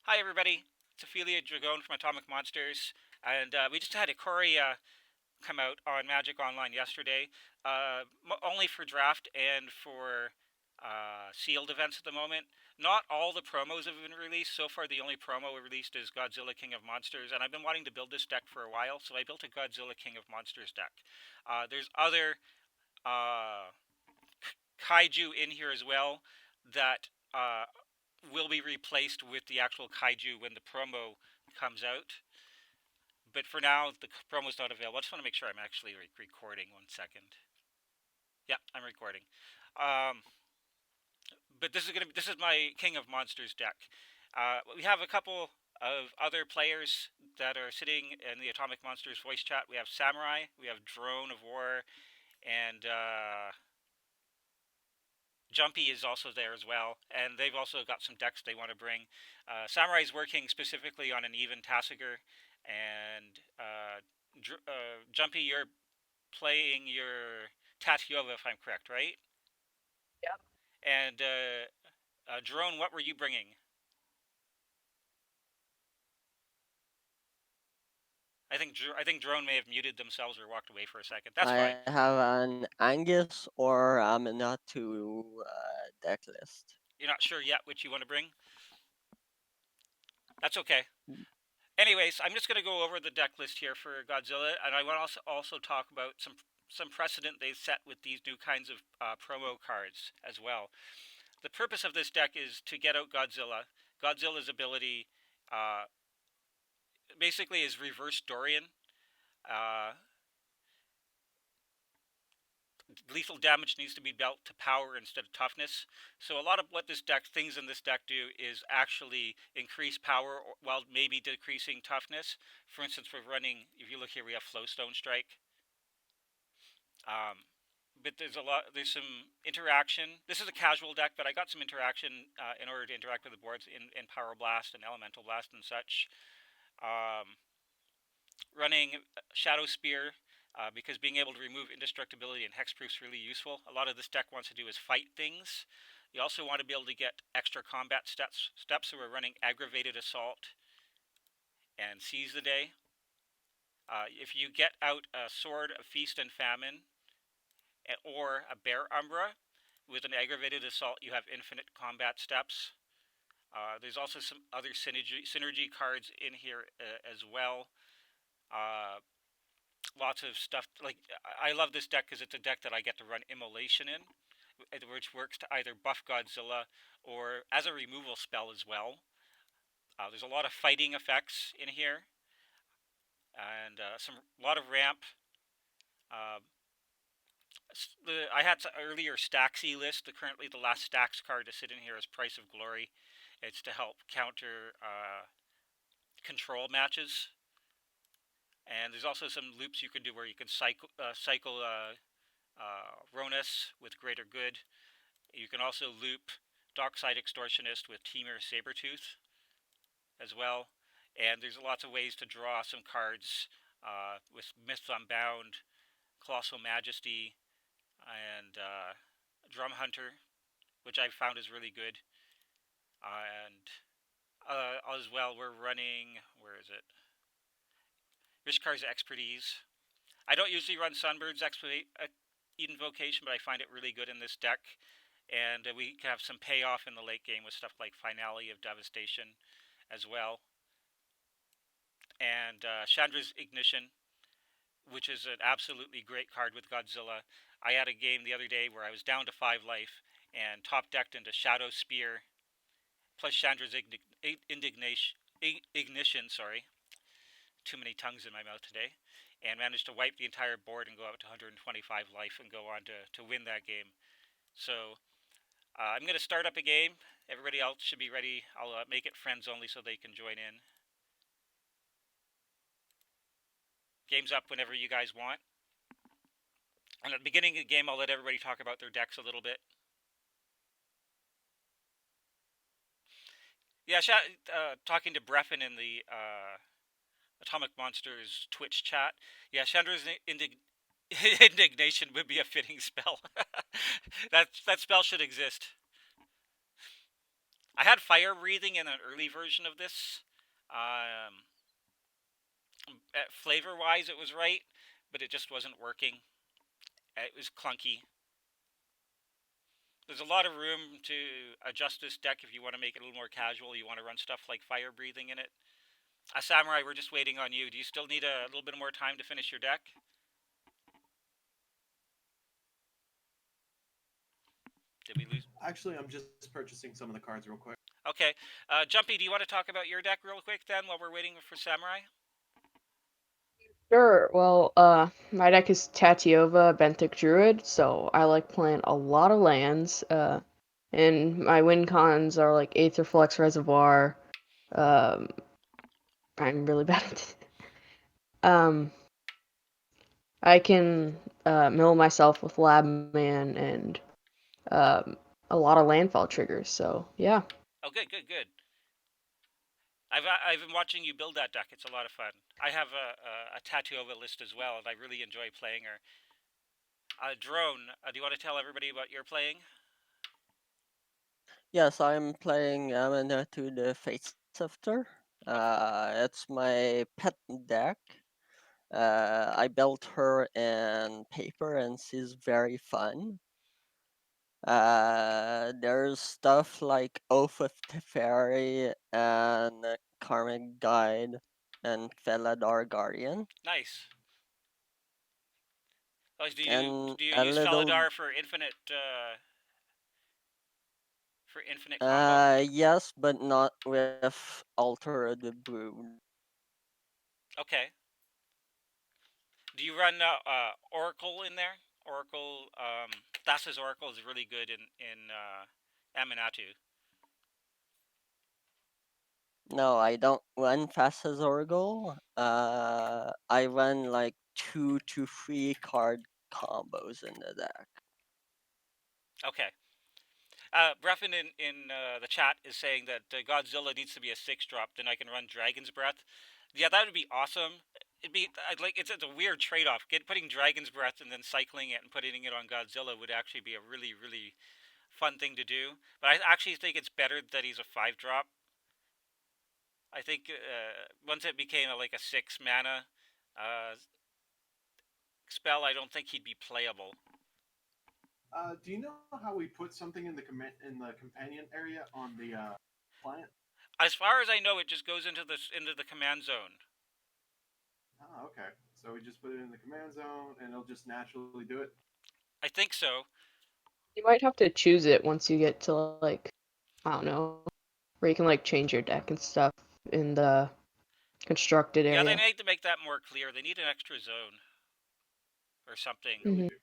Hi everybody, it's Ophelia Dragon from Atomic Monsters, and we just had Ikori come out on Magic Online yesterday, only for draft and for sealed events at the moment. Not all the promos have been released. So far, the only promo released is Godzilla King of Monsters, and I've been wanting to build this deck for a while, so I built a Godzilla King of Monsters deck. There's other uh, kaiju in here as well that will be replaced with the actual kaiju when the promo comes out. But for now, the promo's not available. I just want to make sure I'm actually recording. 1 second. Yeah, I'm recording. Um, but this is my King of Monsters deck. We have a couple of other players that are sitting in the Atomic Monsters voice chat. We have Samurai, we have Drone of War, and Jumpy is also there as well, and they've also got some decks they want to bring. Samurai's working specifically on an even Tasigur, and Jumpy, you're playing your Tatyova, if I'm correct, right? Yep. And Drone, what were you bringing? I think Drone may have muted themselves or walked away for a second. That's fine. I have an Angus or Aminatou deck list. You're not sure yet which you want to bring. That's okay. Anyways, I'm just going to go over the deck list here for Godzilla, and I want to also talk about some precedent they've set with these new kinds of promo cards as well. The purpose of this deck is to get out Godzilla. Godzilla's ability uh, basically is reverse Dorian. Uh, Lethal damage needs to be dealt to power instead of toughness. So a lot of what things in this deck do is actually increase power while maybe decreasing toughness. For instance, we're running, if you look here, we have Flowstone Strike. Um, but there's some interaction. This is a casual deck, but I got some interaction in order to interact with the boards in Power Blast and Elemental Blast and such. Um, Running Shadow Spear, because being able to remove indestructibility and hexproof is really useful. A lot of this deck wants to do is fight things. You also want to be able to get extra combat steps, so we're running Aggravated Assault and Seize the Day. If you get out a Sword of Feast and Famine or a Bear Umbra, with an Aggravated Assault, you have infinite combat steps. There's also some other synergy cards in here as well. Uh, Lots of stuff. Like, I love this deck because it's a deck that I get to run Immolation in, which works to either buff Godzilla or as a removal spell as well. There's a lot of fighting effects in here, and some a lot of ramp. Uh, I had earlier Staxy list. Currently, the last Stacks card to sit in here is Price of Glory. It's to help counter control matches. And there's also some loops you can do where you can cycle Ronus with Greater Good. You can also loop Darkside Extortionist with Temur Sabretooth as well. And there's lots of ways to draw some cards with Myths Unbound, Colossal Majesty, and Drum Hunter, which I've found is really good. And as well, we're running, where is it? Rishkar's Expertise. I don't usually run Sunbird's Eden Vocation, but I find it really good in this deck. And we have some payoff in the late game with stuff like Finale of Devastation as well. And Chandra's Ignition, which is an absolutely great card with Godzilla. I had a game the other day where I was down to 5 life and top decked into Shadow Spear plus Chandra's Ignition, sorry, too many tongues in my mouth today, and managed to wipe the entire board and go up to 125 life and go on to win that game. So I'm going to start up a game. Everybody else should be ready. I'll make it friends only so they can join in. Game's up whenever you guys want. And at the beginning of the game, I'll let everybody talk about their decks a little bit. Yeah, talking to Breffen in the Atomic Monsters Twitch chat. Yeah, Chandra's indignation would be a fitting spell. That spell should exist. I had fire breathing in an early version of this. Um, Flavor wise, it was right, but it just wasn't working. It was clunky. There's a lot of room to adjust this deck if you want to make it a little more casual. You want to run stuff like fire breathing in it. Samurai, we're just waiting on you. Do you still need a little bit more time to finish your deck? Did we lose? Actually, I'm just purchasing some of the cards real quick. Okay. Jumpy, do you want to talk about your deck real quick then while we're waiting for Samurai? Sure. Well, my deck is Tatyova, Benthic Druid, so I like playing a lot of lands. And my win cons are like Aetherflux Reservoir. Um, I'm really bad at it. Um, I can mill myself with Labman and um, a lot of landfall triggers. So yeah. Oh, good, good, good. I've been watching you build that deck. It's a lot of fun. I have a tattoo of a list as well, and I really enjoy playing her. Drone, do you want to tell everybody about your playing? Yes, I'm playing Aminatou the Fate Sifter. Okay. It's my pet deck. I built her in paper and she's very fun. There's stuff like Oath of Teferi and Karmic Guide and Felidar Guardian. Nice. And Do you a use little Felidar for infinite combo? yes, but not with Alter the Brood. Okay. Do you run Oracle in there? Oracle, Thassa's Oracle is really good in Aminatou. No, I don't run fast as Oracle. I run like 2 to 3 card combos in the deck. Okay. Breffen in the chat is saying that Godzilla needs to be a 6 drop. Then I can run Dragon's Breath. Yeah, that would be awesome. It'd be I'd like it's a weird trade off. Putting Dragon's Breath and then cycling it and putting it on Godzilla would actually be a really fun thing to do. But I actually think it's better that he's a 5 drop. I think once it became like a 6 mana uh, spell, I don't think he'd be playable. Do you know how we put something in the companion area on the client? As far as I know, it just goes into the command zone. Oh, okay. So we just put it in the command zone, and it'll just naturally do it. I think so. You might have to choose it once you get to like, I don't know, where you can like change your deck and stuff in the constructed Yeah, they area. need to make that more clear. They need an extra zone or something. They really Hmm. do.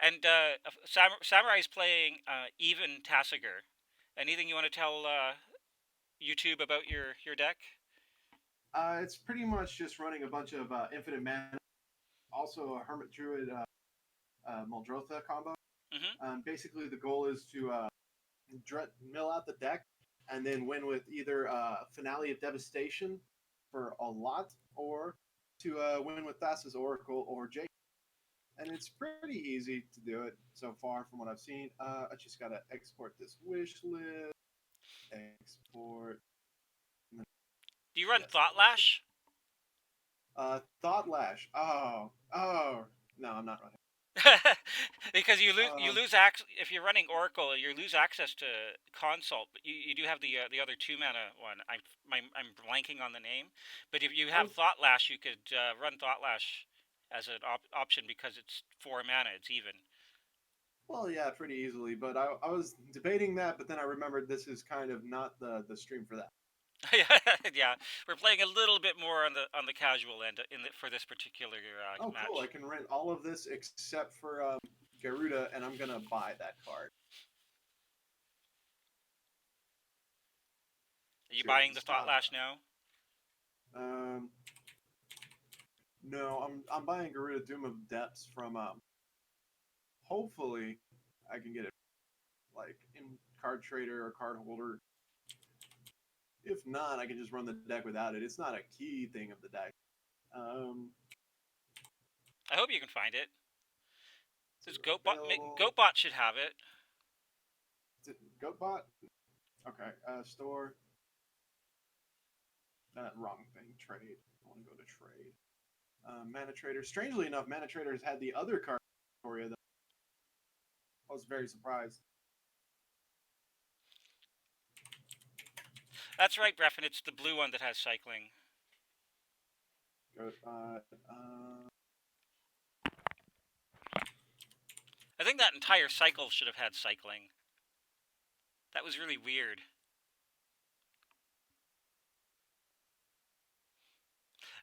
And Samurai's playing even Tasigur. Anything you want to tell YouTube about your deck? It's pretty much just running a bunch of infinite mana, also a Hermit Druid Muldrotha combo. Mm-hmm. Basically, the goal is to mill out the deck and then win with either Finale of Devastation for a lot, or to win with Thassa's Oracle or Jake. And it's pretty easy to do it so far from what I've seen. I just gotta export this wish list, export. Do you run Yes, Thought Lash? Thought Lash. Oh, no, I'm not running. Because you Um, lose if you're running Oracle, you lose access to Consult, but you do have the other 2 mana one. I'm blanking on the name, but if you have oh, Thought Lash, you could run Thought Lash as an option because it's 4 mana. It's even. well, yeah, pretty easily. But I was debating that, but then I remembered this is kind of not the stream for that. Yeah, we're playing a little bit more on the casual end for this particular Oh, cool! I match. can rent all of this except for Garuda, and I'm gonna buy that card. Are you See if I buying can the Thought spot Lash now? that. No, I'm buying Garuda Doom of Depths from. Hopefully, I can get it like in Card Trader or Card Holder. If not, I can just run the deck without it. It's not a key thing of the deck. Um, I hope you can find it. see This what's available. Goatbot should have it. Goatbot? Okay. Store. Wrong thing. Trade. I want to go to trade. Mana Trader. Strangely enough, Mana Traders had the other card for you. I was very surprised. That's right, Breffin. It's the blue one that has cycling. Goatbot. I think that entire cycle should have had cycling. That was really weird.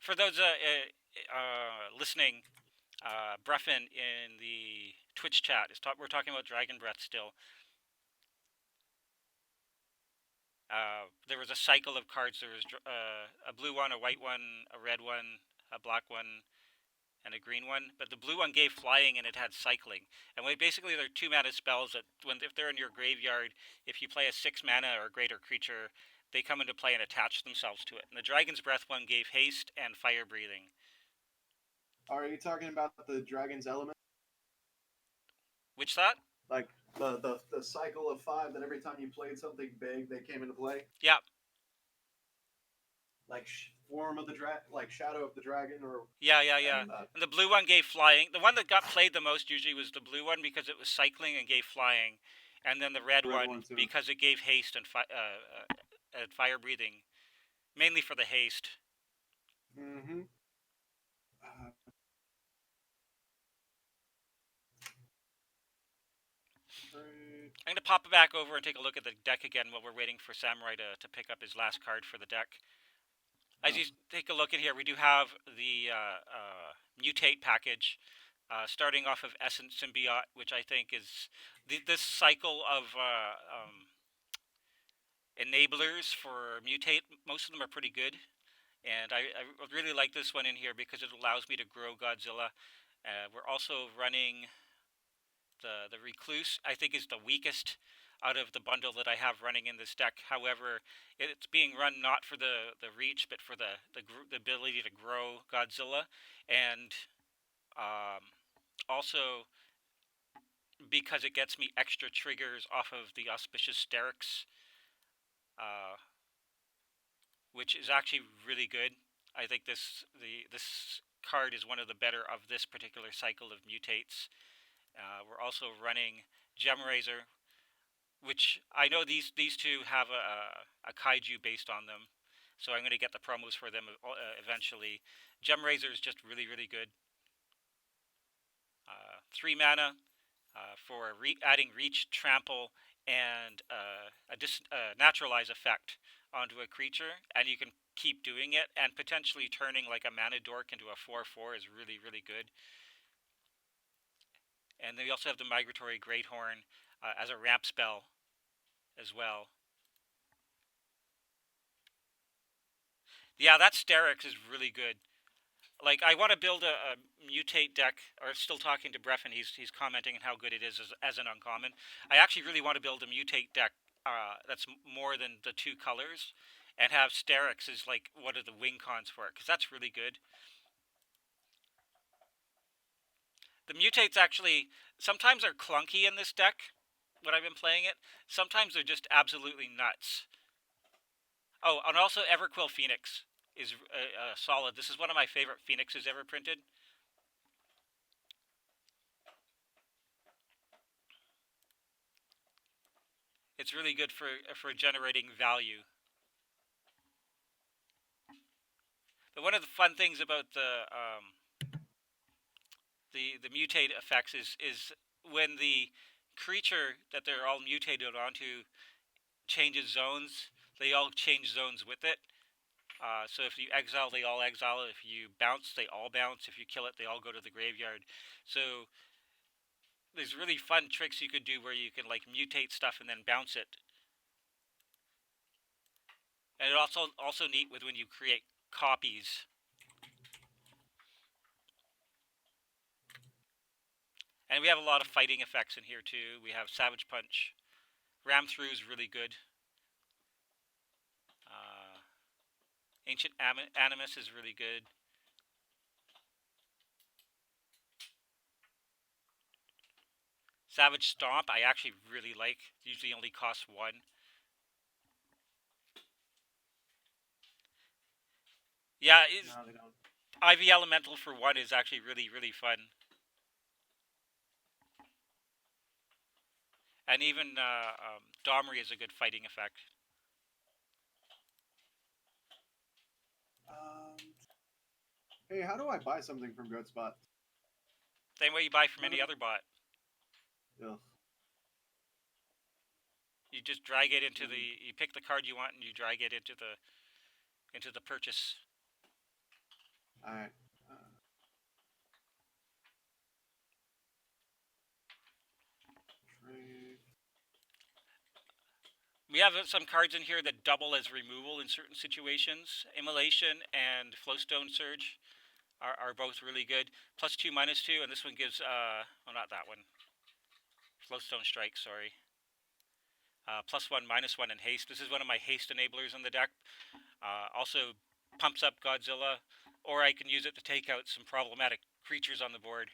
For those listening, Breffin in the Twitch chat we're talking about Dragon Breath still. There was a cycle of cards. There was a blue one, a white one, a red one, a black one, and a green one. But the blue one gave flying and it had cycling. And basically they're 2 mana spells that if they're in your graveyard, if you play a 6 mana or greater creature, they come into play and attach themselves to it. And the Dragon's Breath one gave haste and fire breathing. Are you talking about the Dragon's Element? Which that? Like the cycle of 5 that every time you played something big, they came into play? Yeah. Like form of the like Shadow of the Dragon, or yeah. And the blue one gave flying. The one that got played the most usually was the blue one because it was cycling and gave flying, and then the red one because it gave haste and fire breathing, mainly for the haste. Mm-hmm. I'm going to pop it back over and take a look at the deck again while we're waiting for Samurai to pick up his last card for the deck. As you take a look in here, we do have the Mutate package, starting off of Essence Symbiote, which I think is this cycle of enablers for Mutate. Most of them are pretty good, and I really like this one in here because it allows me to grow Godzilla. We're also running the Recluse. I think is the weakest out of the bundle that I have running in this deck. However, it's being run not for the reach, but for the ability to grow Godzilla, and also because it gets me extra triggers off of the Auspicious Sterix, which is actually really good. I think this card is one of the better of this particular cycle of mutates. We're also running Gemraiser, which I know these two have a kaiju based on them, so I'm going to get the promos for them eventually. Gemraiser is just really, really good. 3 mana for adding reach, trample, and a naturalize effect onto a creature, and you can keep doing it, and potentially turning like a mana dork into a 4/4 is really, really good. And then we also have the Migratory Greathorn as a ramp spell as well. Yeah, that Sterix is really good. Like, I want to build a mutate deck, or still talking to Breffin, he's commenting on how good it is as an uncommon. I actually really want to build a mutate deck that's more than the 2 colors, and have Sterix as like one of the wing cons for it, because that's really good. The mutates actually sometimes are clunky in this deck when I've been playing it. Sometimes they're just absolutely nuts. Oh, and also Everquill Phoenix is solid. This is one of my favorite Phoenixes ever printed. It's really good for generating value. But one of the fun things about the mutate effects is when the creature that they're all mutated onto changes zones, they all change zones with it. So if you exile, they all exile. If you bounce, they all bounce. If you kill it, they all go to the graveyard. So there's really fun tricks you could do where you can like mutate stuff and then bounce it. And it also neat with when you create copies. And we have a lot of fighting effects in here too. We have Savage Punch. Ram Through is really good. Ancient Animus is really good. Savage Stomp, I actually really like. Usually only costs 1. Yeah, No, they don't. Ivy Elemental for 1 is actually really, really fun. And even Domri is a good fighting effect. Hey, how do I buy something from GoatSpot? Same way you buy from any other bot. Ugh. You just drag it into you pick the card you want and you drag it into the purchase. Alright. Trade. We have some cards in here that double as removal in certain situations. Immolation and Flowstone Surge are both really good. +2, -2, and this one gives, well, not that one. Flowstone Strike, sorry. +1, -1, and haste. This is one of my haste enablers in the deck. Also pumps up Godzilla, or I can use it to take out some problematic creatures on the board.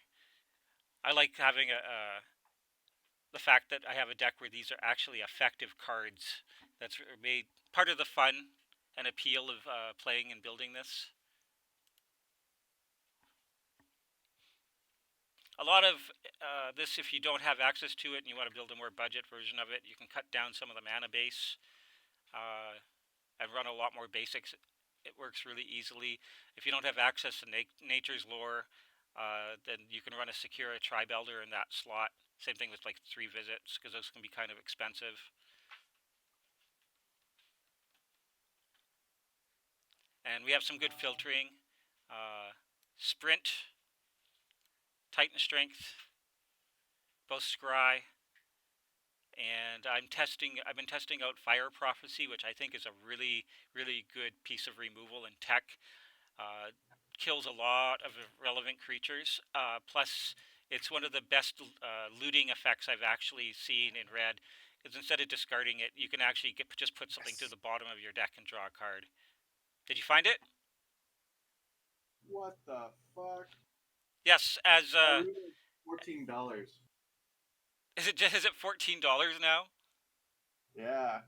I like having the fact that I have a deck where these are actually effective cards. That's made part of the fun and appeal of playing and building this. A lot of this, if you don't have access to it and you want to build a more budget version of it, you can cut down some of the mana base and run a lot more basics. It works really easily. If you don't have access to Nature's Lore, then you can run a Secura Tri-Belder in that slot. Same thing with like 3 visits, because those can be kind of expensive. And we have some good filtering. Sprint, Titan Strength, both Scry, and I've been testing out Fire Prophecy, which I think is a really, really good piece of removal and tech. Kills a lot of relevant creatures. Plus, it's one of the best looting effects I've actually seen in Red. Because instead of discarding it, you can actually just put something to the bottom of your deck and draw a card. Did you find it? What the fuck? Yes. As $14. is it $14 now? Yeah.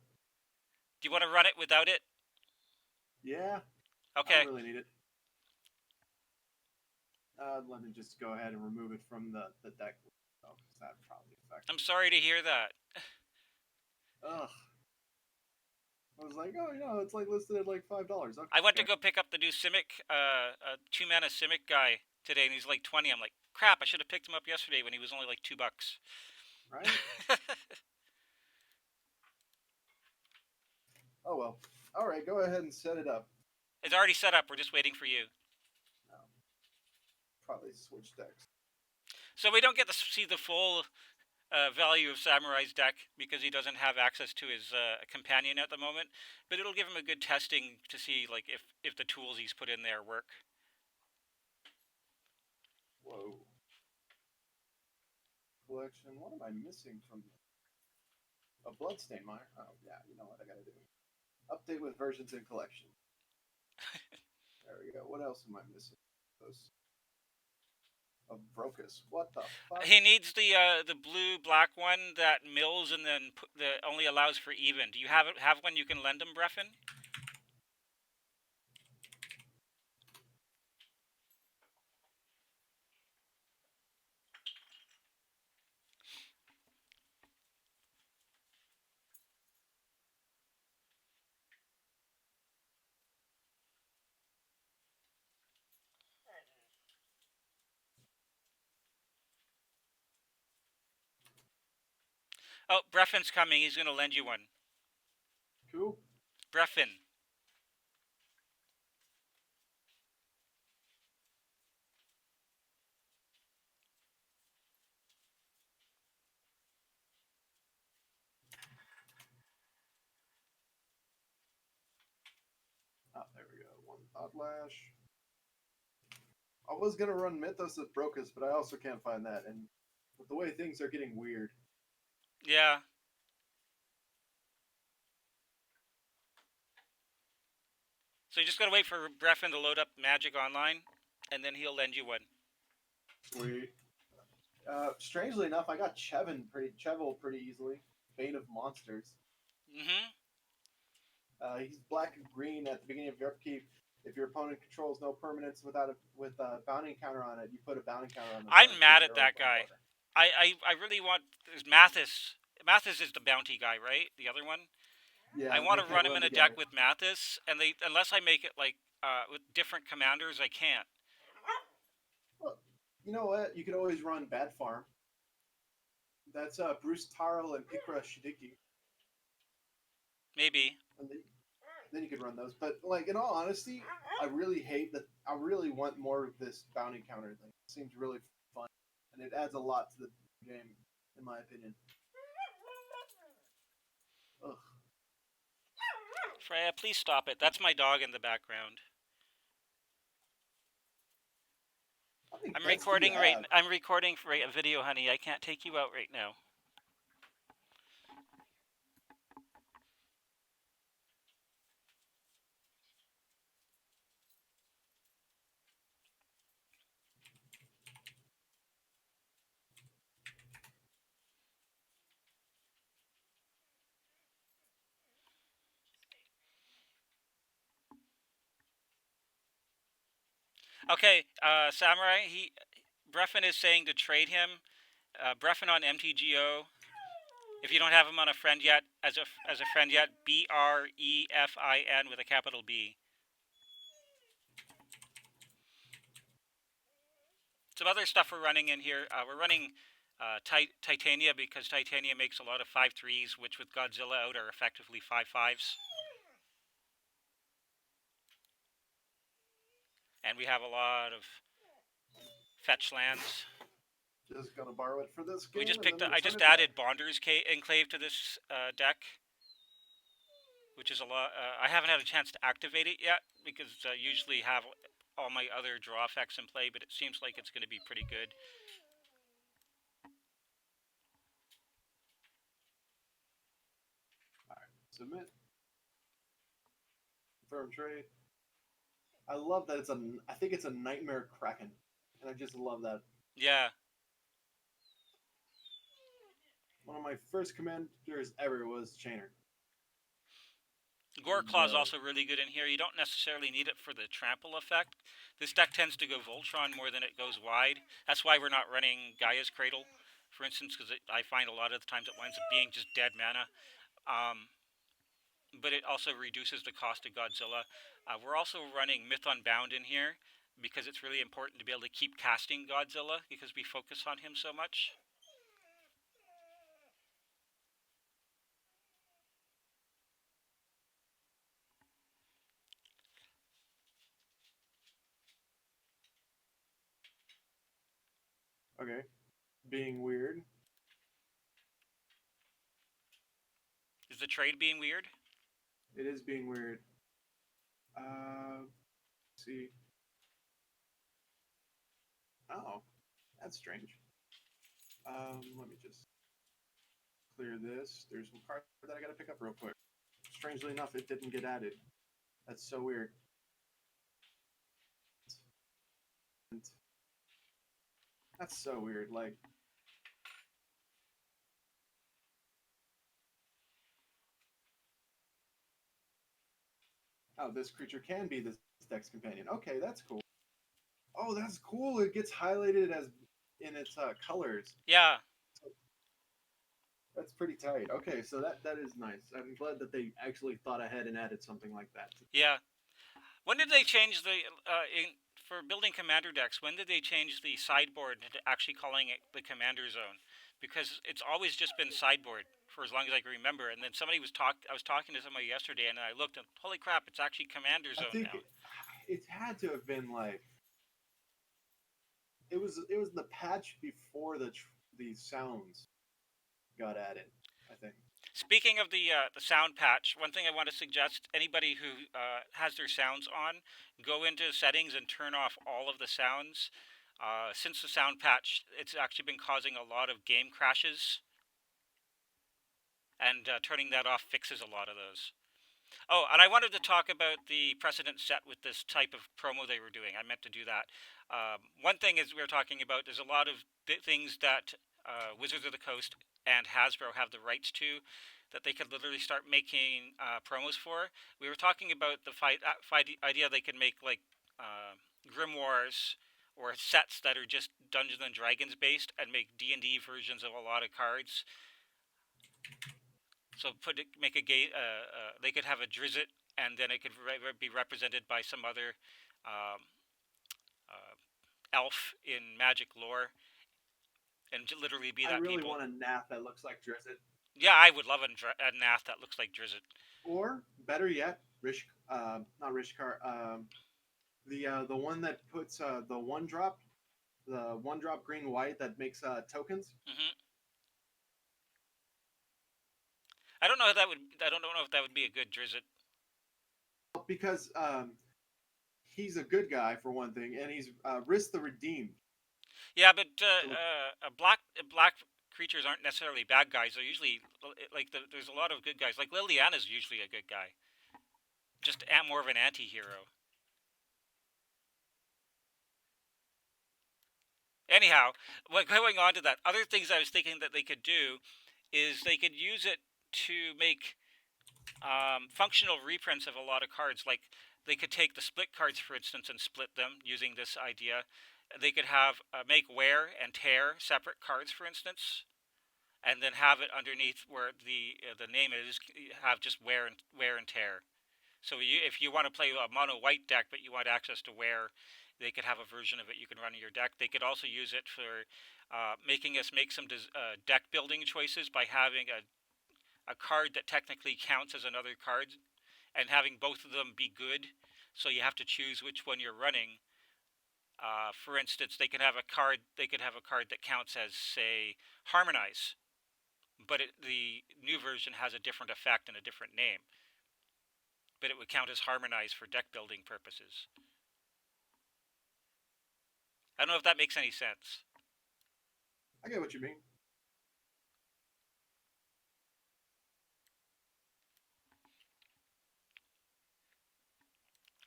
Do you want to run it without it? Yeah. Okay. I don't really need it. Let me just go ahead and remove it from the deck. Oh, because that probably affects. I'm sorry to hear that. Ugh. I was like, oh, it's like listed at like $5. Okay. I went to go pick up the new Simic, 2-mana Simic guy today, and he's like 20. I'm like, crap, I should have picked him up yesterday when he was only like $2. Right? Oh well. All right, go ahead and set it up. It's already set up. We're just waiting for you. No. Probably switch decks. So we don't get to see the full value of Samurai's deck because he doesn't have access to his companion at the moment. But it'll give him a good testing to see like if the tools he's put in there work. Whoa. Collection. What am I missing from a Bloodstain Mire? Oh yeah, you know what I gotta do. Update with versions in collection. There we go. What else am I missing? Those of Brocus. What the fuck? He needs the blue-black one that mills and then only allows for even. Do you have one you can lend him, Breffin? Oh, Breffin's coming. He's going to lend you one. Cool. Breffin. Oh, there we go. One Thought I was gonna run Mythos of Brocus, but I also can't find that. And with the way things are getting weird. Yeah. So you just gotta wait for Breffin to load up Magic Online, and then he'll lend you one. Sweet. Strangely enough, I got Chevel pretty easily. Bane of Monsters. Mm-hmm. He's black and green at the beginning of your upkeep. If your opponent controls no permanents with a bounty counter on it, you put a bounty counter on them for I'm an mad increased at arrow that guy. counter. I really want Mathis. Mathis is the bounty guy, right? The other one. I Yeah, want they to can't run him run in a deck together. with Mathis, and they unless I make it like with different commanders, I can't. Well, you know what? You could always run Bad Farm. That's Bruce Tarl and Ikra Shidiki, Maybe. and then you could run those. But like in all honesty, I really hate that. I really want more of this bounty counter thing. It seems really fun, and it adds a lot to the game, in my opinion. Ugh. Freya, please stop it. That's my dog in the background. How many I'm pets do you recording right. have? I'm recording for a video, honey. I can't take you out right now. Okay, Samurai. Breffen is saying to trade him. Breffen on MTGO. If you don't have him on a friend yet, as a friend yet, BREFIN with a capital B. Some other stuff we're running in here. We're running Titania because Titania makes a lot of 5/3s, which with Godzilla out are effectively 5/5s. And we have a lot of fetch lands. Just gonna borrow it for this game We just and picked. then I return just it back. added Bondur's Enclave to this deck, which is a lot. I haven't had a chance to activate it yet because I usually have all my other draw effects in play, but it seems like it's going to be pretty good. Alright, submit. Confirm trade. I love that I think it's a Nightmare Kraken. And I just love that. Yeah. One of my first commanders ever was Chainer. Goreclaw is also really good in here. You don't necessarily need it for the trample effect. This deck tends to go Voltron more than it goes wide. That's why we're not running Gaia's Cradle, for instance, because I find a lot of the times it winds up being just dead mana. But it also reduces the cost of Godzilla. We're also running Myth Unbound in here because it's really important to be able to keep casting Godzilla because we focus on him so much. Okay. Being weird. Is the trade being weird? It is being weird. Let's see. Oh, that's strange. Let me just clear this. There's one card that I gotta pick up real quick. Strangely enough, it didn't get added. That's so weird. That's so weird. Like, oh, this creature can be this deck's companion. Okay, that's cool. Oh, that's cool. It gets highlighted as in its colors. Yeah. That's pretty tight. Okay, so that is nice. I'm glad that they actually thought ahead and added something like that. Yeah. When did they change the for building commander decks? When did they change the sideboard to actually calling it the commander zone? Because it's always just been sideboard for as long as I can remember. And then I was talking to somebody yesterday, and I looked and holy crap, it's actually commander I zone think now. it had to have been like it was the patch before the sounds got added. I think. Speaking of the sound patch, one thing I want to suggest anybody who has their sounds on, go into settings and turn off all of the sounds. Since the sound patch, it's actually been causing a lot of game crashes, and turning that off fixes a lot of those. Oh, and I wanted to talk about the precedent set with this type of promo they were doing. I meant to do that. One thing is we were talking about. There's a lot of things that Wizards of the Coast and Hasbro have the rights to, that they could literally start making promos for. We were talking about the idea they could make like grimoires or sets that are just Dungeons and Dragons based, and make D&D versions of a lot of cards. So make a game. They could have a Drizzt, and then it could be represented by some other um, uh, elf in Magic lore, and literally be I that really people. want a Nath that looks like Drizzt. Yeah, I would love a Nath that looks like Drizzt. Or better yet, not Rishkar, the one that puts the one drop green white that makes tokens. I don't know if that would. I don't know if that would be a good Drizzt. Because he's a good guy for one thing, and he's Risk the Redeemed. Yeah, but black creatures aren't necessarily bad guys. They're usually like there's a lot of good guys. Like Liliana's usually a good guy, just more of an anti-hero. Anyhow, going on to that, other things I was thinking that they could do is they could use it to make functional reprints of a lot of cards. Like they could take the split cards, for instance, and split them using this idea. They could have make wear and tear separate cards, for instance, and then have it underneath where the name is, have just wear and tear. So if you want to play a mono white deck, but you want access to wear, they could have a version of it you can run in your deck. They could also use it for making us make some deck building choices by having a card that technically counts as another card, and having both of them be good. So you have to choose which one you're running. For instance, they could have a card. They could have a card that counts as, say, Harmonize, but the new version has a different effect and a different name. But it would count as Harmonize for deck building purposes. I don't know if that makes any sense. I get what you mean.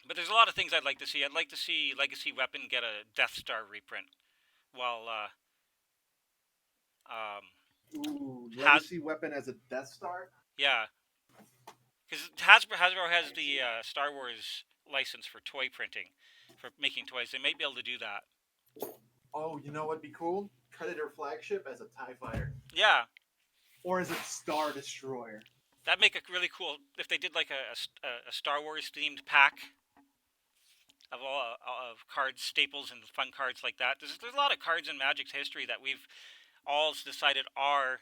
But there's a lot of things I'd like to see. I'd like to see Legacy Weapon get a Death Star reprint, while Ooh, Legacy Weapon as a Death Star? yeah, because Hasbro has the Star Wars license for toy printing, for making toys. They might be able to do that. Oh, you know what'd be cool? Predator flagship as a TIE fighter. Yeah, Or as a Star Destroyer. that'd make it really cool if they did like a Star Wars themed pack of all of cards, staples, and fun cards like that. There's a lot of cards in Magic's history that we've all decided are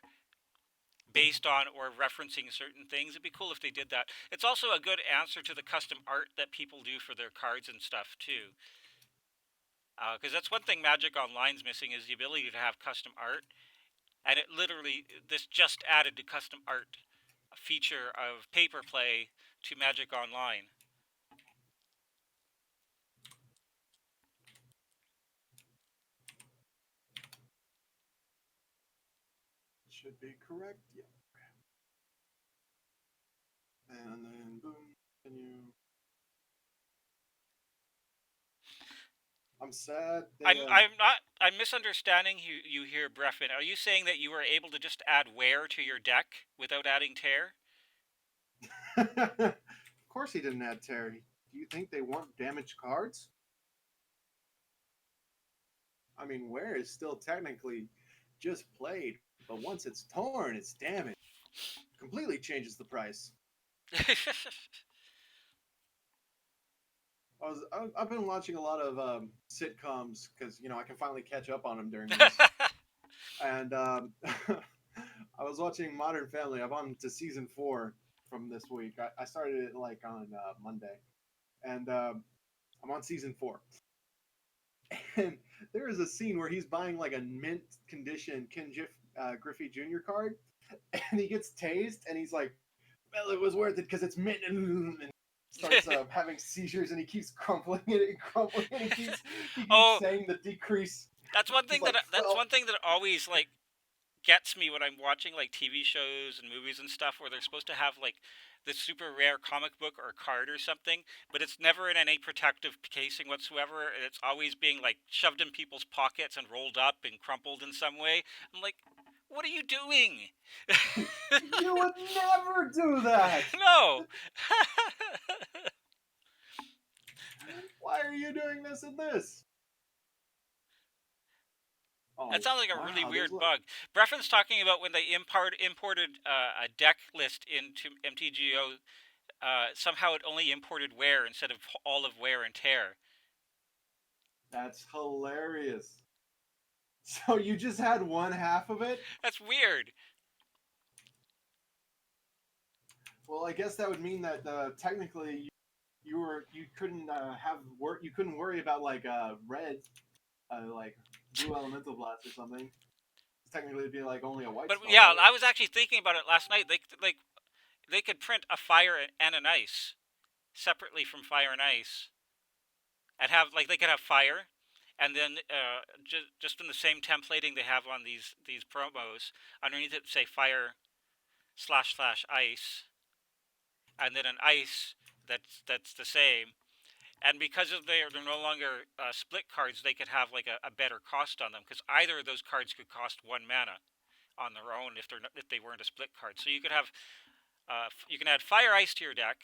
based on or referencing certain things. It'd be cool if they did that. It's also a good answer to the custom art that people do for their cards and stuff too. Because that's one thing Magic Online's missing, is the ability to have custom art. And this just added to custom art, a feature of paper play, to Magic Online. Should be correct. Yeah. And then boom, continue. I'm sad. I'm misunderstanding you here, Breffin. Are you saying that you were able to just add wear to your deck without adding tear? Of course he didn't add Terry. Do you think they want damaged cards? I mean, wear is still technically just played, but once it's torn, it's damaged. Completely changes the price. I've been watching a lot of sitcoms because I can finally catch up on them during this. And I was watching Modern Family. I'm on to season 4 from this week. I started it like on Monday, and I'm on season 4. And there is a scene where he's buying like a mint condition Ken Griffey Jr. card, and he gets tased, and he's like, "Well, it was worth it because it's mint," and starts having seizures, and he keeps crumpling it and crumpling it. And he keeps saying the decrease. That's one thing that's one thing that always gets me when I'm watching TV shows and movies and stuff, where they're supposed to have this super rare comic book or card or something, but it's never in any protective casing whatsoever, and it's always being like shoved in people's pockets and rolled up and crumpled in some way. I'm like, what are you doing? You would never do that. No. Why are you doing this and this? Oh, That sounds like a really wow, there's weird bug. Breffin's talking about when they imported a deck list into MTGO. Somehow it only imported wear instead of all of wear and tear. That's hilarious. So you just had one half of it? That's weird. Well, I guess that would mean that technically you couldn't you couldn't worry about like red, like blue elemental blast or something. Technically, it'd be like only a white But spell, yeah, right? I was actually thinking about it last night. They could print a fire and an ice separately from fire and ice, and have like they could have fire, and then just in the same templating they have on these promos, underneath it say fire / ice, and then an ice that's the same. And because of they're no longer split cards, they could have like a better cost on them, because either of those cards could cost 1 mana on their own if they weren't a split card. So you could have you can add fire ice to your deck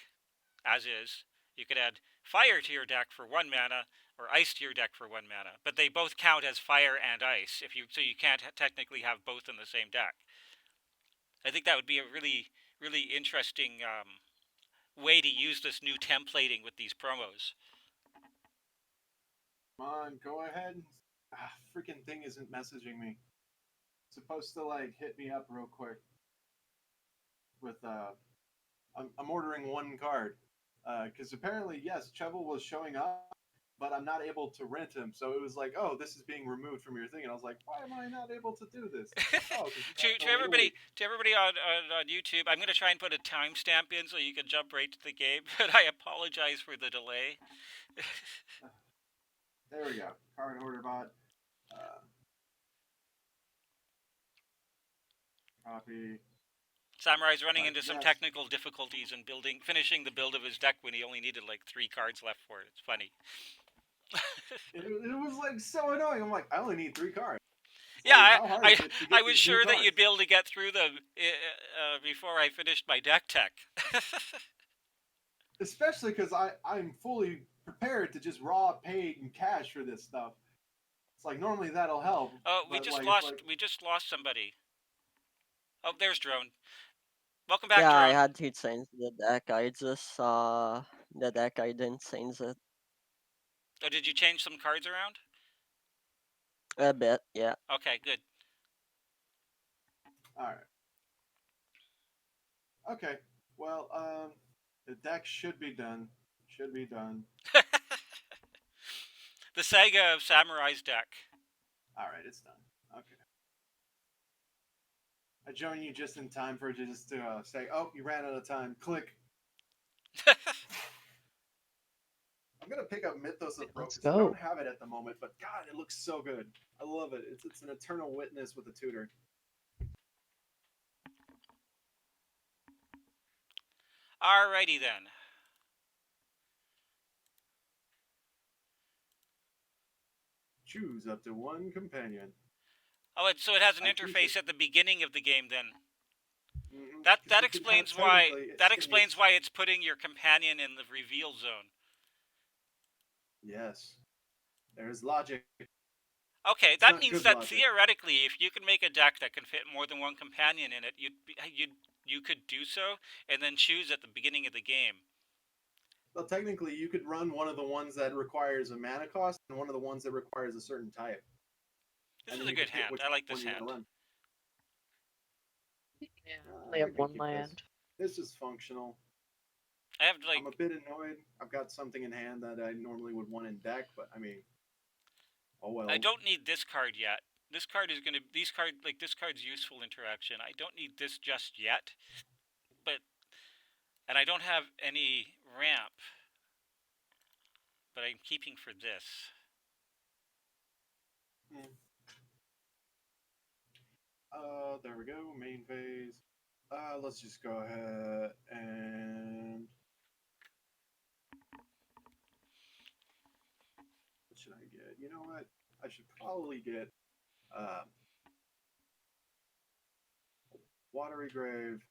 as is. You could add fire to your deck for 1 mana, or ice to your deck for 1 mana. But they both count as fire and ice. So you can't technically have both in the same deck. I think that would be a really interesting way to use this new templating with these promos. Come on, go ahead. Freaking thing isn't messaging me. It's supposed to like hit me up real quick. With I'm ordering one card. Because apparently, yes, Chevel was showing up, but I'm not able to rent him. So it was like, oh, this is being removed from your thing, and I was like, why am I not able to do this? Oh, to everybody on YouTube, I'm going to try and put a timestamp in so you can jump right to the game. But I apologize for the delay. There we go. Card order bot. Copy. Samurai's running into some technical difficulties in finishing the build of his deck when he only needed like 3 cards left for it. It's funny. It was like so annoying. I'm like, I only need 3 cards. Yeah, like, I was sure that you'd be able to get through them before I finished my Decktech. Especially because I'm fully prepared to just raw pay in cash for this stuff. It's like normally that'll help. Oh, we just lost somebody. Oh, there's Drone. Welcome back, Yeah, Drone. I had to change the deck. I just saw the deck. I didn't change it. Oh, did you change some cards around? A bit, yeah. Okay, good. All right. Okay. Well, the deck should be done. Should be done. The saga of Samurai's deck. All right, it's done. Okay. I join you just in time for just to say, oh, you ran out of time. Click. I'm gonna pick up Mythos of Let's Brokus. I don't go. have it at the moment, but God, it looks so good. I love it. It's an eternal witness with a tutor. Alrighty then. Choose up to 1 companion. Oh, so it has an interface at the beginning of the game then. Mm-hmm. That explains why it's putting your companion in the reveal zone. Yes. There's logic. Okay, that means that theoretically, if you can make a deck that can fit more than 1 companion in it, you could do so and then choose at the beginning of the game. Well, technically, you could run one of the ones that requires a mana cost and one of the ones that requires a certain type. This is a good hand. I like this hand. Yeah, only have 1 land. This is functional. I'm a bit annoyed. I've got something in hand that I normally would want in deck, but I mean, oh well. I don't need this card yet. This card's useful interaction. I don't need this just yet. And I don't have any ramp. But I'm keeping for this. There we go. Main phase. Let's just go ahead and what should I get? You know what? I should probably get uh, watery grave.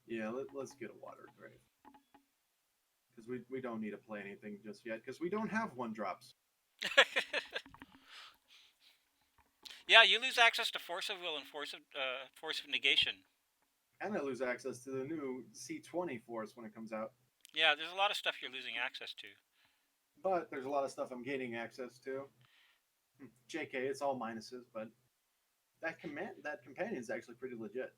Yeah, let's get a watery grave because we don't need to play anything just yet because we don't have one drops. Yeah, you lose access to force of will and force of negation. And I lose access to the new C20 force when it comes out. Yeah, there's a lot of stuff you're losing access to. But there's a lot of stuff I'm gaining access to. JK, it's all minuses, but that companion is actually pretty legit.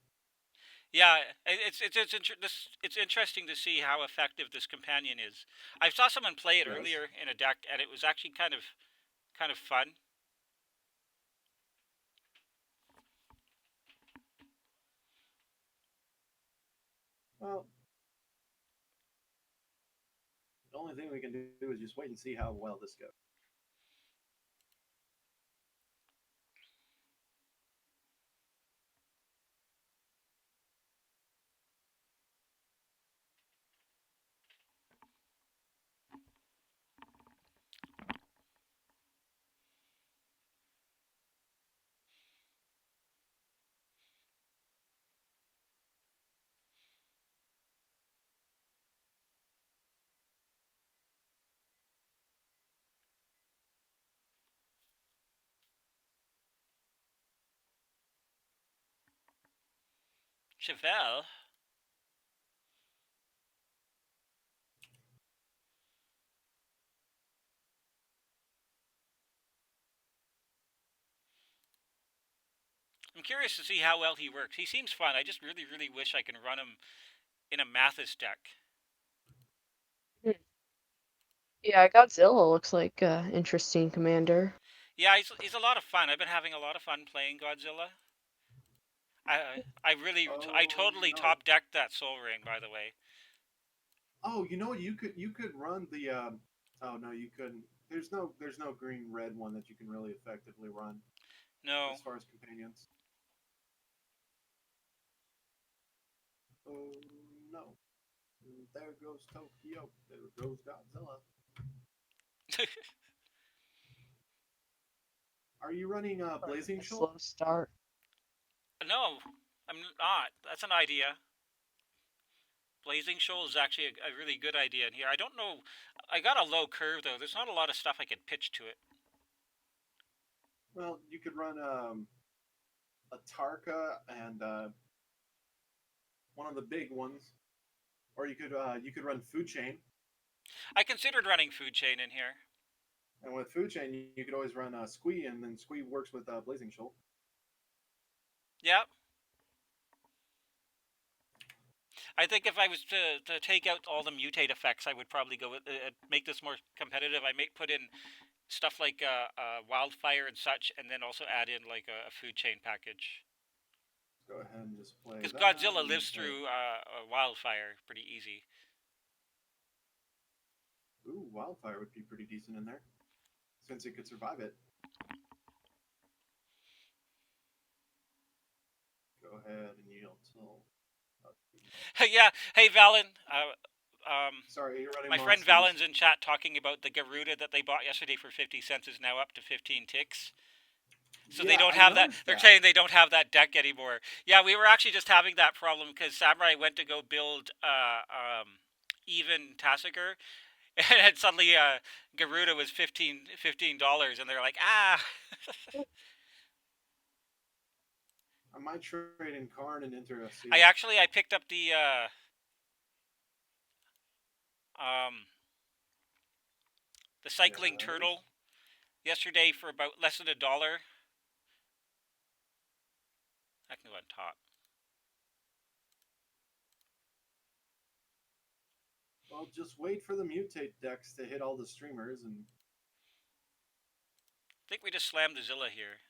Yeah, it's interesting to see how effective this companion is. I saw someone play it Yes. earlier in a deck, and it was actually kind of fun. Well, the only thing we can do is just wait and see how well this goes. Chevelle. I'm curious to see how well he works. He seems fun. I just really, really wish I can run him in a Mathis deck. Yeah, Godzilla looks like interesting commander. Yeah, he's a lot of fun. I've been having a lot of fun playing Godzilla. I totally No. top decked that Soul Ring, by the way. Oh, you know what? You could run the. Oh no, you couldn't. There's no green red one that you can really effectively run No. as far as companions. Oh no! There goes Tokyo. There goes Godzilla. Are you running Blazing A Shoal? slow start. No, I'm not. That's an idea. Blazing Shoal is actually a really good idea in here. I don't know. I got a low curve though. There's not a lot of stuff I could pitch to it. Well, you could run a Tarka and one of the big ones, or you could run Food Chain. I considered running Food Chain in here. And with Food Chain, you could always run Squee, and then Squee works with Blazing Shoal. Yep. I think if I was to take out all the mutate effects, I would probably go with make this more competitive. I may put in stuff like wildfire and such, and then also add in like a food chain package. Go ahead and just play Because that. Godzilla lives through wildfire pretty easy. Ooh, Wildfire would be pretty decent in there, since it could survive it. Go ahead and yield till. Yeah. Hey, Valen. Sorry, you're running. My friend Valen's in chat talking about the Garuda that they bought yesterday for 50 cents is now up to 15 ticks. So they don't have that. They're saying they don't have that deck anymore. Yeah, we were actually just having that problem because Samurai went to go build even Tasigur, and suddenly Garuda was $15, and they're like, ah. I might trade in Karn and enter a C. I picked up the cycling turtle yesterday for about less than $1. I can go on top. Well, just wait for the mutate decks to hit all the streamers, and I think we just slammed the Zilla here.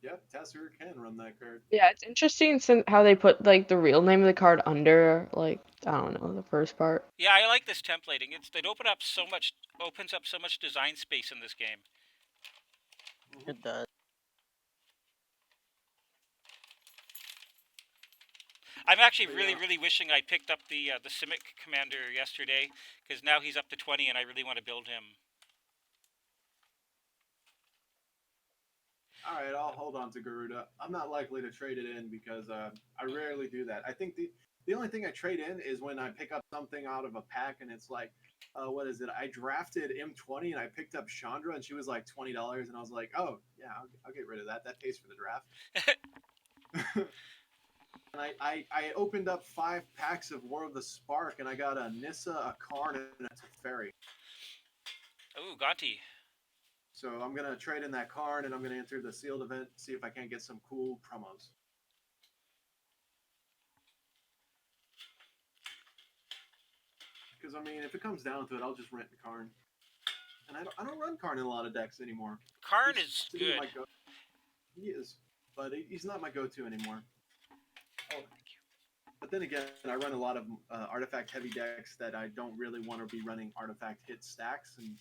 yep, Tasigur can run that card. Yeah, it's interesting how they put like the real name of the card under like I don't know the first part. Yeah, I like this templating. It opens up so much design space in this game. It does. I'm actually But really, yeah. really wishing I picked up the Simic commander yesterday, because now he's up to 20, and I really want to build him. All right, I'll hold on to Garuda. I'm not likely to trade it in because I rarely do that. I think the only thing I trade in is when I pick up something out of a pack and it's like, what is it? I drafted M20 and I picked up Chandra and she was like $20 and I was like, oh yeah, I'll get rid of that. That pays for the draft. And I opened up 5 packs of War of the Spark and I got a Nissa, a Karn, and a Teferi. Ooh, Gonti. So I'm gonna trade in that Karn and I'm gonna enter the sealed event, see if I can't get some cool promos. Because I mean, if it comes down to it, I'll just rent the Karn. And I don't run Karn in a lot of decks anymore. Karn He's is to me good. my go. He is, but he's not my go-to anymore. Oh, but then again, I run a lot of artifact heavy decks that I don't really want to be running artifact hit stacks. And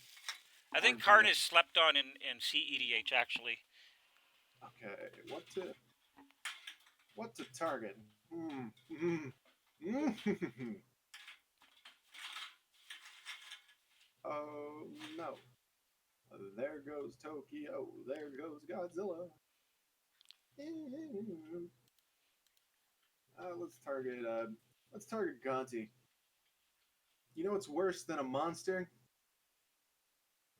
I think Karn is slept on in CEDH, actually. Okay, what to target? Oh no! There goes Tokyo. There goes Godzilla. Let's target Gonti. You know what's worse than a monster?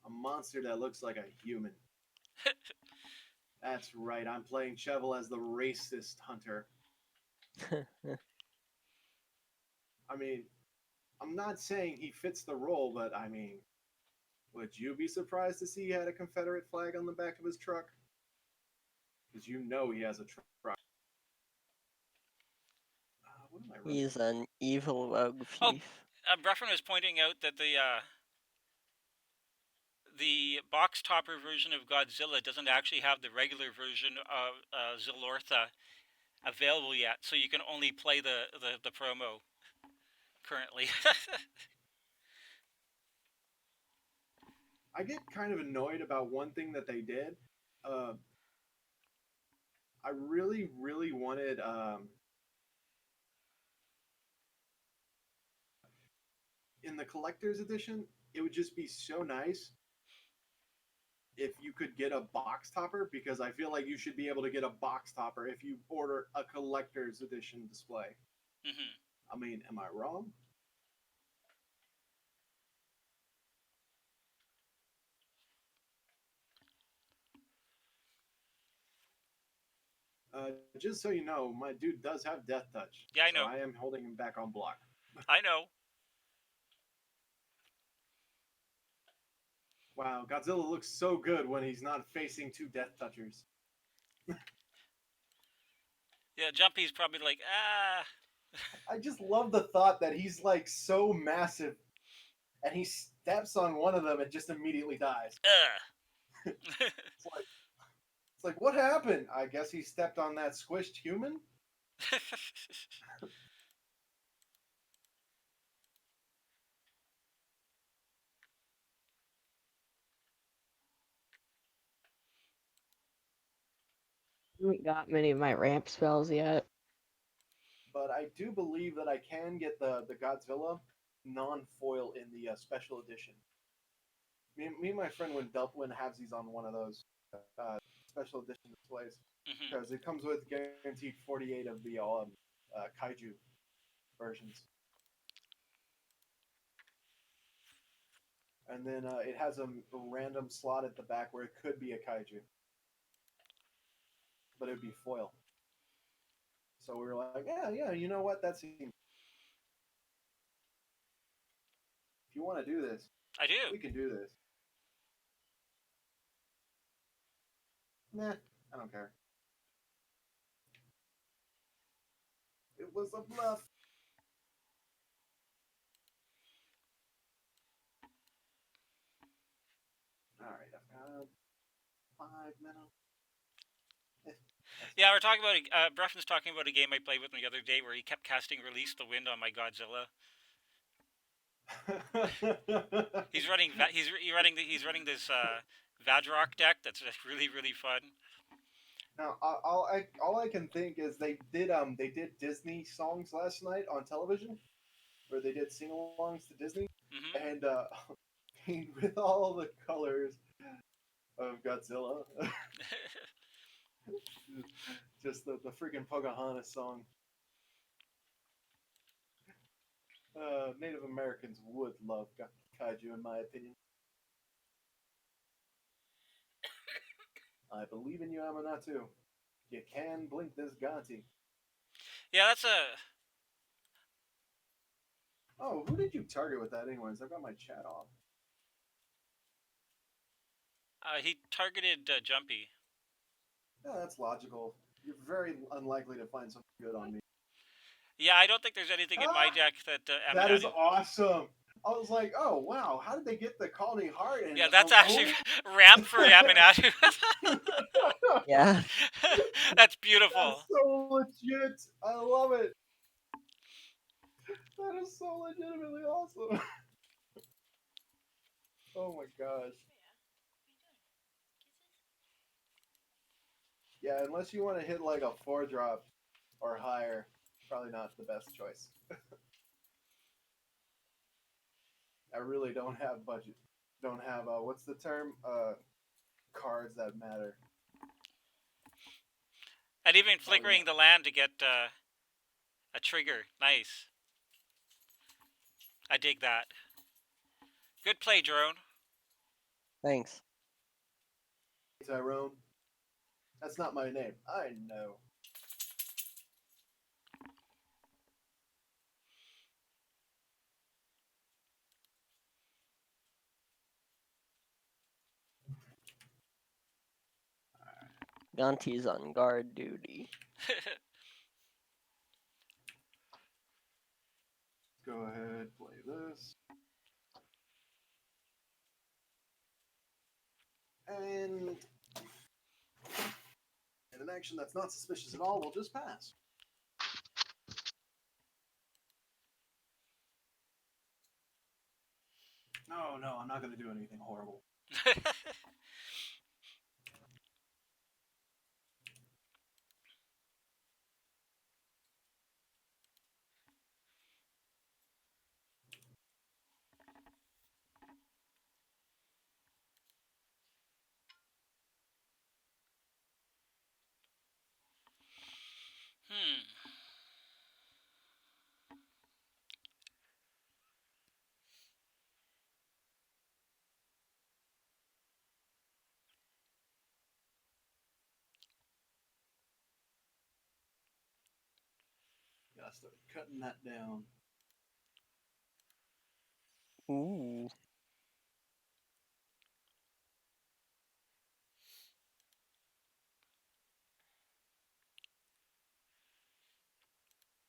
A monster that looks like a human. That's right. I'm playing Chevel as the racist hunter. I mean, I'm not saying he fits the role, but I mean, would you be surprised to see he had a Confederate flag on the back of his truck? Because you know he has a truck. What am I running? He's an evil rogue Oh, thief. Bruffin was pointing out that the box topper version of Godzilla doesn't actually have the regular version of Zilortha available yet, so you can only play the promo currently. I get kind of annoyed about one thing that they did. I really, really wanted in the collector's edition. It would just be so nice if you could get a box topper, because I feel like you should be able to get a box topper if you order a collector's edition display. I mean, am I wrong? Just so you know, my dude does have Death Touch. Yeah, I so know. I am holding him back on block. I know. Wow, Godzilla looks so good when he's not facing 2 Death Touchers. Yeah, Jumpy's probably like, I just love the thought that he's like so massive and he steps on one of them and just immediately dies. It's like, what happened? I guess he stepped on that squished human? I haven't got many of my ramp spells yet. But I do believe that I can get the Godzilla non-foil in the special edition. Me and my friend went halvesies on one of those special edition displays because it comes with guaranteed 48 of the kaiju versions, and then it has a random slot at the back where it could be a kaiju, but it would be foil. So we were like, yeah, you know what? That seems. If you want to do this, I do. we can do this. Nah, I don't care. It was a bluff. All right, I've got 5 minutes. Yeah, we're talking about. Breffin's talking about a game I played with him the other day where he kept casting Release the Wind on my Godzilla. He's running. He's running this Vadrock deck that's just really fun. Now, all I can think is they did Disney songs last night on television, where they did sing-alongs to Disney, Hmm. and with all the colors of Godzilla, just the freaking Pocahontas song. Native Americans would love kaiju, in my opinion. I believe in you, Aminatou. You can blink this Gonti. Yeah, that's a. Oh, who did you target with that, anyways? I've got my chat off. He targeted Jumpy. Yeah, that's logical. You're very unlikely to find something good on me. Yeah, I don't think there's anything in my Ah, deck that that is Aminatou. awesome. I was like, oh wow, how did they get the Colony Heart? And Yeah, that's actually ramp for Aminatou. Yeah. That's That's beautiful. so legit. I love it. That is so legitimately awesome. Oh my gosh. Yeah, unless you want to hit like a 4-drop or higher, probably not the best choice. I really don't have budget. Don't have what's the term? Cards that matter. And even Oh yeah. flickering the land to get a trigger. Nice. I dig that. Good play, Drone. Thanks. Tyrone. That's not my name. I know. Ganti's on guard duty. Go ahead, play this. And in an action that's not suspicious at all, we'll just pass. No, no, I'm not going to do anything horrible. Hmm. Gotta start cutting that down. Ooh.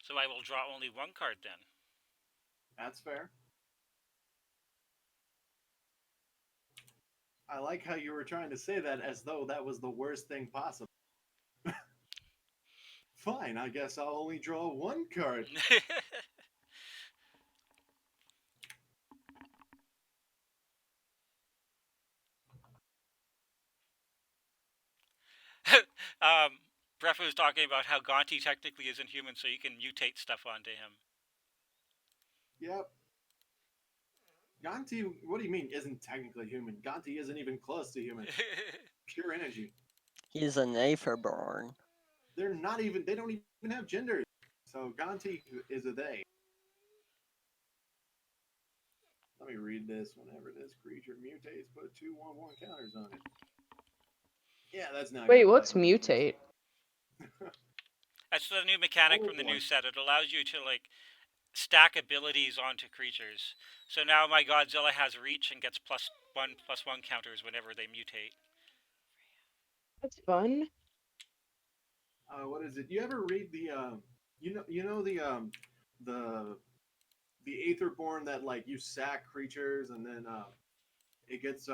So I will draw only one card then. That's fair. I like how you were trying to say that as though that was the worst thing possible. Fine, I guess I'll only draw one card. Bref was talking about how Gonti technically isn't human, so you can mutate stuff onto him. Yep. Gonti, what do you mean isn't technically human? Gonti isn't even close to human. Pure energy. He's an Aetherborn. They're not even, they don't even have genders. So Gonti is a they. Let me read this. Whenever this creature mutates, put 2/1/1 counters on it. Yeah, that's not Wait, going to play what's with me. mutate? That's the new mechanic Old from the new one. set. It allows you to like stack abilities onto creatures. So now my Godzilla has reach and gets +1/+1 counters whenever they mutate. That's fun. What is it? You ever read the you know the the Aetherborn that like you sack creatures and then it gets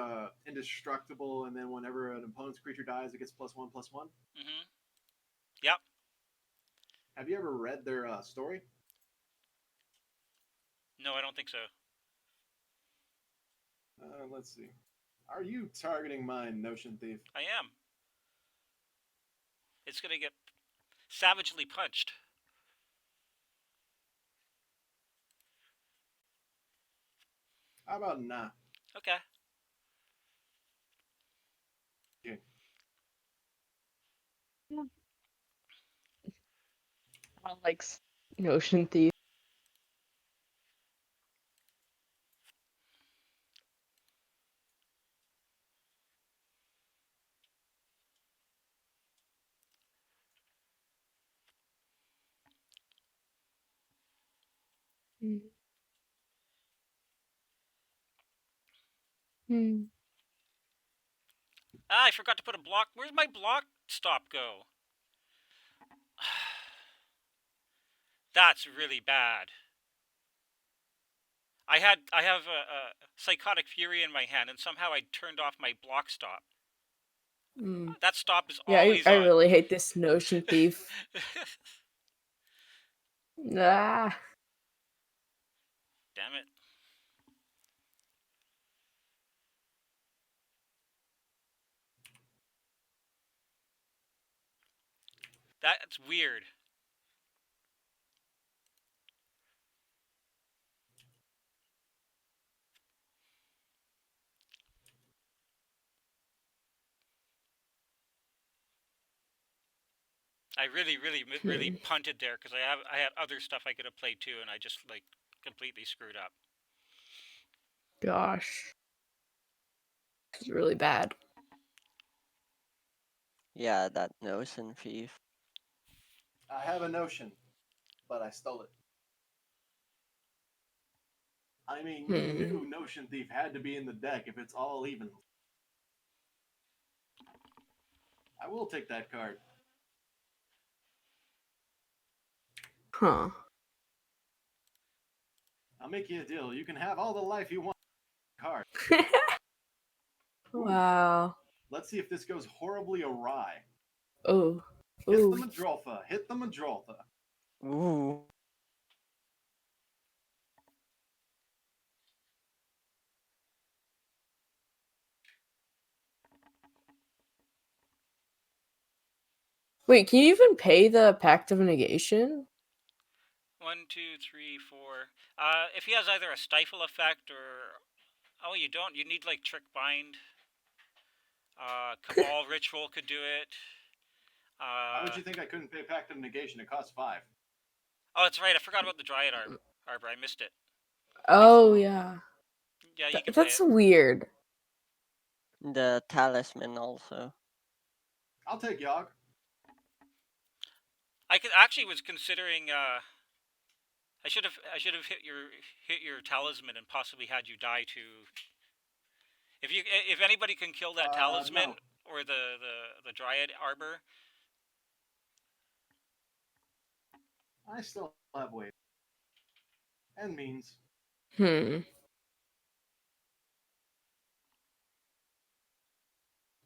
indestructible and then whenever an opponent's creature dies it gets +1/+1. Hmm. Yep. Have you ever read their story? No, I don't think so. Let's see. Are you targeting my Notion Thief? I am. It's gonna get savagely punched. How about nah? Okay. Okay. I don't like Notion Thief. Hmm. Hmm. Ah, I forgot to put a block. Where's my block stop go? That's really bad. I have a psychotic fury in my hand, and somehow I turned off my block stop. Hmm. That stop is Yeah, always I on. really hate this Notion Thief. Ah. Damn it. That's weird. I really Hmm. punted there because I had other stuff I could have played too, and I just like completely screwed up. Gosh. This is really bad. Yeah, that Notion Thief. I have a Notion, but I stole it. I mean, you Hmm. knew Notion Thief had to be in the deck if it's all even. I will take that card. Huh. I'll make you a deal. You can have all the life you want. Card. Wow. Let's see if this goes horribly awry. Oh. Hit the Ooh. Madrolfa. Hit the Madrolfa. Ooh. Wait, can you even pay the Pact of Negation? 1, 2, 3, 4. If he has either a stifle effect or oh, you don't. You need like trick bind. Cabal ritual could do it. Why would you think I couldn't pay Pact of Negation? It costs 5. Oh, that's right. I forgot about the Dryad Arbor. I missed it. Oh, yeah. Yeah, you can pay That's it. weird. The talisman also. I'll take Yogg. I could actually was considering. I should have hit your talisman and possibly had you die to. If anybody can kill that talisman No. or the Dryad Arbor, I still have ways. And means. Hmm.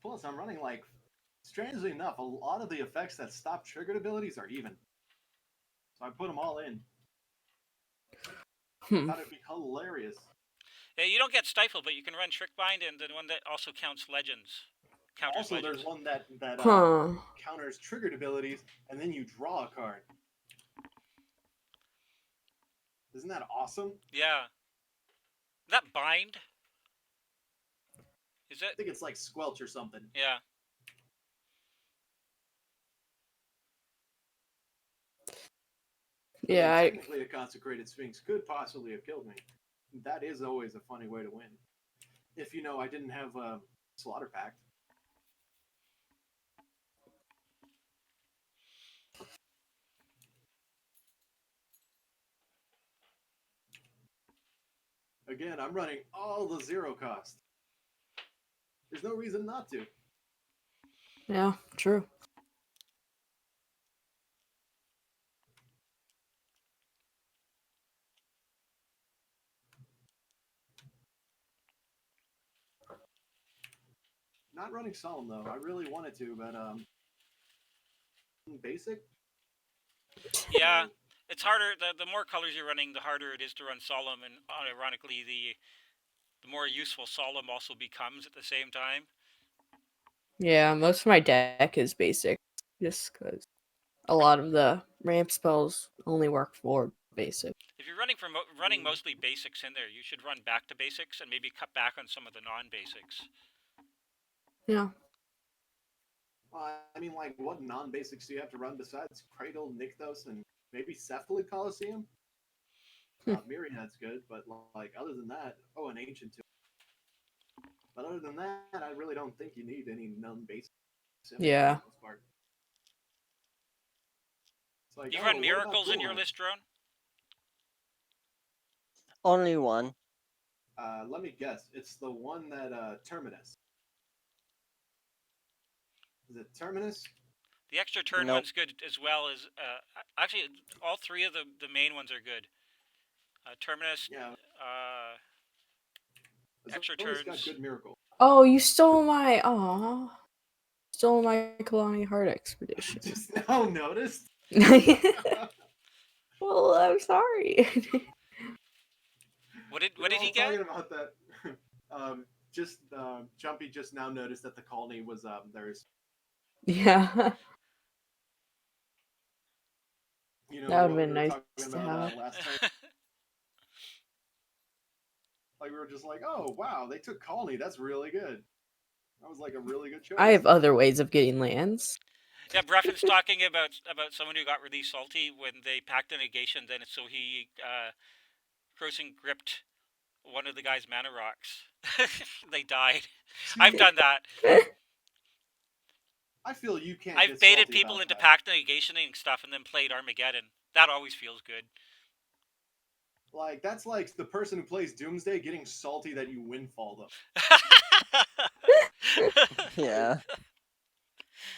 Plus, I'm running like. Strangely enough, a lot of the effects that stop triggered abilities are even. So I put them all in. Hmm. Thought it'd be hilarious. yeah, you don't get stifled, but you can run trick bind and the one that also counts legends. Counters Also, legends. there's one that Huh. counters triggered abilities, and then you draw a card. Isn't that awesome? Yeah. That bind? Is I it? think it's like Squelch or something. Yeah. I mean, Yeah, technically, a Consecrated Sphinx could possibly have killed me. That is always a funny way to win. If you know I didn't have a Slaughter Pact. Again, I'm running all the 0 cost. There's no reason not to. yeah, true. Not running Solemn though. I really wanted to, but basic. Yeah, So it's harder. The more colors you're running, the harder it is to run solemn, and ironically, the more useful solemn also becomes at the same time. Yeah, most of my deck is basic, just because a lot of the ramp spells only work for basic. If you're running mostly basics in there, you should run back to basics and maybe cut back on some of the non-basics. Yeah. I mean, like, what non-basics do you have to run besides Cradle, Nykthos, and maybe Cephalid Coliseum? Myriad's good, but like other than that, oh, an Ancient too. But other than that, I really don't think you need any non-basic symbols for the Yeah. most part. It's like, You oh, run what about miracles in your Boomerang? list, drone? Only one. Let me guess. It's the one that Terminus. Is it Terminus? The extra turn Nope. one's good as well as actually all three of the main ones are good. Terminus, Yeah, extra Zona's got turns. good miracle. Oh, you stole my Kalani Heart expedition. Just now noticed. Well, I'm sorry. What did We were he all get? talking about that. Just Jumpy just now noticed that the colony was theirs. Yeah, You know that would have what we been were nice talking to about have. last turn. Like we were just like, oh wow, they took colony. That's really good. That was like a really good I choice. have other ways of getting lands. Yeah, Breffin's talking about someone who got really salty when they packed a negation. Then so he Crossing gripped one of the guy's mana rocks. They died. See, I've done that. I feel you can't I've get baited salty people about into that. pact negationing stuff and then played Armageddon. That always feels good. Like that's like the person who plays Doomsday getting salty that you windfall them. Yeah.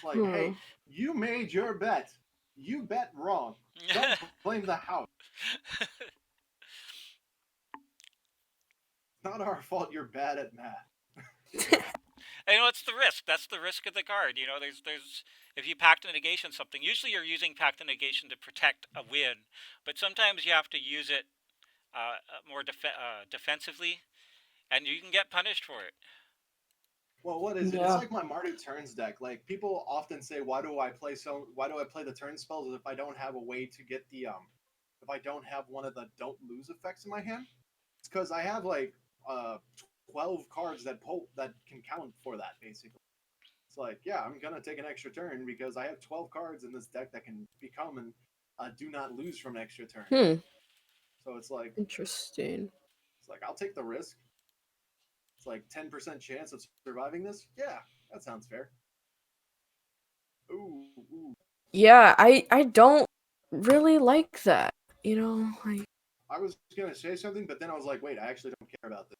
Like, hey, you made your bet. You bet wrong. Don't blame the house. It's not our fault you're bad at math. It's the risk. That's the risk of the card. There's if you pact a negation something, usually you're using pact a negation to protect a win, but sometimes you have to use it more defensively, and you can get punished for it. Well, what is it? It's Yeah. like my Mardu turns deck. Like people often say, why do I play the turn spells if I don't have a way to get the if I don't have one of the don't lose effects in my hand? It's because I have like uh 12 cards that can count for that basically. It's like, yeah, I'm gonna take an extra turn because I have 12 cards in this deck that can become and do not lose from an extra turn. So Interesting. it's like I'll take the risk. It's like 10% chance of surviving this. Yeah, that sounds fair. Ooh. Yeah, I don't really like that. Like I was gonna say something, but then I was like, wait, I actually don't care about this.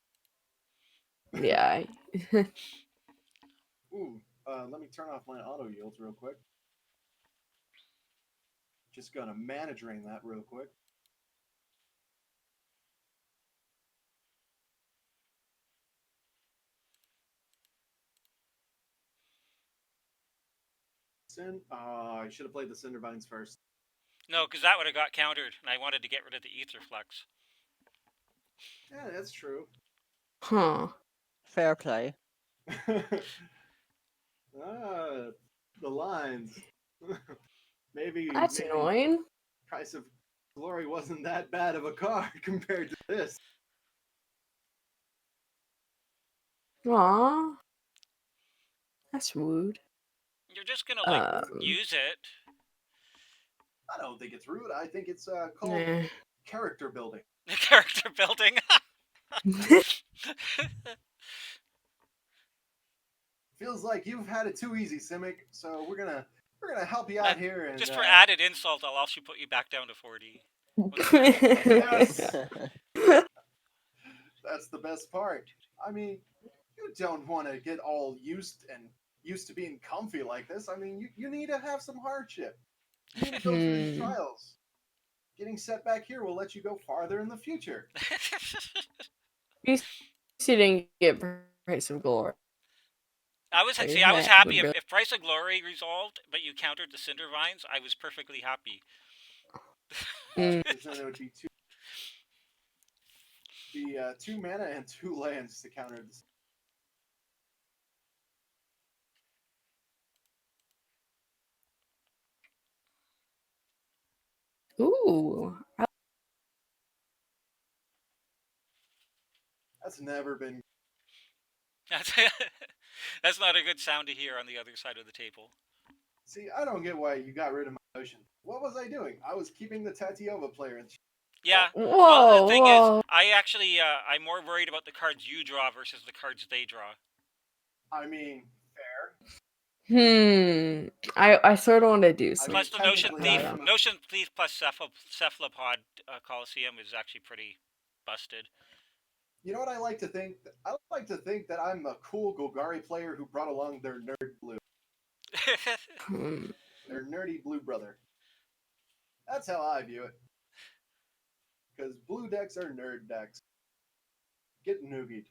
yeah. Ooh, let me turn off my auto yields real quick. Just gonna mana drain that real quick. I should have played the Cinder Vines first. No, because that would have got countered, and I wanted to get rid of the Ether Flux. Yeah, that's true. Huh. Fair play. The lines. maybe That's annoying. Price of Glory wasn't that bad of a card compared to this. Aw. That's rude. You're just gonna use it. I don't think it's rude. I think it's called character building. Character building. Feels like you've had it too easy, Simic. So we're gonna help you out here. And just for added insult, I'll also put you back down to 40. yes, that's the best part. I mean, you don't want to get all used to being comfy like this. I mean, you need to have some hardship. You need to go through these trials. Getting set back here will let you go farther in the future. You didn't get Price of Glory. I was Like, see. I was that happy would really... if Price of Glory resolved, but you countered the Cinder Vines. I was perfectly happy. Because then it would be two mana and 2 lands to counter this. Ooh. That's never been. That's not a good sound to hear on the other side of the table. See, I don't get why you got rid of my motion. What was I doing? I was keeping the Tatyova player. And Yeah. Whoa, Well, the thing is, whoa. I actually I'm more worried about the cards you draw versus the cards they draw. I mean, fair. I sort of want to do something. Plus the Notion technically, Thief, I am a- Notion Thief plus Cephalopod Coliseum is actually pretty busted. You know what I like to think? I like to think that I'm a cool Golgari player who brought along their nerd blue, Hmm. their nerdy blue brother. That's how I view it. Because blue decks are nerd decks. Get noogied.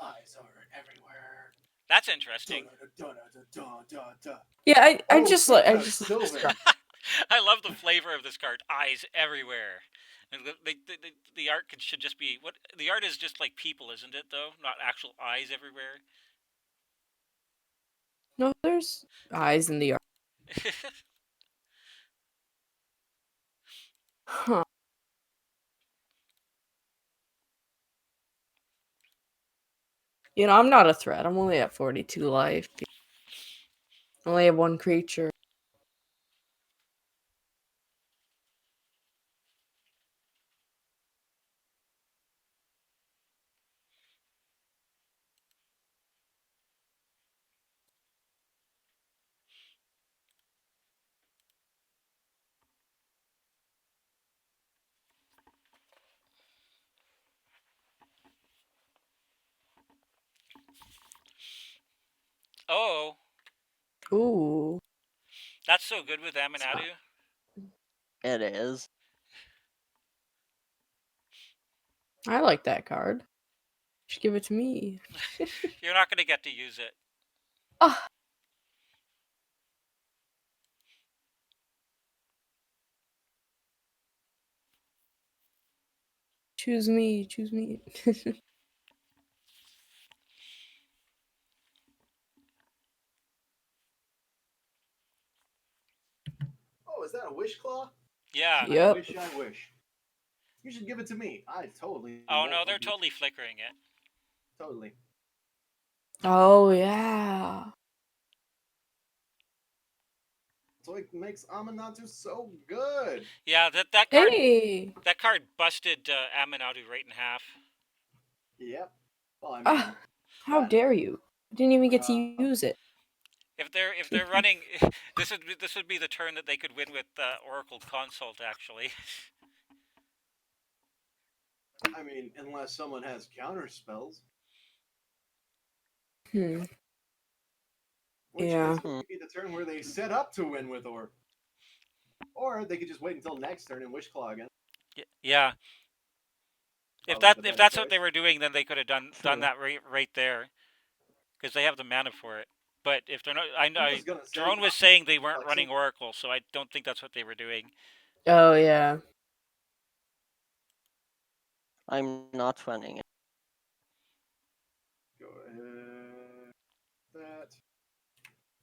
Eyes are everywhere. That's interesting. Yeah, I Oh, just look like at Sylvan. I love the flavor of this card. Eyes everywhere. And the art should just be what the art is, just like people, isn't it? Though not actual eyes everywhere. no, there's eyes in the art. Huh. You know, I'm not a threat. I'm only at 42 life. I only have one creature. Oh, Ooh. that's so good with Aminatou. It is. I like that card. You should give it to me. You're not going to get to use it. Ah. Choose me. Choose me. Oh, is that a wish claw? Yeah. Yep. I wish. You should give it to me. I totally. Oh won't no, they're fucking- totally flickering it. Totally. Oh, yeah. So it makes Aminatou so good. Yeah, that card Hey. busted Aminatou right in half. Yep. Well, I mean, Ah. How that- dare you? I didn't even get to Uh, use it. If they're running, this would be the turn that they could win with Oracle Consult. Actually, I mean, unless someone has counter spells, Hmm. which Yeah. is going to be the turn where they set up to win with or they could just wait until next turn and wish claw again. yeah. If Probably the better that's what choice. they were doing, then they could have done that right there, because they have the mana for it. But if they're not, I know was gonna say, Drone was saying they weren't like, running Oracle, so I don't think that's what they were doing. Oh, yeah. I'm not running it. Go ahead. That.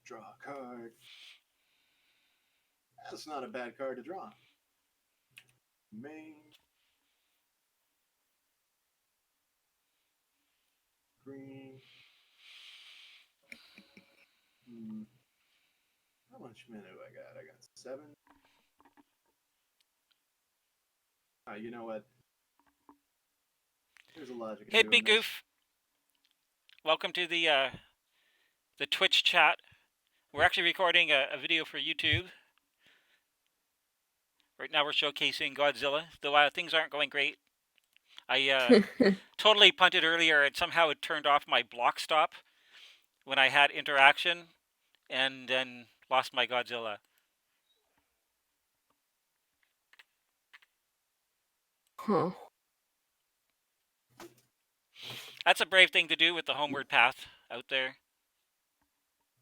Draw a card. That's not a bad card to draw. Main. Green. How much mana do I got? I got 7. You know what? There's a logic in Hey, doing Big this. Goof. Welcome to the Twitch chat. We're actually recording a video for YouTube. Right now we're showcasing Godzilla, though things aren't going great. I totally punted earlier, and somehow it turned off my block stop when I had interaction, and then lost my Godzilla. Huh. That's a brave thing to do with the homeward path out there.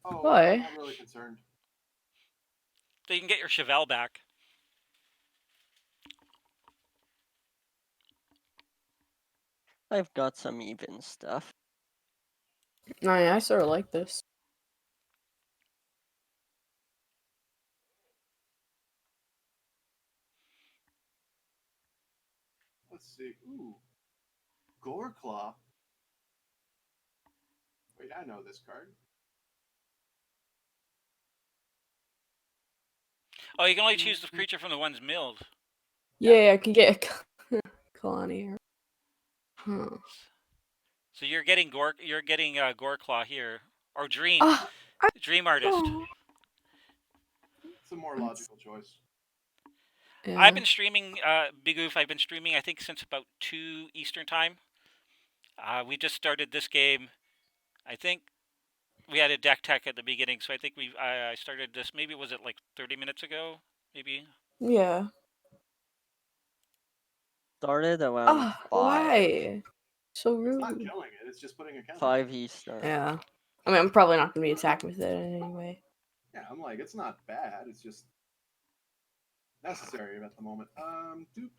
Oh, Why? I'm not really concerned. So you can get your Chevelle back. I've got some even stuff. Oh, yeah, I sort of like this. Let's see. Ooh. Goreclaw. Wait, I know this card. Oh, you can only choose the creature from the ones milled. Yeah, I can get a Kalani here. Huh. So you're getting Goreclaw here, or Dream Ah, Dream Artist. oh. It's a more logical choice. Yeah. I've been streaming Big Oof. I've been streaming I think since about 2 Eastern time. We just started this game. I think we had a Decktech at the beginning, so I think I started this. Maybe was it like 30 minutes ago? Maybe. Yeah. Started around Ah, 5. why? So It's not rude. killing it. It's just putting a counter. 5 Eastern. Yeah. I mean, I'm probably not gonna be attacking with it anyway. Yeah, I'm like, it's not bad. It's just necessary at the moment. Dupe.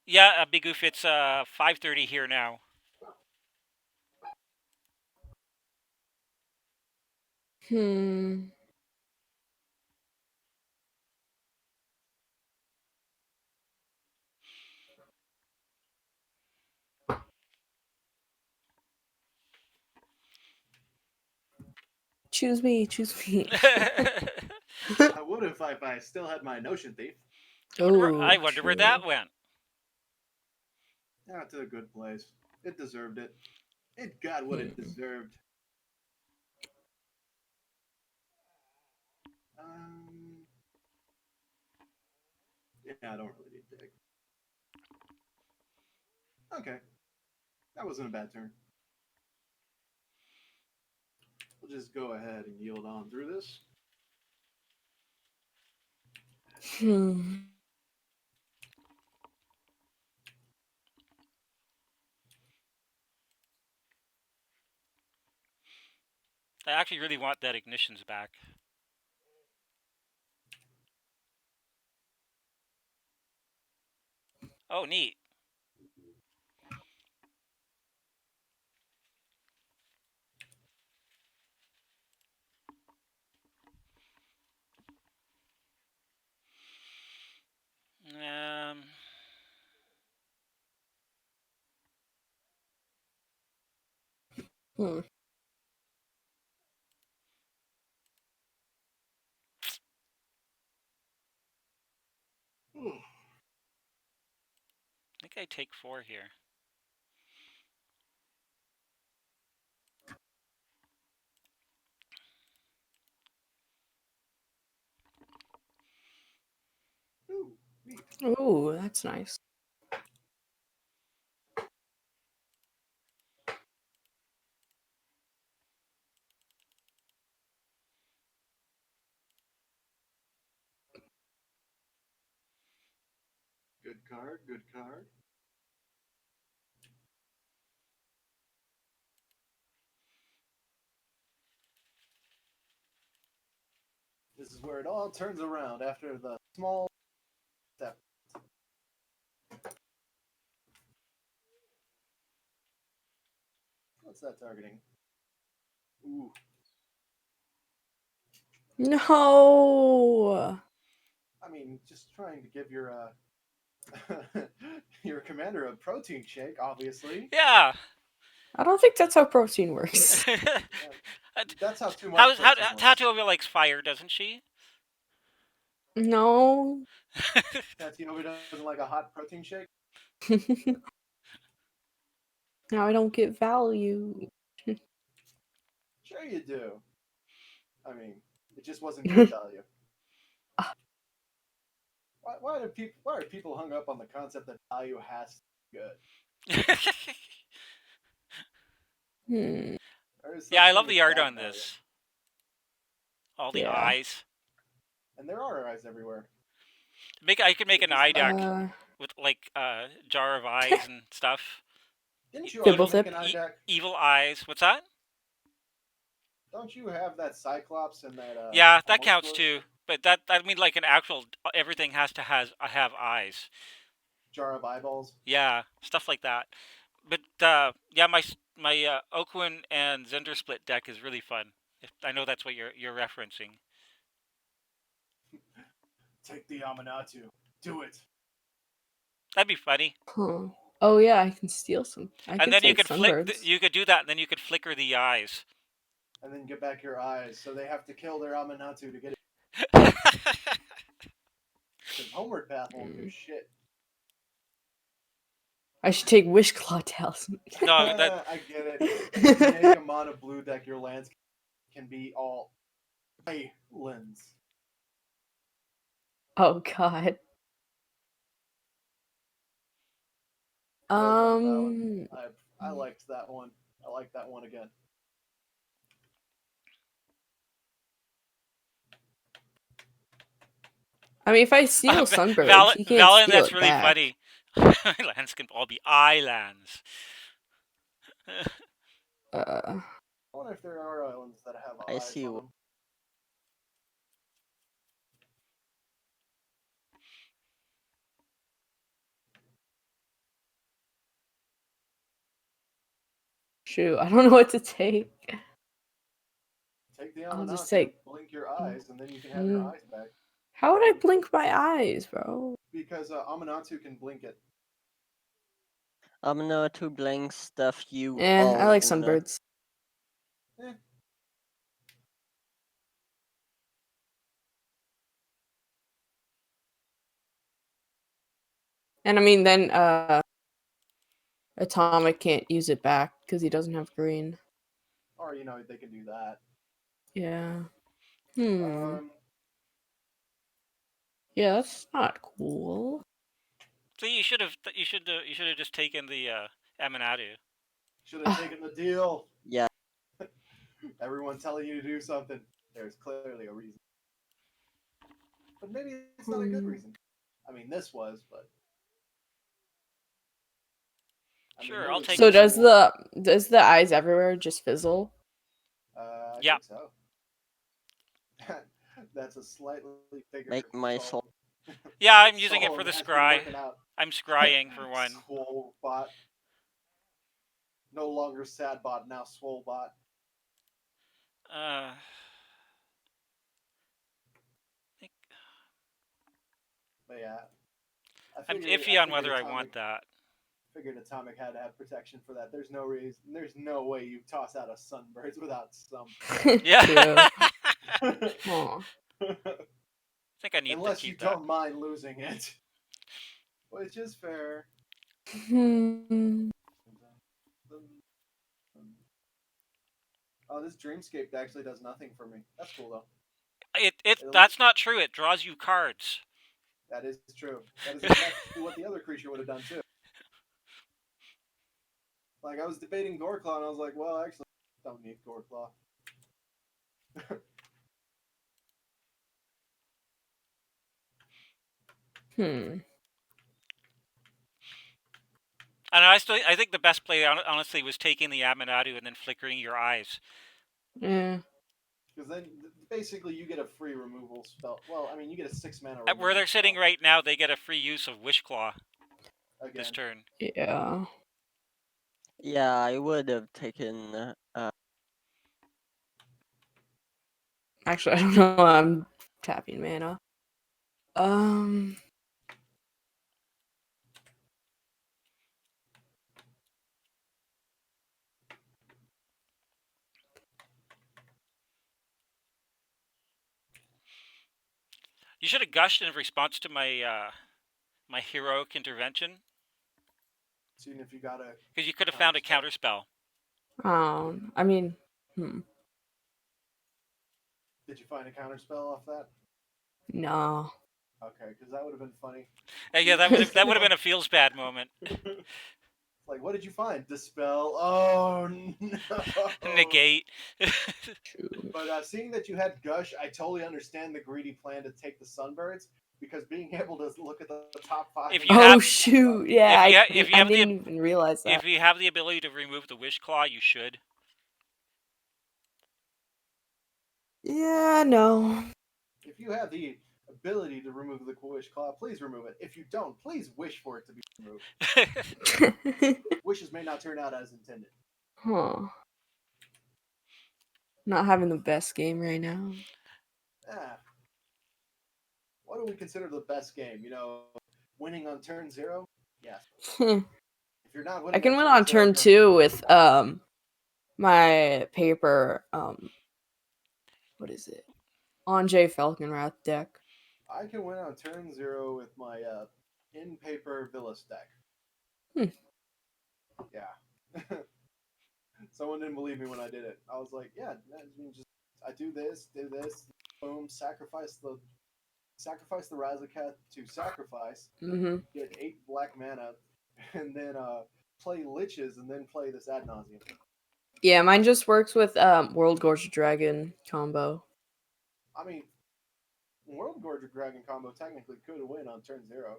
Yeah, Big Oof. It's 5:30 here now. Hmm. Choose me, choose me. I would if I still had my Notion Thief. I wonder where true. that went. Yeah, to a good place. It deserved it. It got what it deserved. Yeah, I don't really need dig. Okay. That wasn't a bad turn. We'll just go ahead and yield on through this. Hmm. I actually really want that Ignitions back. Oh, neat. Um, Hmm. I think I take 4 here. Ooh, neat. Oh, that's nice. Good card, good card. This is where it all turns around after the small step. What's that targeting? Ooh. No. I mean, just trying to give your your commander a protein shake, obviously. Yeah. I don't think that's how protein works. That's how too much how protein works. Tatyova likes fire, doesn't she? No. Tatyova doesn't like a hot protein shake. Now I don't get value. Sure you do. I mean, it just wasn't good value. Why are people hung up on the concept that value has to be good? Hmm. There is Yeah, I such love thing as the art bad on value. this. All the Yeah. eyes. And there are eyes everywhere. I could make an eye deck Uh, with like jar of eyes and stuff. Didn't you Fibble also make Fip. an eye deck? Evil eyes. What's that? Don't you have that Cyclops and that Yeah, that counts homunculus? too. But that I mean like an actual everything has to have eyes. Jar of eyeballs. Yeah, stuff like that. But yeah, my Okwin and Zender split deck is really fun. I know that's what you're referencing. Take the Aminatou. Do it. That'd be funny. Huh. Oh yeah, I can steal some. I And can then you take could sunbirds. you could do that, and then you could flicker the eyes. And then get back your eyes, so they have to kill their Aminatou to get it. Because Homeward Path won't do shit. I should take Wishclaw Talisman. No, that I get it. If you make a mono blue deck, your lands can be all islands. Oh god. I love that one. I liked that one. I like that one again. I mean, if I steal sunbirds, he can't Valen, steal that's it really back. funny. Lands can all be islands. I wonder if there are islands that have I eyes see on them. Shoot, I don't know what to take. Take the I'll just Aminatou, take- blink your eyes, and then you can have your eyes back. How would I blink my eyes, bro? Because Aminatou can blink it. Aminatou blank stuff you I like own. sunbirds. Eh. And I mean, then Atomic can't use it back because he doesn't have green. Or, they can do that. Yeah. Yeah, that's not cool. See, you should have just taken the Aminatou. Should have taken the deal. Yeah. Everyone telling you to do something. There's clearly a reason. But maybe it's not a good reason. I mean, this was, but. Sure, I'll take So this. does the eyes everywhere just fizzle? I Yeah. think so. That's a slightly bigger. Make my soul. Yeah, I'm using it for the has been scry. working out. I'm scrying for one. Swole bot. No longer sad bot, now swole bot. But yeah. I'm iffy on whether I want that. Figured Atomic had to have protection for that. There's no reason. There's no way you toss out a Sunbirds without some. Yeah. Aw. I think I need Unless to keep you don't mind losing it. Which is fair. Oh, this Dreamscape actually does nothing for me. That's cool though. That's not true. It draws you cards. That is true. That is exactly what the other creature would have done too. Like I was debating Goreclaw and I was like, well, actually, I don't need Goreclaw. And I think the best play, honestly, was taking the Aminatou and then flickering your eyes. Yeah. Because then, basically, you get a free removal spell. Well, I mean, you get a 6-mana removal. Where they're sitting right now, they get a free use of Wishclaw this turn. Yeah. Yeah, I would have taken. Actually, I don't know. I'm tapping mana. You should have gushed in response to my my heroic intervention. Seeing if you got a. Because you could have found a counter spell. I mean, Did you find a counter spell off that? No. Okay, because that would have been funny. Yeah, that would have been a feels bad moment. Like, what did you find? Dispel. Oh no. Negate. But seeing that you had Gush, I totally understand the greedy plan to take the Sunbirds. because being able to look at the top five. If and you see Oh have- shoot! Yeah, if you I have the didn't even realize that. if you have the ability to remove the wish claw, you should. Yeah, no. if you have the ability to remove the wish claw, please remove it. If you don't, please wish for it to be removed. Wishes may not turn out as intended. Huh. Not having the best game right now. Ah, what do we consider the best game? You know, winning on turn 0? Yes. If you're not winning I can win turn on 0, turn you're 2 with my paper what is it? Anjay Falconwrath deck. I can win on turn 0 with my in paper Villas deck. Hmm. Yeah. Someone didn't believe me when I did it. I was like, yeah, I do this, boom, sacrifice the Razorcat to sacrifice, Mm-hmm. get 8 black mana, and then play liches and then play this ad nauseum. Yeah, mine just works with World Gorge Dragon combo. I mean, World Gorge Dragon combo technically could win on turn 0.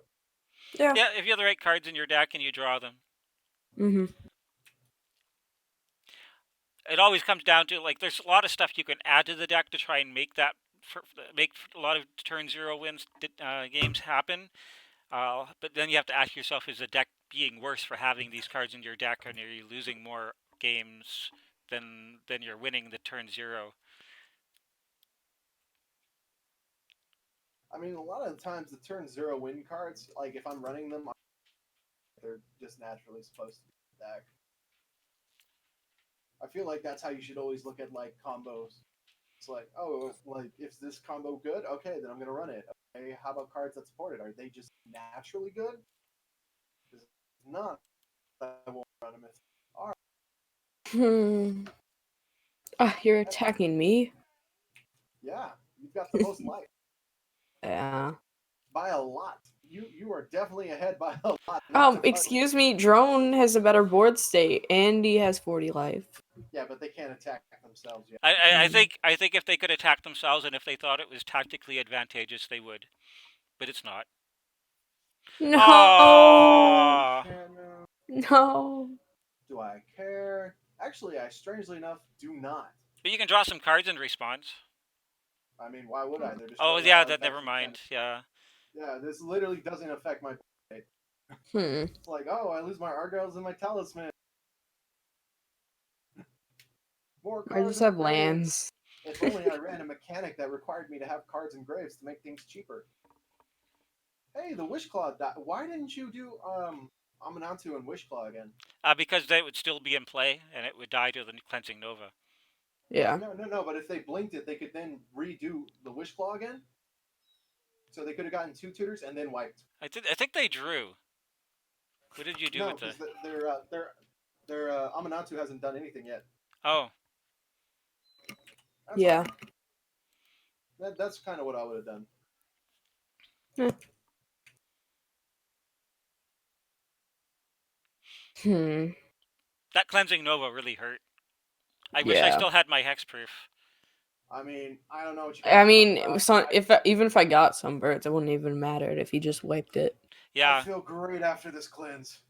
Yeah. Yeah, if you have the right cards in your deck and you draw them. Mm-hmm. It always comes down to, like, there's a lot of stuff you can add to the deck to try and make make a lot of turn 0 wins games happen. But then you have to ask yourself, is the deck being worse for having these cards in your deck, and are you losing more games than you're winning the turn 0? I mean, a lot of the times the turn 0 win cards, like if I'm running them, they're just naturally supposed to be in the deck. I feel like that's how you should always look at like combos. It's like, oh, like if this combo good, okay, then I'm gonna run it. Okay, how about cards that support it? Are they just naturally good? Because if not, I won't run them. If they are, Ah, you're attacking me? yeah, you've got the most life Yeah. by a lot. You are definitely ahead by a lot. Not to Excuse me, Drone has a better board state, and he has 40 life. Yeah, but they can't attack themselves yet. I think if they could attack themselves, and if they thought it was tactically advantageous, they would. But it's not. No! Aww. No! Do I care? Actually, I strangely enough do not. But you can draw some cards in response. I mean, why would I? They're just Oh yeah, that never mind. Yeah. Yeah, this literally doesn't affect my play. Hmm. It's like, oh, I lose my Argyles and my Talisman. More I cards just in have the grave. lands. If only I ran a mechanic that required me to have cards in graves to make things cheaper. Hey, the Wishclaw died. Why didn't you do Aminatou and Wishclaw again? Because they would still be in play, and it would die to the Cleansing Nova. Yeah. No, but if they blinked it, they could then redo the Wishclaw again. So they could have gotten 2 tutors and then wiped. I think they drew. What did you do No, with the? because their Aminatou hasn't done anything yet. Oh, That's Yeah. That's kind of what I would have done. that Cleansing Nova really hurt. I wish I Yeah. still had my hexproof. I mean, I don't know what you. I mean, even if I got some birds, it wouldn't even matter if he just wiped it. Yeah. I feel great after this cleanse.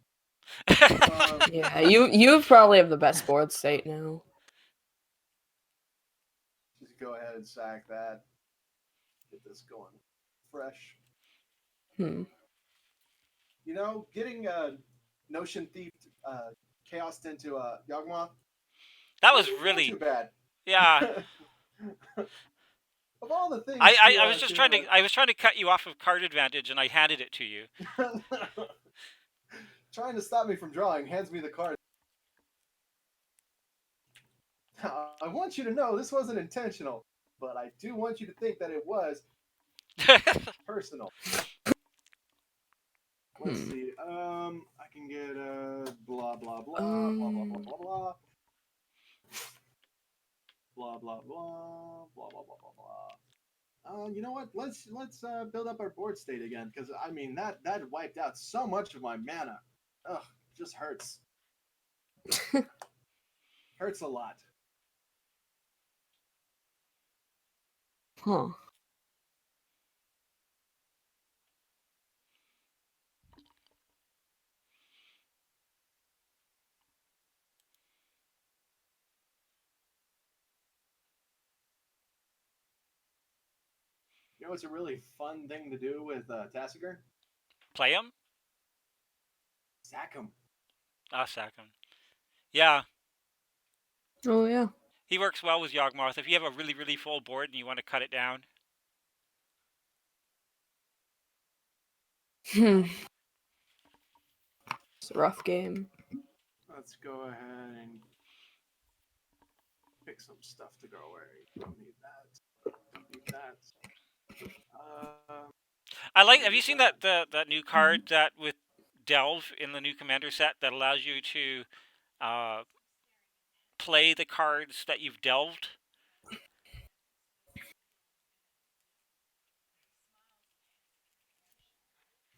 Yeah, you probably have the best board state now. Just go ahead and sack that. Get this going fresh. You know, getting Notion Thief chaosed into Yawgmoth. That was not really too bad. Yeah. Of all the things, I was just trying to cut you off of card advantage, and I handed it to you. Trying to stop me from drawing, hands me the card. I want you to know this wasn't intentional, but I do want you to think that it was personal. Let's see. I can get blah blah blah blah blah blah blah blah blah blah blah blah blah blah blah. You know what? Let's build up our board state again, because I mean that wiped out so much of my mana. Ugh, just hurts. Hurts a lot. Huh. know, it's a really fun thing to do with Tasigur. Play him? Sack him. Ah, sack him. Yeah, Oh yeah. he works well with Yawgmoth. If you have a really, really full board and you want to cut it down. It's a rough game. Let's go ahead and pick some stuff to go away. Don't need that. Don't need that. I like. Have you seen that that new card that with Delve in the new commander set that allows you to play the cards that you've delved?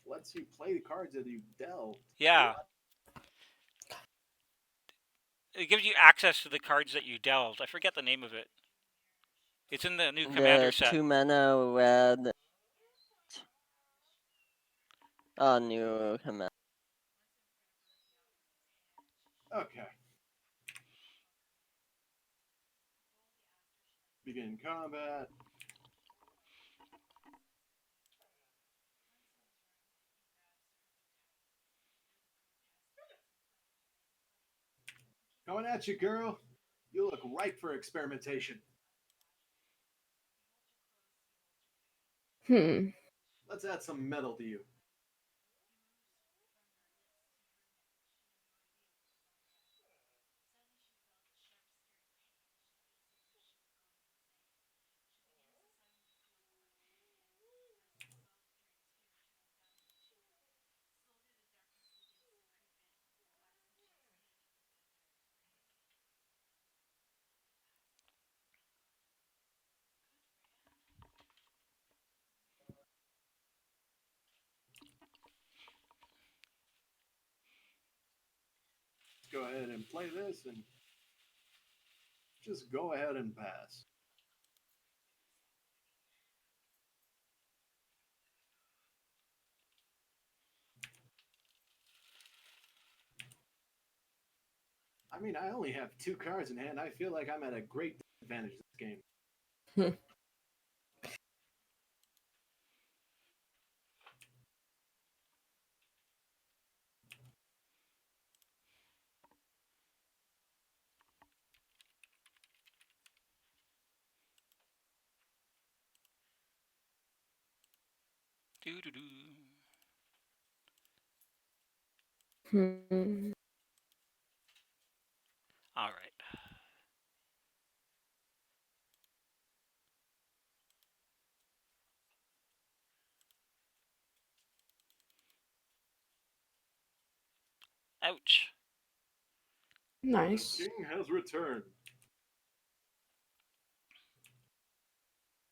Lets you play the cards that you delved. Yeah. What? It gives you access to the cards that you delved. I forget the name of it. It's in the new commander The set. 2-mana red. Oh, new command. Okay. Begin combat. Coming at you, girl. You look ripe for experimentation. Let's add some metal to you. Let's go ahead and play this and just go ahead and pass. I mean, I only have 2 cards in hand. I feel like I'm at a great advantage this game. Doo doo doo. All right. Ouch. Nice. The king has returned.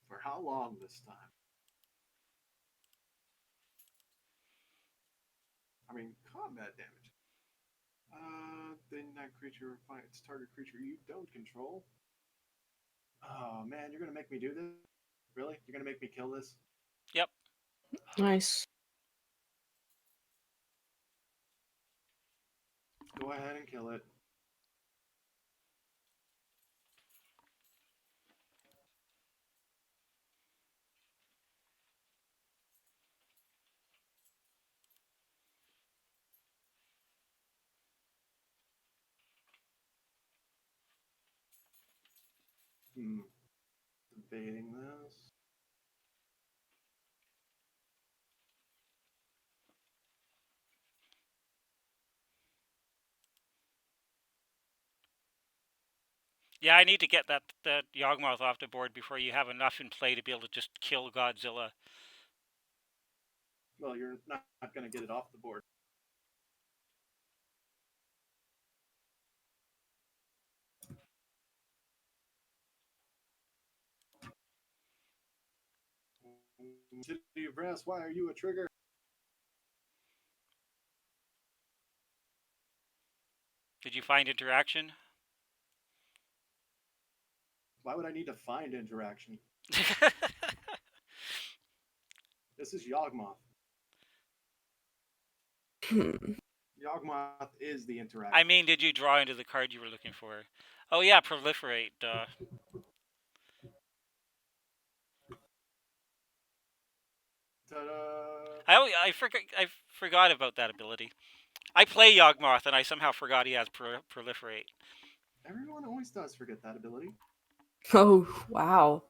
For how long this time? I mean, combat damage. Then that creature fights target creature you don't control. Oh man, you're gonna make me do this? Really? You're gonna make me kill this? Yep. Nice. Go ahead and kill it. Debating this. Yeah, I need to get that Yawgmoth off the board before you have enough in play to be able to just kill Godzilla. Well, you're not gonna get it off the board. City of Brass, why are you a trigger? Did you find interaction? Why would I need to find interaction? This is Yawgmoth. Yawgmoth is the interaction. I mean, did you draw into the card you were looking for? Oh yeah, proliferate. Ta-da! I forgot about that ability. I play Yawgmoth and I somehow forgot he has proliferate. Everyone always does forget that ability. Oh, wow.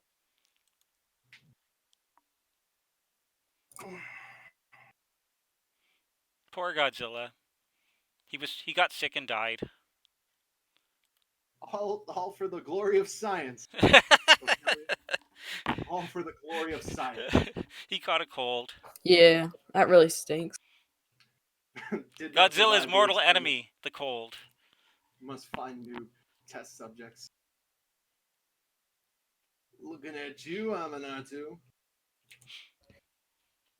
Poor Godzilla. He got sick and died. All for the glory of science. All for the glory of science. He caught a cold. Yeah, that really stinks. Did not Godzilla's survive the mortal experiment. enemy, the cold. Must find new test subjects. Looking at you, Aminatou.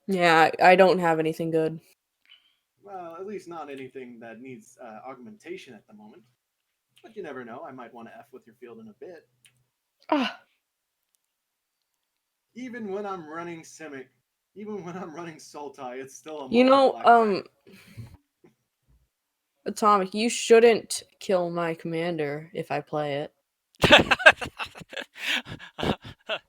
Yeah, I don't have anything good. Well, at least not anything that needs augmentation at the moment. But you never know. I might want to F with your field in a bit. Ah, Even when I'm running Simic, even when I'm running Sultai, it's still a you mono know, black deck. Atomic, you shouldn't kill my commander if I play it.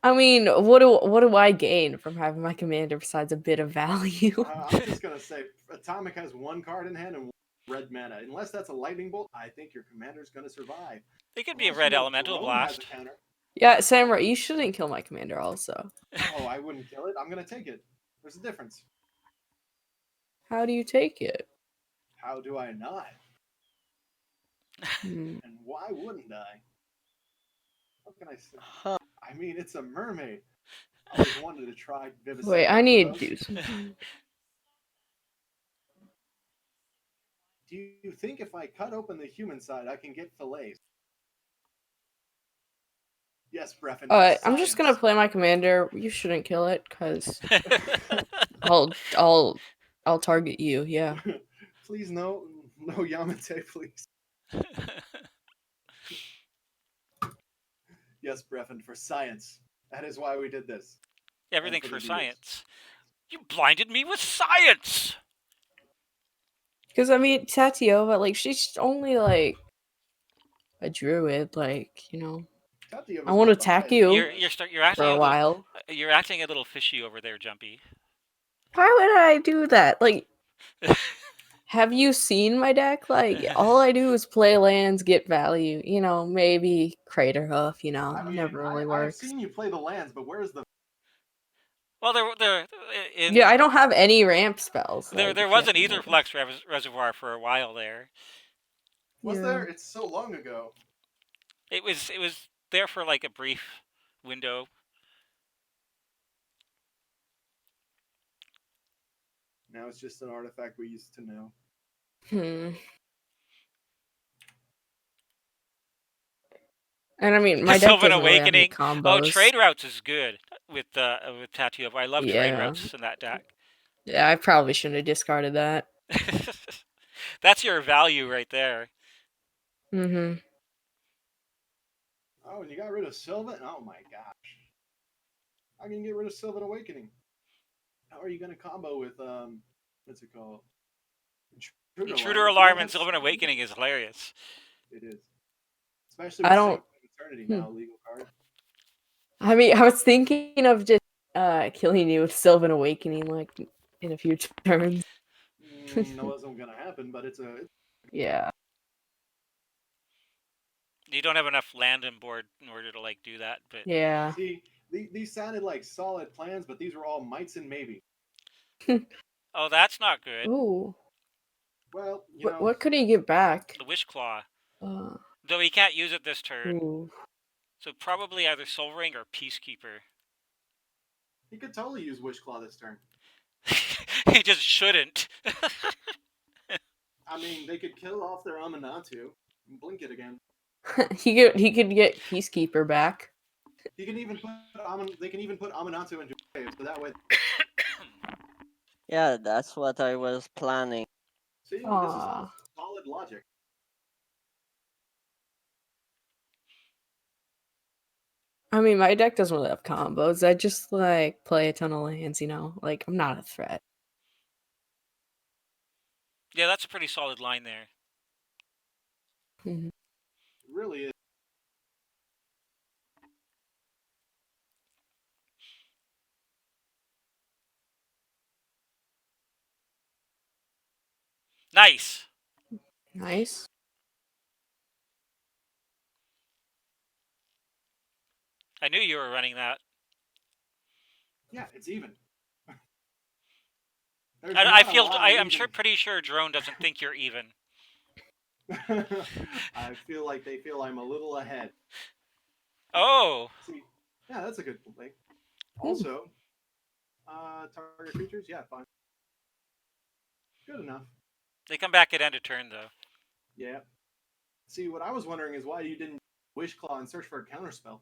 I mean, what do I gain from having my commander besides a bit of value? I'm just gonna say, Atomic has one card in hand and red mana. Unless that's a lightning bolt, I think your commander's gonna survive. It could be a Unless red you know elemental Drone has a blast. counter. Yeah, Samurai, you shouldn't kill my commander also. Oh, I wouldn't kill it. I'm gonna take it. There's a difference. How do you take it? How do I not? Hmm. And why wouldn't I? What can I say? Huh. I mean, it's a mermaid. I always wanted to try Vivisect. Wait, I need to do something. Do you think if I cut open the human side, I can get fillets? Yes, Breffin. Alright, I'm just gonna play my commander. You shouldn't kill it, cause I'll target you. Yeah. Please, no Yamate, please. Yes, Breffin, for science. That is why we did this. Everything for for the viewers. science. You blinded me with science! Because I mean, Tatyova, like she's only like a druid. Like Tatyova I won't not the attack highest you You're acting for a while. you're acting a little fishy over there, Jumpy. Why would I do that? Like, have you seen my deck? Like, all I do is play lands, get value. Maybe Crater Hoof. I mean, Never really I have works. seen you play the lands, but where's the... Well, there in Yeah, I don't have any ramp spells. there Like, there if you was have an to notice. Etherflux reservoir for a while there. Was Yeah. there? It's so long ago. It was there for like a brief window. Now it's just an artifact we used to know. And I mean, my deck Sylvan doesn't really have any Awakening. Oh, combos. trade routes is good with Tatyova. I love trade Yeah. routes in that deck. Yeah, I probably shouldn't have discarded that. That's your value right there. Mm-hmm. Oh, and you got rid of Sylvan? Oh my gosh. How can you get rid of Sylvan Awakening? How are you going to combo with, what's it called? Intruder Alarm? Alarm Yeah, and Sylvan Awakening is hilarious. It is. Especially I with don't. Sanctum Eternity now, a legal card. I mean, I was thinking of just killing you with Sylvan Awakening, like in a few turns. That wasn't going to happen, but it's a... Yeah. You don't have enough land on board in order to like do that, but Yeah. See, these sounded like solid plans, but these were all mights and maybe. oh, that's not good. Ooh. Well, What could he give back? The Wish Claw. Uh, Though he can't use it this turn. ooh. So probably either Soul Ring or Peacekeeper. he could totally use Wish Claw this turn. He just shouldn't. I mean, they could kill off their Aminatou and blink it again. he could get Peacekeeper back. He can even put they can even put Aminatou into wave, so that way. Yeah, that's what I was planning. See, this is Aww. all solid logic. I mean, my deck doesn't really have combos. I just like play a ton of lands. Like I'm not a threat. Yeah, that's a pretty solid line there. Mhm. It really is. Nice. Nice. I knew you were running that. Yeah, it's even. There's I not a feel. lot of I'm even. pretty sure Drone doesn't think you're even. I feel like they feel I'm a little ahead. Oh. See, yeah, that's a good thing. Hmm. Also, target creatures, yeah, fine, good enough. They come back at end of turn though. Yeah. See, what I was wondering is why you didn't Wish Claw and search for a counterspell.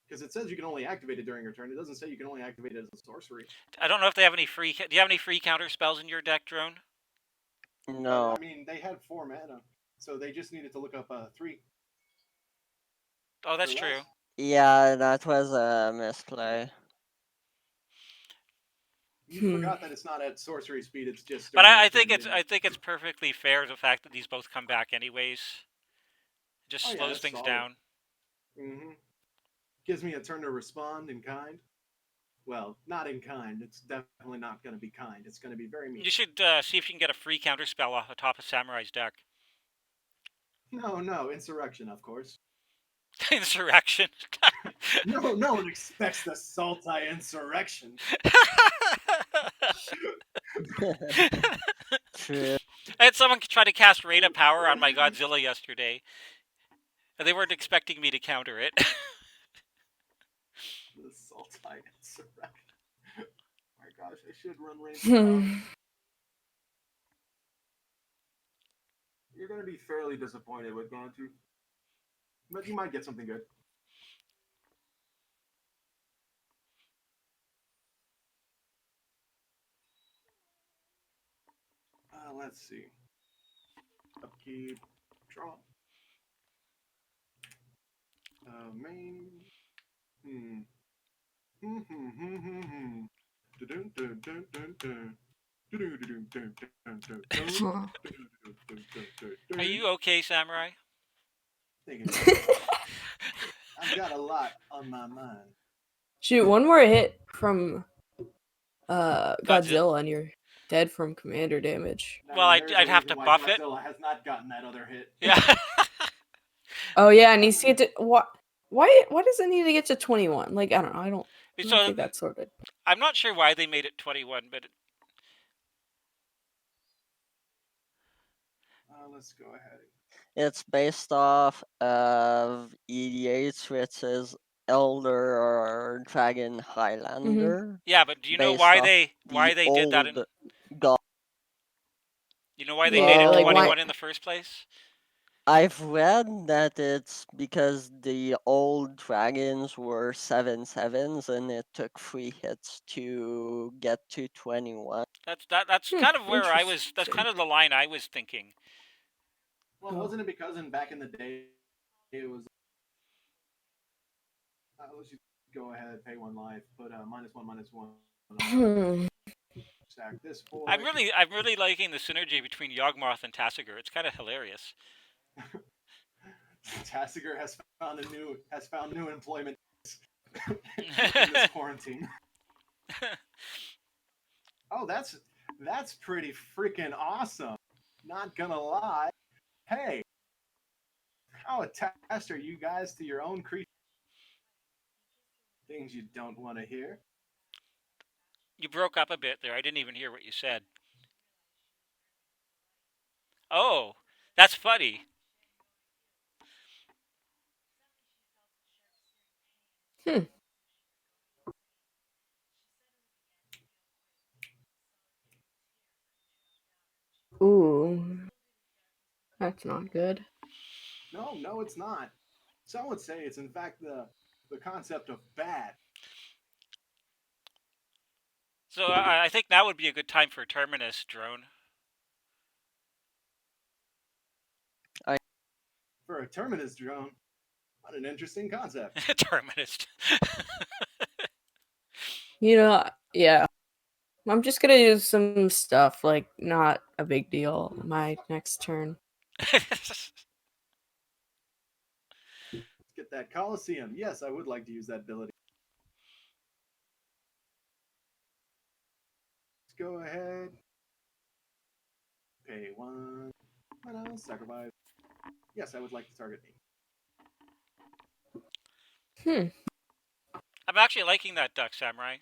Because it says you can only activate it during your turn. It doesn't say you can only activate it as a sorcery. I don't know if they have any free. Do you have any free counter spells in your deck, Drone? No. I mean, they had 4 mana, so they just needed to look up 3 Oh, that's or true. less. Yeah, that was a misplay. You Hmm. forgot that it's not at sorcery speed. It's just But during your I turn. think it's. didn't you? I think it's perfectly fair the fact that these both come back anyways. It just Oh yeah, slows that's things solid. down. Mm-hmm. Gives me a turn to respond in kind. Well, not in kind. It's definitely not going to be kind. It's going to be very mean. You should see if you can get a free counter spell off the top of Samurai's deck. No, insurrection, of course. Insurrection. No, no one expects the Sultai insurrection. True. I had someone try to cast Rain of Power on my Godzilla yesterday, and they weren't expecting me to counter it. The Sultai insurrection. Oh my gosh, I should run Rain of Power. Hmm. You're going to be fairly disappointed with Gantu. But you might get something good. Let's see. Upkeep, draw. Main. Hmm. Hmm. Hmm. Hmm. Hmm. Hmm. Dun dun dun dun dun. Huh. Are you okay, Samurai? Thank you very much. I've got a lot on my mind. Shoot, one more hit from Godzilla. Godzilla and you're dead from commander damage. I Well, mean, there's I'd a have reason to why buff it. Godzilla has not gotten that other hit. Yeah. Oh yeah, and he's get to what? Why does it need to get to 21? Like I don't know. I don't So think that's sorted. I'm not sure why they made it 21, but Let's go ahead. It's based off of EDH, which is Elder or Dragon Highlander, yeah. But do you know based why off the they did that? old god. You know why they made Yeah, it like why? 21 in the first place? I've read that it's because the old dragons were 7/7s and it took 3 hits to get to 21. That's kind of where I was. That's Interesting. kind of the line I was thinking. Well, Oh. wasn't it because back in the day it was let's just go ahead, pay 1 life, put -1/-1 Hmm. stack this boy. I'm really liking the synergy between Yawgmoth and Tasigur. It's kind of hilarious. Tasigur has found new employment in this quarantine. Oh, that's pretty freaking awesome. Not gonna lie. Hey, how attached are you guys to your own creature? Things you don't want to hear. You broke up a bit there. I didn't even hear what you said. Oh, that's funny. Hmm. Ooh, that's not good. No, it's not. Some would say it's in fact the concept of bad. So I think now would be a good time for Terminus, Drone. For a terminus drone, what an interesting concept. Terminus. Yeah. I'm just gonna use some stuff like not a big deal. My next turn. Let's get that Coliseum. Yes, I would like to use that ability. Let's go ahead. sacrifice. Yes, I would like to target me. I'm actually liking that duck, Samurai.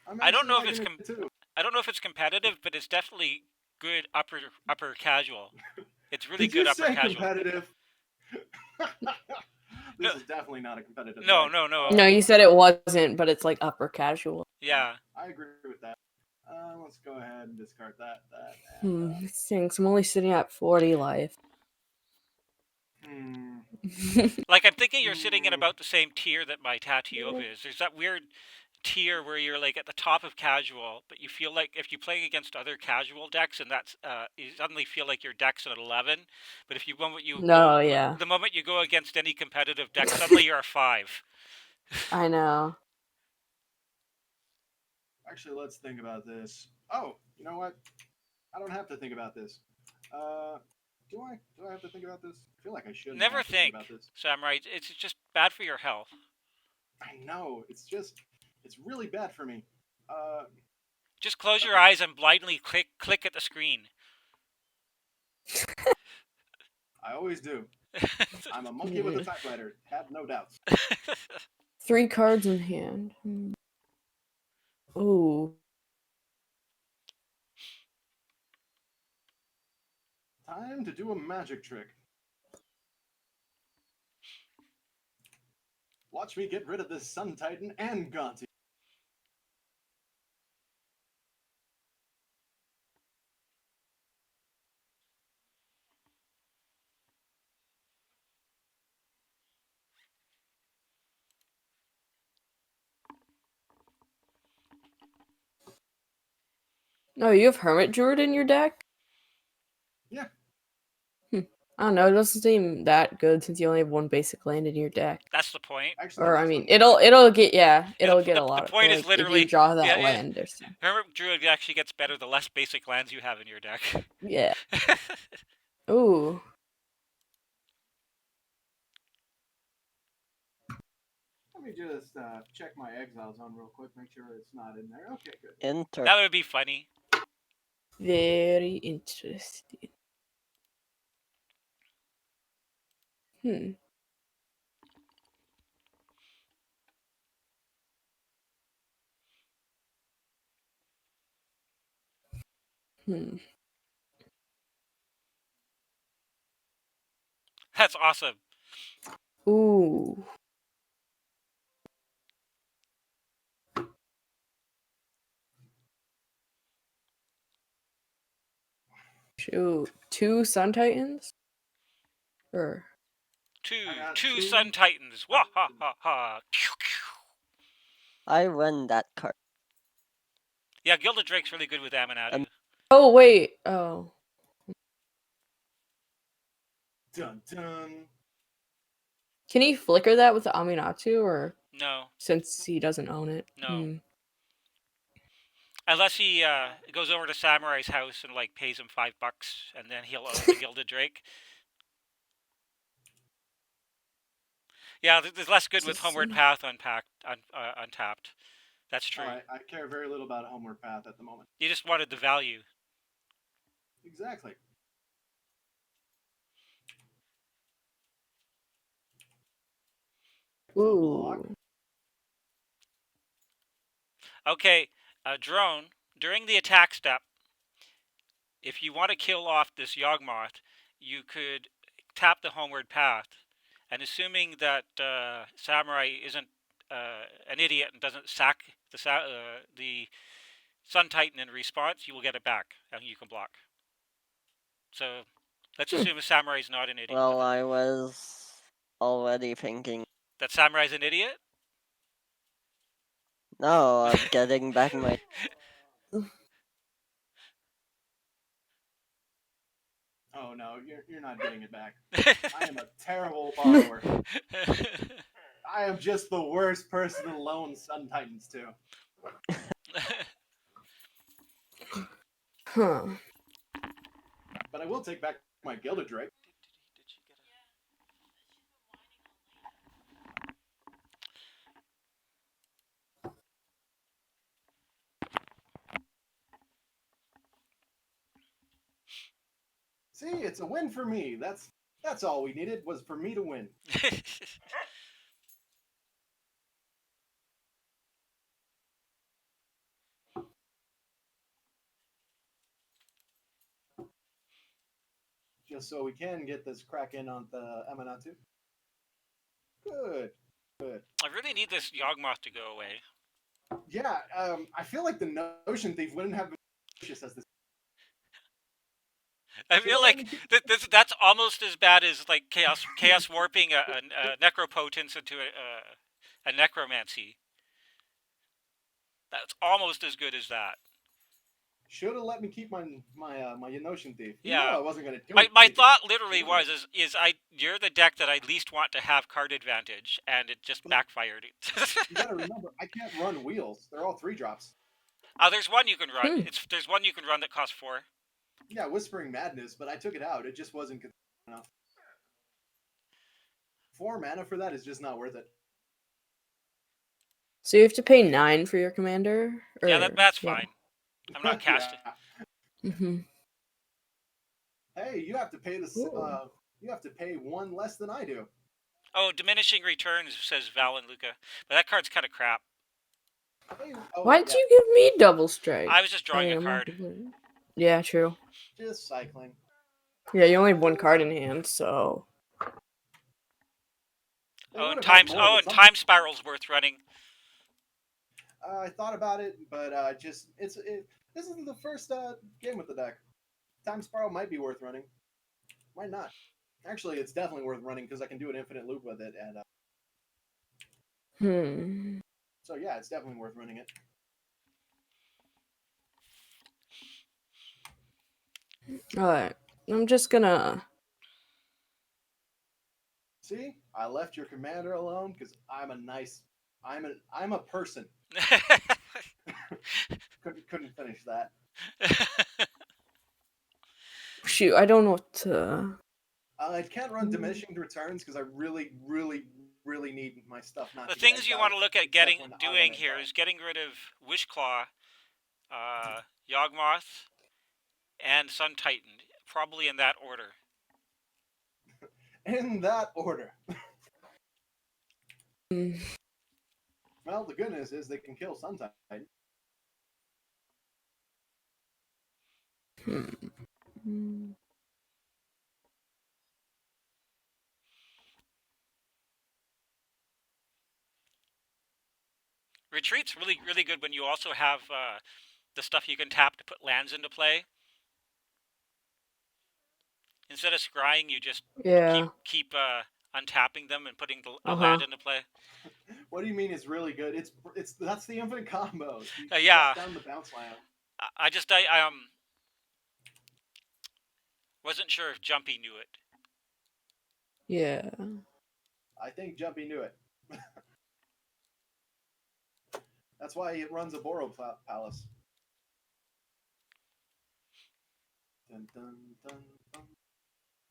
I'm I don't actually know if it's liking it too. I don't know if it's competitive, but it's definitely good upper casual. It's really Did you good upper say casual. competitive? No. This is definitely not a competitive. No, deck. no, no. No, you said it wasn't, but it's like upper casual. Yeah. I agree with that. Let's go ahead and discard that. And, It stinks. I'm only sitting at 40 life. Like, I'm thinking you're sitting in about the same tier that my Tatyova is. There's that weird tier where you're like at the top of casual, but you feel like if you're playing against other casual decks, and that's you suddenly feel like your deck's an 11. But if you No, yeah. the moment you go against any competitive deck, suddenly you're a 5. I know. actually, let's think about this. Oh, you know what? I don't have to think about this. Do I? Do I have to think about this? I feel like I should. Never have to think, about this. Samurai. It's just bad for your health. I know. It's really bad for me. Just close your eyes and blindly click at the screen. I always do. I'm a monkey with a typewriter. Have no doubts. 3 cards in hand. Ooh. Time to do a magic trick. Watch me get rid of this Sun Titan and Gonti. No, you have Hermit Druid in your deck? Yeah. I don't know, it doesn't seem that good since you only have 1 basic land in your deck. That's the point. Actually, Or I that's mean, what- it'll get it'll the, get a the lot. point Like, is literally if you draw that yeah, land, there's Hermit Druid actually gets better the less basic lands you have in your deck. yeah. Ooh. Let me just check my exile zone real quick, make sure it's not in there. Okay, good. That would be funny. Very interesting. Hmm. That's awesome. Ooh. Shoot. 2 Sun Titans? Or Two Sun Titans. Wah ha ha ha. I run that card. Yeah, Gilded Drake's really good with Aminatou. oh wait. Oh. Dun dun. Can he flicker that with the Aminatou or No, since he doesn't own it? no. Unless he goes over to Samurai's house and like pays him $5, and then he'll own the Gilded Drake. Yeah, there's less good with Homeward Path untapped. That's true. I care very little about Homeward Path at the moment. You just wanted the value. Exactly. Ooh. Okay, Drone, during the attack step, if you want to kill off this Yawgmoth, you could tap the Homeward Path, and assuming that Samurai isn't an idiot and doesn't sack the Sun Titan in response, you will get it back, and you can block. So, let's assume Samurai's not an idiot. Well, I was already thinking. That Samurai's an idiot? No, I'm getting back my. Oh no, you're not getting it back. I am a terrible borrower. I am just the worst person to loan Sun Titans to. Huh. But I will take back my Gilded Drake. See, it's a win for me. That's all we needed was for me to win. Just so we can get this crack in on the Aminatou. Good, good. I really need this Yawgmoth to go away. Yeah, I feel like the Notion Thief wouldn't have been vicious as this. I Should feel have let like me keep. that's almost as bad as like chaos warping a necropotence into a necromancy. That's almost as good as that. Should have let me keep my Notion Thief. You know Yeah. I wasn't gonna do My it. thought literally was you're the deck that I least want to have card advantage, and it just But backfired. you gotta remember, I can't run wheels. They're all 3-drops. There's one you can run. There's one you can run that costs 4. Yeah, Whispering Madness, but I took it out. It just wasn't enough. 4 mana for that is just not worth it. So you have to pay 9 for your commander? Or, Yeah, that's fine. I'm not casting. Yeah. Mm-hmm. Hey, you have to pay this. Ooh. You have to pay 1 less than I do. Oh, diminishing returns, says Val and Luca. But that card's kind of crap. Hey, Why'd yeah, you give me double strike? I was just drawing a I'm not card. complaining. Yeah, true. just cycling. Yeah, you only have 1 card in hand, so. They Oh, would and have had time. more, Oh, but and time spiral's worth running. I thought about it, but just this isn't the first game with the deck. Time Spiral might be worth running. Might not. Actually, it's definitely worth running because I can do an infinite loop with it, and so yeah, it's definitely worth running it. Alright. I'm just gonna. See, I left your commander alone because I'm a person. Couldn't finish that. Shoot, I don't know what to. I can't run diminishing returns because I really, really, really need my stuff not The to get things you exiled, want to look at except when I doing want to here exile. is getting rid of Wishclaw, Yawgmoth, and Sun Titan, probably in that order. In that order. Mm. Well, the good news is they can kill Sun Titan. Retreat's really, really good when you also have the stuff you can tap to put lands into play. Instead of scrying, you just Yeah. keep untapping them and putting a land into play. What do you mean it's really good? It's that's the infinite combo. You Yeah. drop down the bounce land. I wasn't sure if Jumpy knew it. Yeah. I think Jumpy knew it. That's why it runs a Boro Palace. Dun, dun, dun,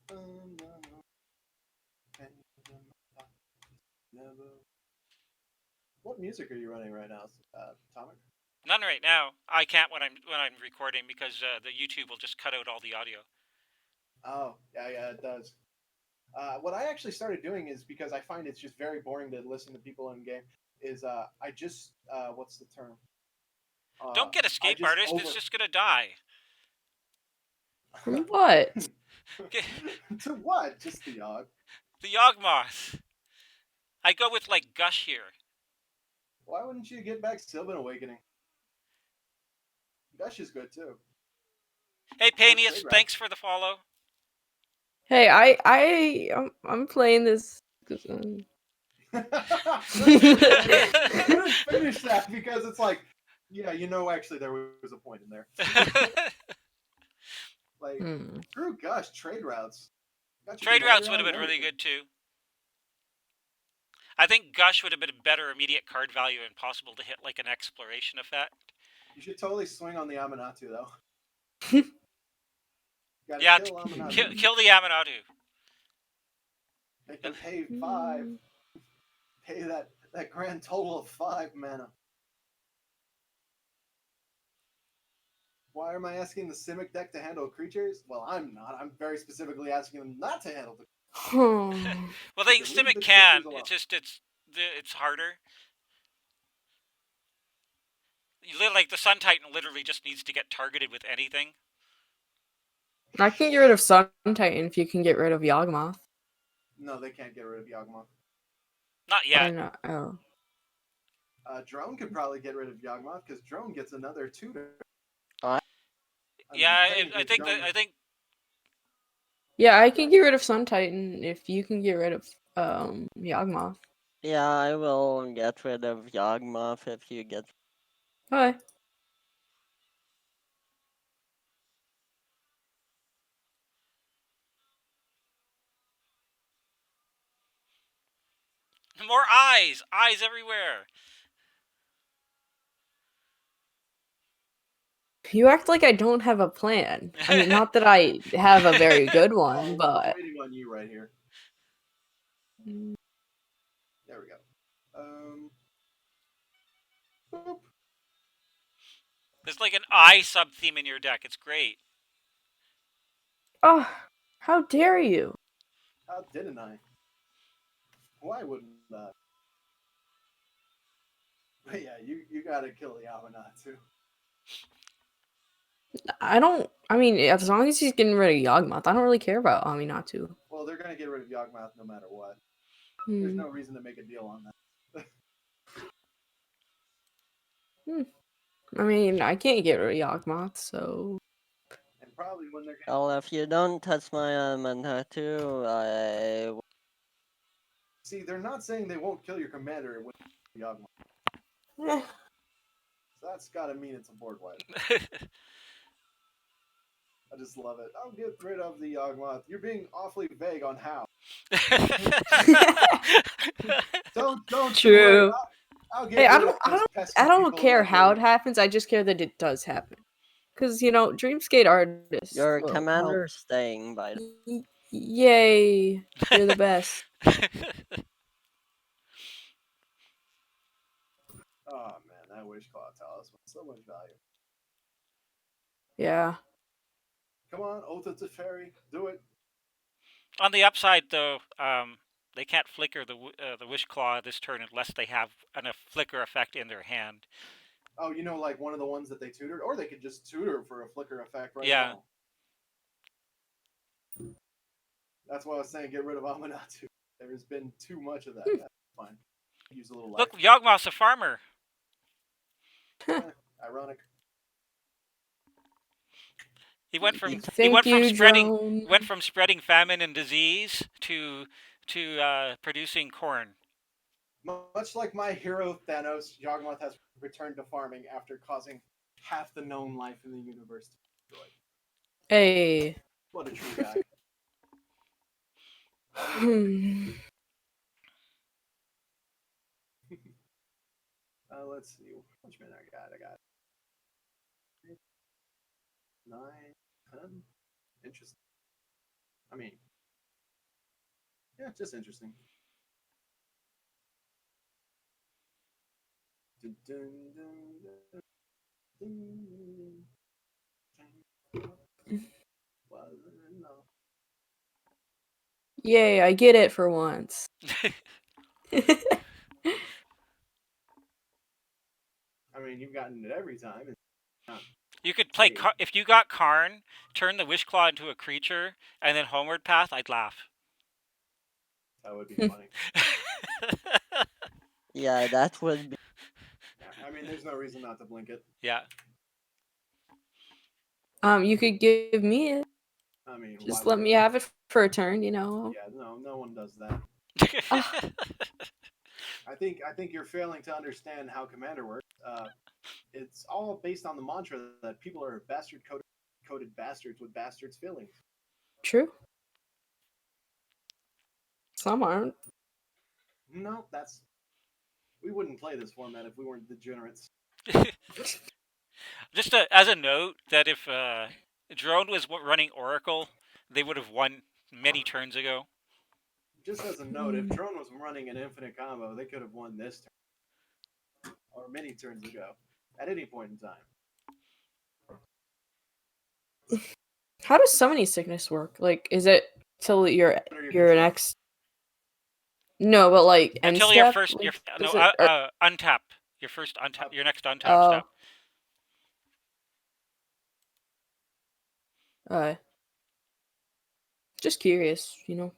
dun, dun, dun, dun. What music are you running right now, Tomic? None right now. I can't when I'm recording because the YouTube will just cut out all the audio. Oh, yeah, it does. What I actually started doing is because I find it's just very boring to listen to people in game. Is I just what's the term? Don't get Escape Artist. It's just gonna die. From what? To what? Just the Yogg. The Yawgmoth. I go with like Gush here. Why wouldn't you get back Sylvan Awakening? Gush is good too. Hey, Panius, thanks for the follow. Hey, I'm playing this. You couldn't finish that because it's like, yeah, actually there was a point in there. Like, screw Gush, trade routes. Trade routes would have been really good too. I think Gush would have been a better immediate card value and possible to hit like an exploration effect. You should totally swing on the Aminatou though. Yeah, kill Aminatou. Kill the Aminatou. They can pay 5. Pay that grand total of 5 mana. Why am I asking the Simic deck to handle creatures? Well, I'm not. I'm very specifically asking them not to handle the. Well, they Leave Simic the can. creatures alone. It's harder. Like the Sun Titan literally just needs to get targeted with anything. I can get rid of Sun Titan if you can get rid of Yawgmoth. No, they can't get rid of Yawgmoth. Not Why yet. not? Oh. Drone could probably get rid of Yawgmoth because Drone gets another tutor. I I mean, Yeah, technically, Drone. I think Yeah, I can get rid of Sun Titan if you can get rid of Yawgmoth. yeah, I will get rid of Yawgmoth if you get. Okay. more eyes everywhere. You act like I don't have a plan. I mean, not that I have a very good one, I'm but waiting on you right here. There we go. Boop. There's like an eye sub theme in your deck. It's great. oh, how dare you? How didn't I? Why wouldn't I? But yeah, you gotta kill the Aminatou. I mean, as long as he's getting rid of Yawgmoth, I don't really care about Aminatou. Well, they're gonna get rid of Yawgmoth no matter what. There's no reason to make a deal on that. I mean, I can't get rid of Yawgmoth, so. And probably when they're Well, if you don't touch my Aminatou, I. see, they're not saying they won't kill your commander with Yawgmoth. Eh. So that's gotta mean it's a board wipe. I just love it. I'll get rid of the Yawgmoth. You're being awfully vague on how. Don't True. I'll get Hey, rid of those pesky I don't people care in my how it game. happens. I just care that it does happen. Because Dreamskate artists. Your will commander's staying, by the help. Yay! You're the best. Oh man, that Wish Claw Talisman, so much value. Yeah. Come on, Oath of Teferi, do it. On the upside, though, they can't flicker the Wish Claw this turn unless they have a flicker effect in their hand. Oh, like one of the ones that they tutored, or they could just tutor for a flicker effect right Yeah. now. That's why I was saying get rid of Aminatou. There's been too much of that. That's fine. Use a little life. Look, Yawgmoth's a farmer. Ironic. He went from Drone. spreading famine and disease to producing corn. Much like my hero Thanos, Yawgmoth has returned to farming after causing half the known life in the universe to be destroyed. Hey. What a true guy. Let's see. How much mana I got? 9, 10. Interesting. I mean, yeah, just interesting. Dun, dun, dun, dun, dun. Yay, I get it for once. I mean, you've gotten it every time. You could play if you got Karn, turn the Wish Claw into a creature, and then Homeward Path. I'd laugh. That would be funny. Yeah, that would be. I mean, there's no reason not to blink it. Yeah. You could give me it. I mean, just let me have it for a turn, Yeah, no one does that. I think you're failing to understand how Commander works. It's all based on the mantra that people are bastard-coded bastards with bastards' feelings. True. Some aren't. No, we wouldn't play this format if we weren't degenerates. Just as a note, that if Drone was running Oracle, they would have won many turns ago. Just as a note, if Drone was running an infinite combo, they could have won this turn. Or many turns ago. At any point in time. How does summoning sickness work? Like, is it till you're Under your your control. next? No, but like end Until your step. first, Like, no, does it? untap. Your first untap, Up. your next untap Oh, step. just curious, you know.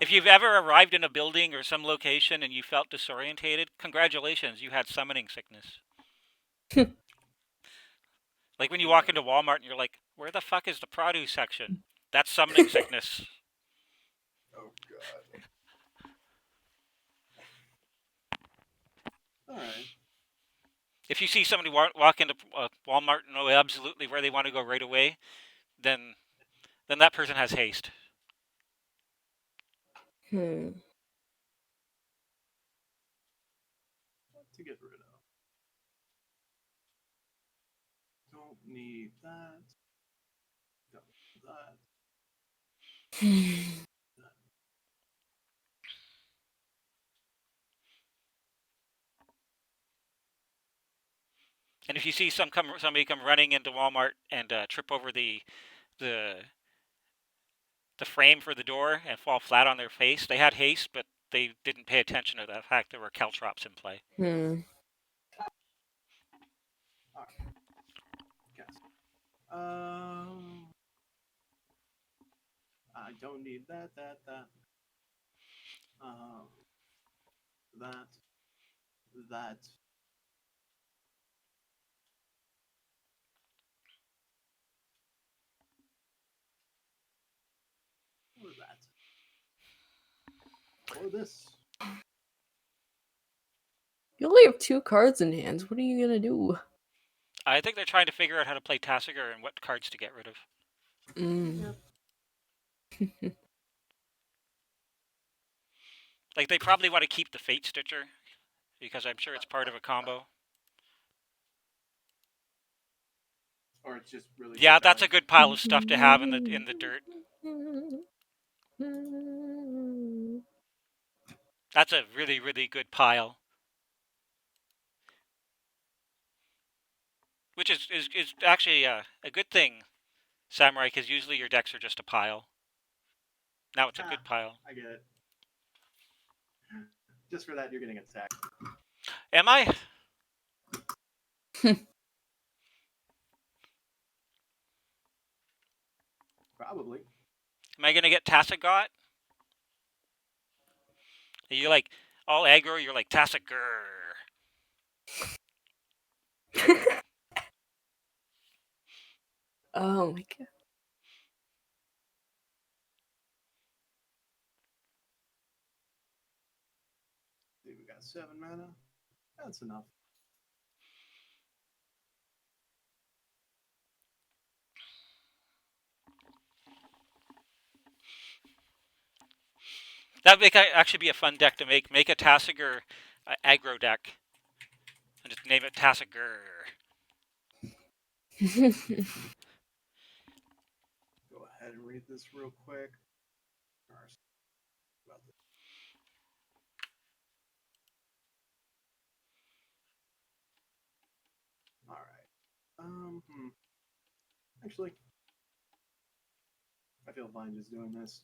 If you've ever arrived in a building or some location and you felt disorientated, congratulations, you had summoning sickness. Like when you walk into Walmart and you're like, where the fuck is the produce section? That's summoning sickness. Oh god. All right. If you see somebody walk into Walmart and know absolutely where they want to go right away, then that person has haste. Hmm. What to get rid of? Don't need that. Don't need that. And if you see somebody come running into Walmart and trip over the frame for the door and fall flat on their face, they had haste, but they didn't pay attention to the fact there were caltrops in play. All right. Yes. I don't need that. Um, that. That. Or that. Or this. You only have 2 cards in hands. What are you gonna do? I think they're trying to figure out how to play Tasigur and what cards to get rid of. Mm. Yep. Like they probably want to keep the Fate Stitcher because I'm sure it's part of a combo. Or it's just really. Yeah, good that's a value. good pile of stuff to have in the dirt. That's a really, really good pile. Which is actually a good thing, Samurai, because usually your decks are just a pile. Now it's a good pile. I get it. Just for that, you're getting attacked. Am I? Probably. Am I gonna get Tassigot? Are you like all aggro? You're like Tassigur. Oh my god. See, we got 7 mana. That's enough. That would actually be a fun deck to make. Make a Tassigur aggro deck. And just name it Tassigur. Go ahead and read this real quick. All right. Actually, I feel fine just doing this.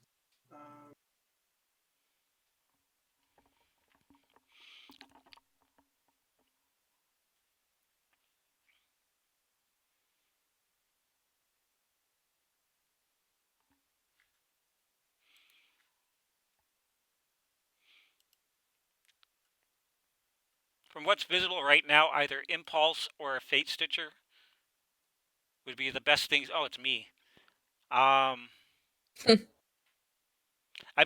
From what's visible right now, either Impulse or a Fate Stitcher would be the best things. Oh, it's me. I'm going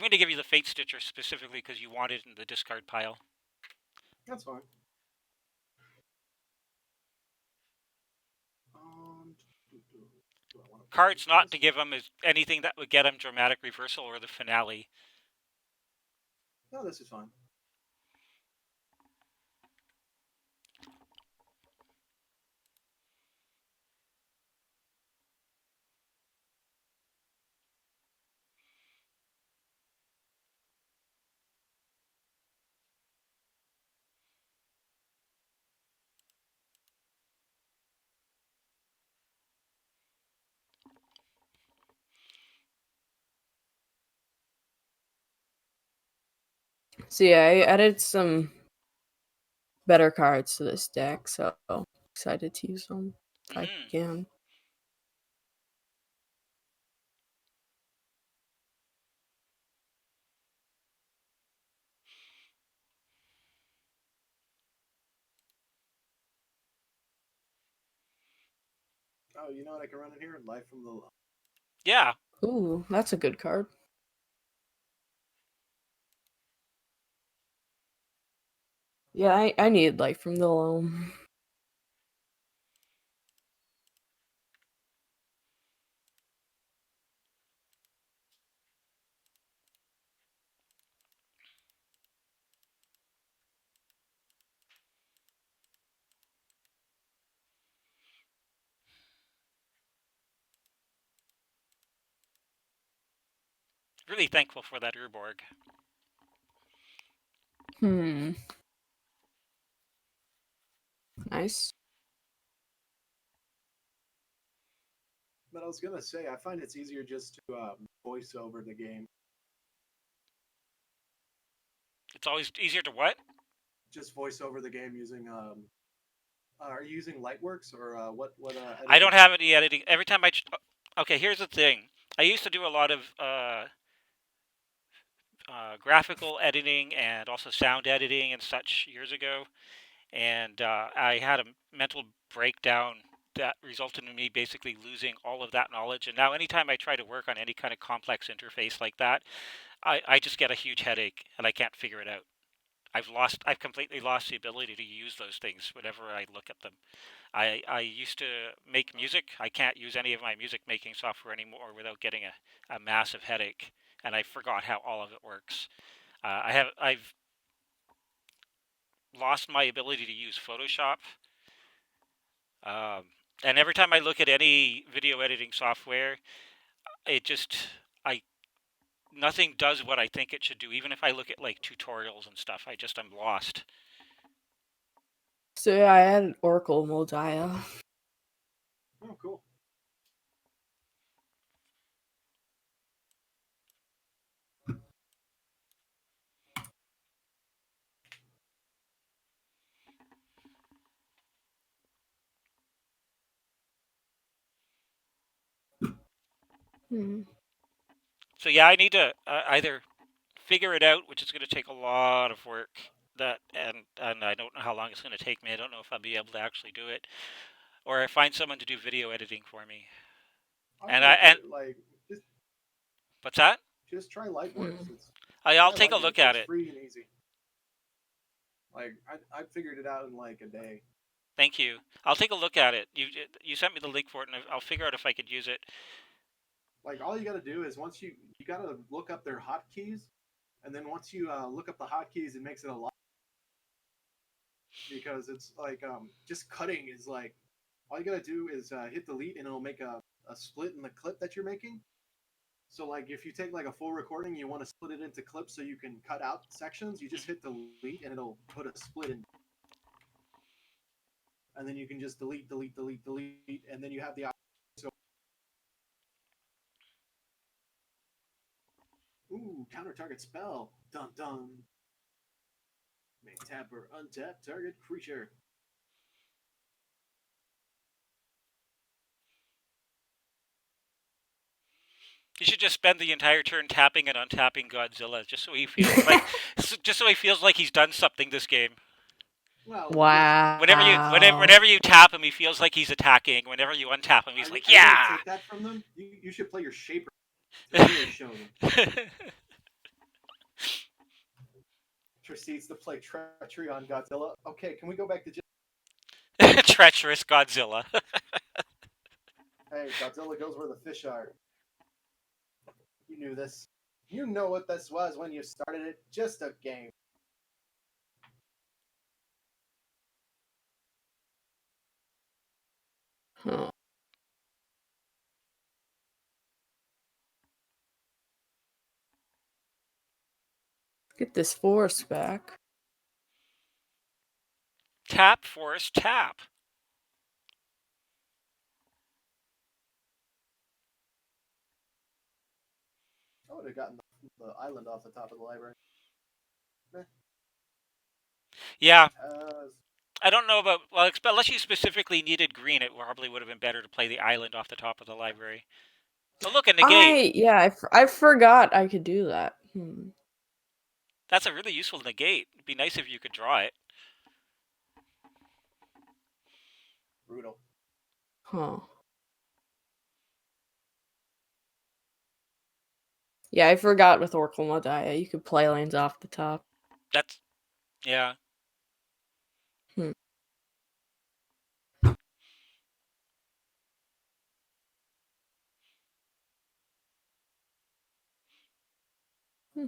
to give you the Fate Stitcher specifically because you want it in the discard pile. That's fine. Cards not to give them is anything that would get them Dramatic Reversal or the Finale. No, this is fine. So yeah, I added some better cards to this deck, so excited to use them if I Hmm. can. Oh, you know what I can run in here? Life from the. Yeah. Ooh, that's a good card. Yeah, I need Light from the Loam. Really thankful for that Urborg. Hmm. Nice. But I was gonna say, I find it's easier just to voice over the game. It's always easier to what? Just voice over the game using. Are you using Lightworks or what I don't editing? have any editing. Every time okay, here's the thing. I used to do a lot of graphical editing and also sound editing and such years ago, and I had a mental breakdown that resulted in me basically losing all of that knowledge. And now, anytime I try to work on any kind of complex interface like that, I just get a huge headache and I can't figure it out. I've completely lost the ability to use those things whenever I look at them. I used to make music. I can't use any of my music making software anymore without getting a massive headache, and I forgot how all of it works. I've lost my ability to use Photoshop, um, and every time I look at any video editing software, it just I nothing does what I think it should do. Even if I look at like tutorials and stuff, I'm lost. So yeah, I added Oracle Moldiah. Oh, cool. Hmm. So yeah, I need to either figure it out, which is going to take a lot of work. That and I don't know how long it's going to take me. I don't know if I'll be able to actually do it, or I find someone to do video editing for me. I And would like just what's that? just try Hmm. Lightworks. It's I'll try take a look Lightworks. at It's it. free and easy. Like I figured it out in like a day. Thank you. I'll take a look at it. You sent me the link for it, and I'll figure out if I could use it. Like all you got to do is once you got to look up their hotkeys, and then once you look up the hotkeys, it makes it a lot because it's like just cutting is like all you got to do is hit delete and it'll make a split in the clip that you're making. So like if you take like a full recording, you want to split it into clips so you can cut out sections. You just hit delete and it'll put a split in, and then you can just delete, and then you have the option. So ooh, counter target spell, dun dun. May tap or untap target creature. You should just spend the entire turn tapping and untapping Godzilla, just so he feels like, just so he feels like he's done something this game. Well, just Wow. Whenever you tap him, he feels like he's attacking. Whenever you untap him, he's like, are you gonna yeah. take that from them? You should play your shaper to really show them. Proceeds to play treachery on Godzilla. Okay, can we go back to just Treacherous Godzilla. hey, Godzilla goes where the fish are. You knew this. You know what this was when you started it. Just a game. Huh. Get this force back. Tap, forest, tap. I would have gotten the island off the top of the library. Yeah, Uh, I don't know about, well, unless you specifically needed green, it probably would have been better to play the island off the top of the library. Oh, look, a negate. I forgot I could do that. That's a really useful negate. It'd be nice if you could draw it. brutal. Huh. Yeah, I forgot with Oracle Modiah, you could play lanes off the top. That's, yeah. Hmm. Hmm.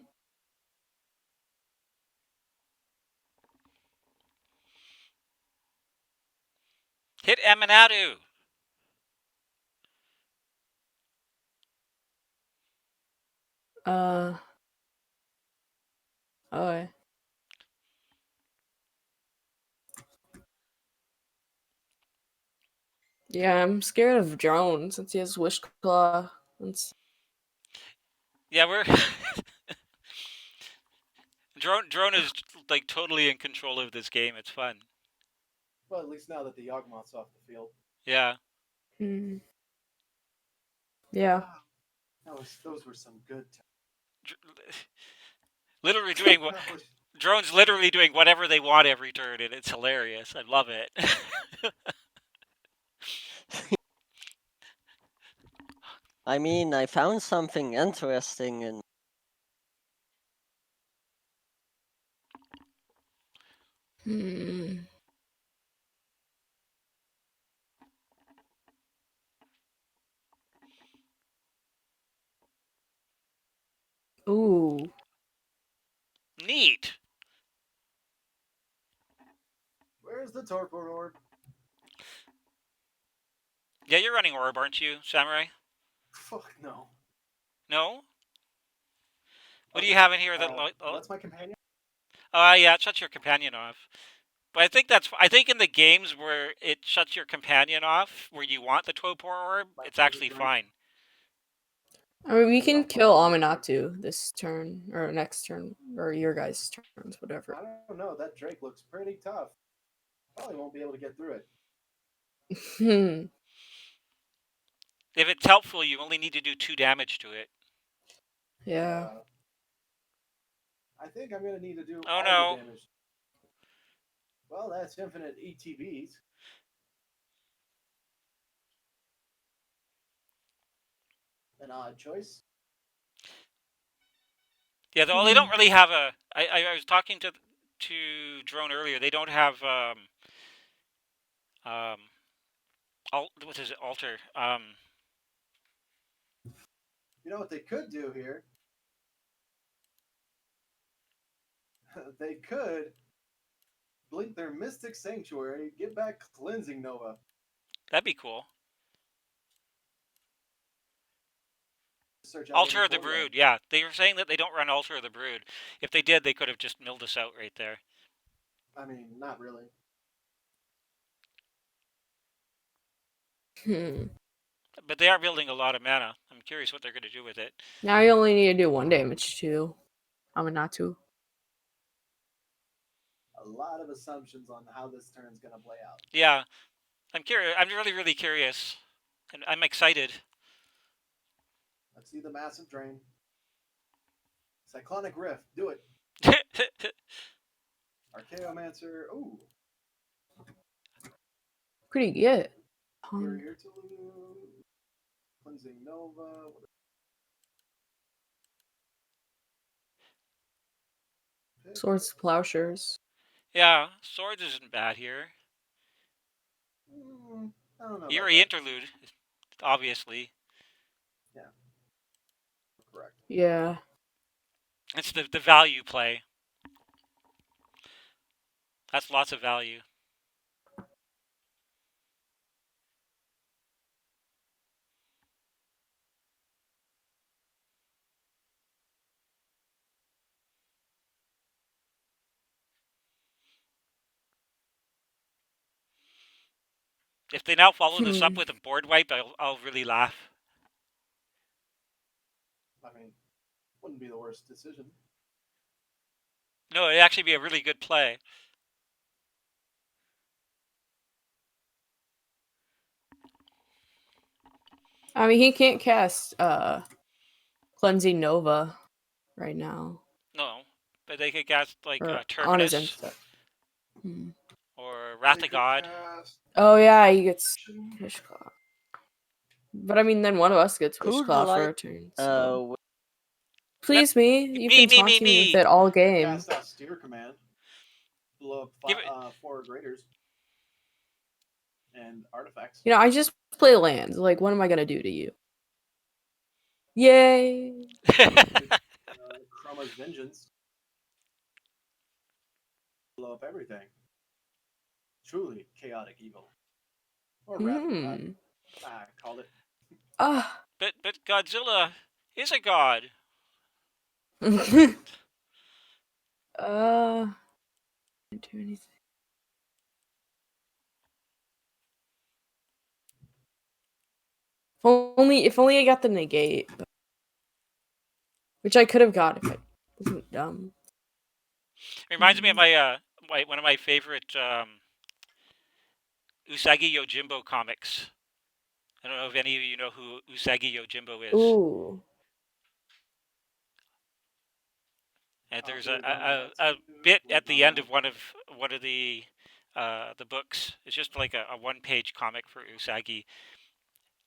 Hit Aminatou. Oh, yeah. Yeah, I'm scared of Drone since he has Wish Claw. Yeah, we're drone is like totally in control of this game. It's fun. Well, at least now that the Yawgmoth's off the field. Yeah. Hmm. Yeah. Wow. Those were some good Literally doing what times. drones literally doing whatever they want every turn, and it's hilarious. I love it. I mean, I found something interesting in Hmm. Ooh. Neat. Where's the Torpor Orb? Yeah, you're running orb, aren't you, Samurai? Fuck no. No. What do Okay. you have in here that? What's my companion? Yeah, it shuts your companion off. But I think in the games where it shuts your companion off, where you want the Topor orb, My it's favorite actually drink. fine. I mean, we Is it can on kill fucking drink? Aminatou this turn, or next turn, or your guys' turns, whatever. I don't know. That Drake looks pretty tough. Probably won't be able to get through it. Hmm. If it's helpful, you only need to do 2 damage to it. Yeah. I think I'm gonna need to do Oh all the no. damage. Well, that's infinite ETBs. An odd choice. Yeah, they don't really have a. I was talking to Drone earlier. They don't have um what is it, alter. You know what they could do here? They could blink their Mystic Sanctuary, get back Cleansing Nova. That'd be cool. Search out any Altar of the board wipe. Brood. Yeah, they were saying that they don't run Altar of the Brood. If they did, they could have just milled us out right there. I mean, not really. Hmm. But they are building a lot of mana. I'm curious what they're going to do with it. Now you only need to do 1 damage to Aminatou. A lot of assumptions on how this turn's gonna play out. Yeah, I'm curious. I'm really curious, and I'm excited. Let's see the massive drain. Cyclonic Rift, do it. Archaeomancer, ooh. Pretty good. Fury Interlude, Cleansing Nova. Swords to Plowshares. Yeah, swords isn't bad here. I don't know. Eerie Interlude, obviously. Yeah, correct. Yeah. It's the value play. That's lots of value. If they now follow this up with a board wipe, I'll really laugh. I mean, wouldn't be the worst decision. No, it'd actually be a really good play. I mean, he can't cast Cleansing Nova right now. No, but they could cast like Or on his Terminus insta. Hmm. or Wrath They of could God. cast Oh yeah, he gets Action. Wishclaw. But I mean, then one of us gets Who'd Wishclaw for like a turn. So w- please me, you've Me, been me, me, taunting me with me. it all They could game. cast Austere Command. Blow up Give it. 4 graders and artifacts. You know, I just play lands. Like, what am I gonna do to you? Yay! Chroma's Vengeance. Blow up everything. Truly chaotic evil. Or Wrath of God. Hmm. I called it. Ah. but Godzilla is a god. Can't do anything. If only I got the negate, which I could have got if I wasn't dumb. Reminds me of my one of my favorite Usagi Yojimbo comics. I don't know if any of you know who Usagi Yojimbo is. Ooh. And there's Author a bit at the end of one of the books. It's just like a one-page comic for Usagi,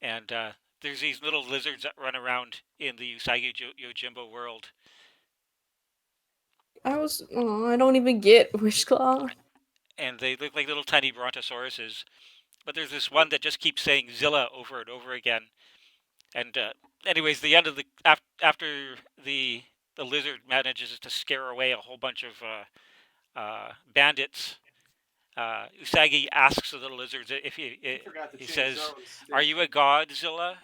and there's these little lizards that run around in the Usagi Yojimbo world, I don't even get Wishclaw. and they look like little tiny brontosauruses. But there's this one that just keeps saying Zilla over and over again. And anyways, the end of the after the lizard manages to scare away a whole bunch of bandits. Usagi asks the little lizards if he says, "Are you a Godzilla?"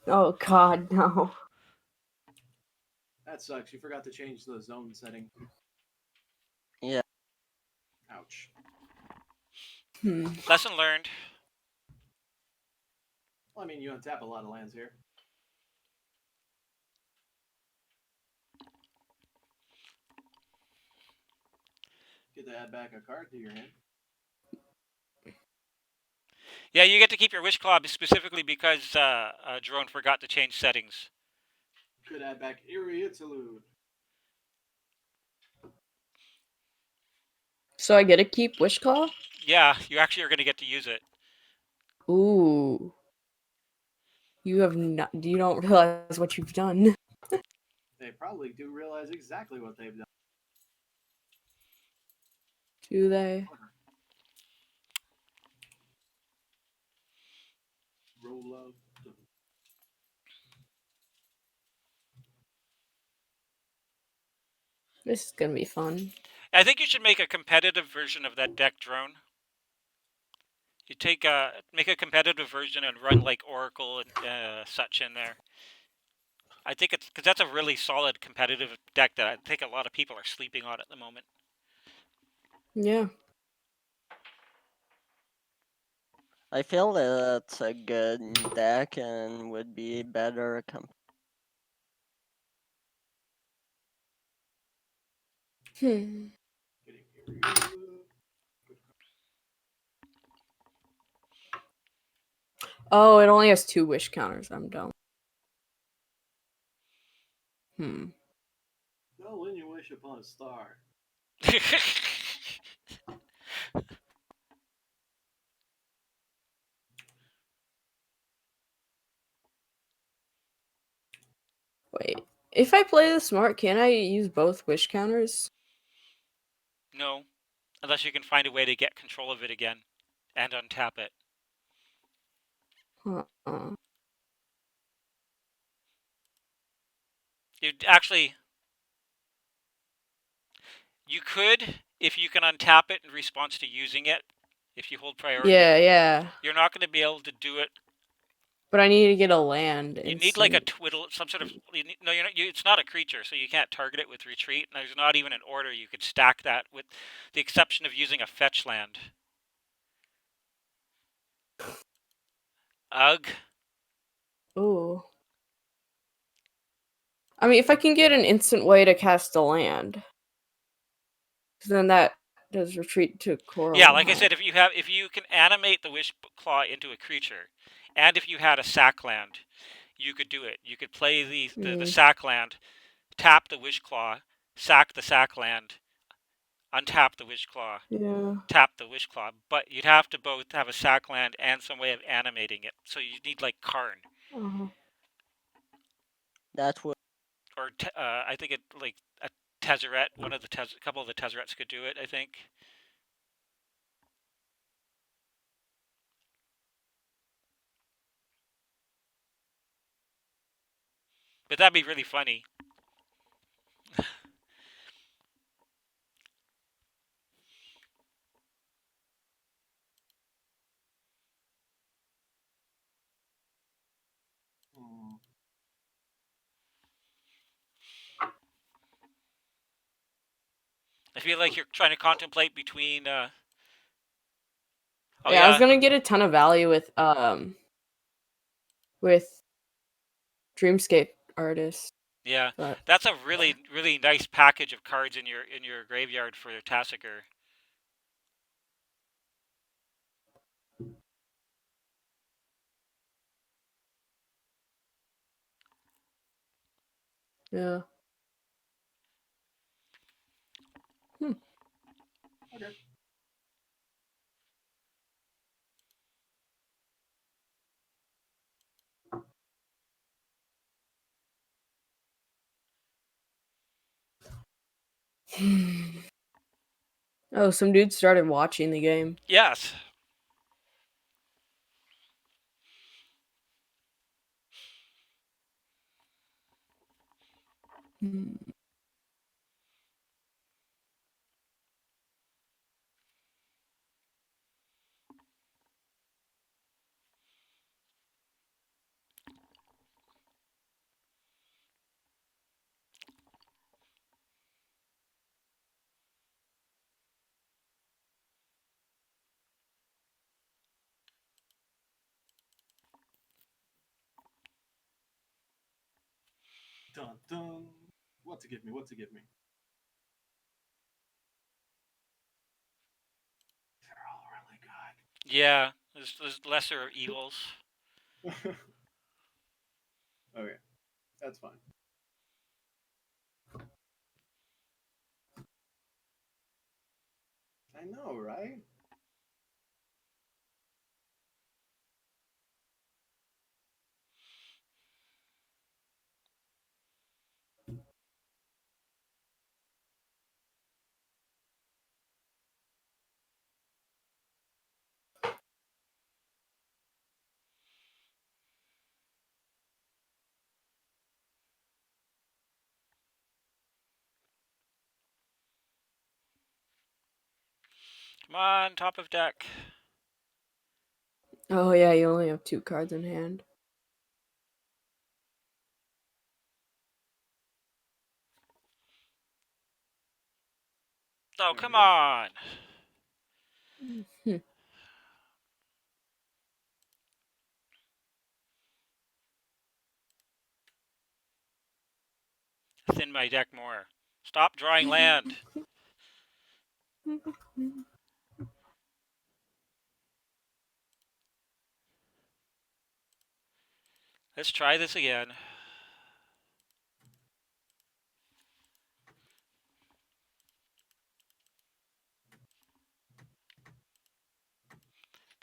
Oh God, no. That sucks. You forgot to change the zone setting. yeah. Ouch. Lesson learned. Well, I mean, you untap a lot of lands here. Get to add back a card to your hand. Yeah, you get to keep your Wish Claw specifically because Drone forgot to change settings. Could add back Eerie Interlude. So I get to keep Wishclaw? Yeah, you actually are going to get to use it. Ooh. You have not. You don't realize what you've done. They probably do realize exactly what they've done. Do they? Roll up. This is gonna be fun. I think you should make a competitive version of that deck, Drone. You make a competitive version and run like Oracle and such in there. I think it's because that's a really solid competitive deck that I think a lot of people are sleeping on at the moment. Yeah. I feel that it's a good deck and would be better. Hmm. Getting Eerie Interlude. Oh, it only has 2 wish counters. I'm dumb. Hmm. Well, when you wish upon a star. Wait. If I play this smart, can I use both wish counters? No, unless you can find a way to get control of it again and untap it. Uh-uh. You actually, you could if you can untap it in response to using it. If you hold priority, Yeah. you're not going to be able to do it. But I need to get a land. You need like a instant. twiddle, some sort of. No, you're not. It's not a creature, so you can't target it with retreat. And there's not even an order you could stack that with, the exception of using a fetch land. Ugh. Ooh. I mean, if I can get an instant way to cast a land, then that does retreat to coral. Yeah, like I said, if you can animate the Wish Claw into a creature, and if you had a sack land, you could do it. You could play the sack land, tap the Wish Claw, sack the sack land, untap the Wish Claw, Yeah. tap the Wish Claw. But you'd have to both have a sack land and some way of animating it. So you need like Karn, Uh-huh. That would or I think it like a Tezzeret. One of the couple of the Tezzerets could do it, I think. But that'd be really funny. Hmm. I feel like you're trying to contemplate between. Oh Yeah, I was yeah, gonna get a ton of value with Dreamscape Artist, yeah. but That's a really really nice package of cards in your graveyard for your Tasigur. yeah. Okay. Oh, some dude started watching the game. Yes. Dun dun. What to give me? What to give me? They're all really Yeah. There's lesser evils. good. Okay, that's fine. I know, right? Come on, top of deck. Oh yeah, you only have 2 cards in hand. Oh, There we come go. on. Hmm. Thin my deck more. Stop drawing land. Let's try this again.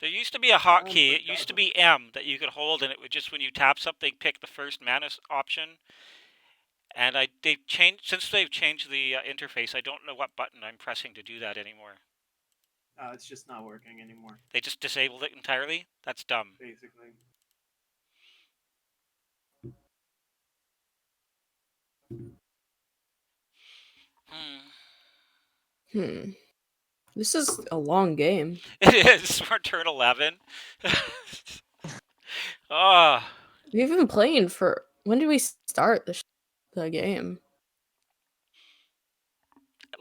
There used to be a hotkey. It used to be M that you could hold, and it would just, when you tap something, pick the first mana option. And they've changed since they've changed the interface. I don't know what button I'm pressing to do that anymore. It's just not working anymore. They just disabled it entirely. That's dumb. Basically. This is a long game. It is for turn 11. Oh, We've been playing for. When did we start the game?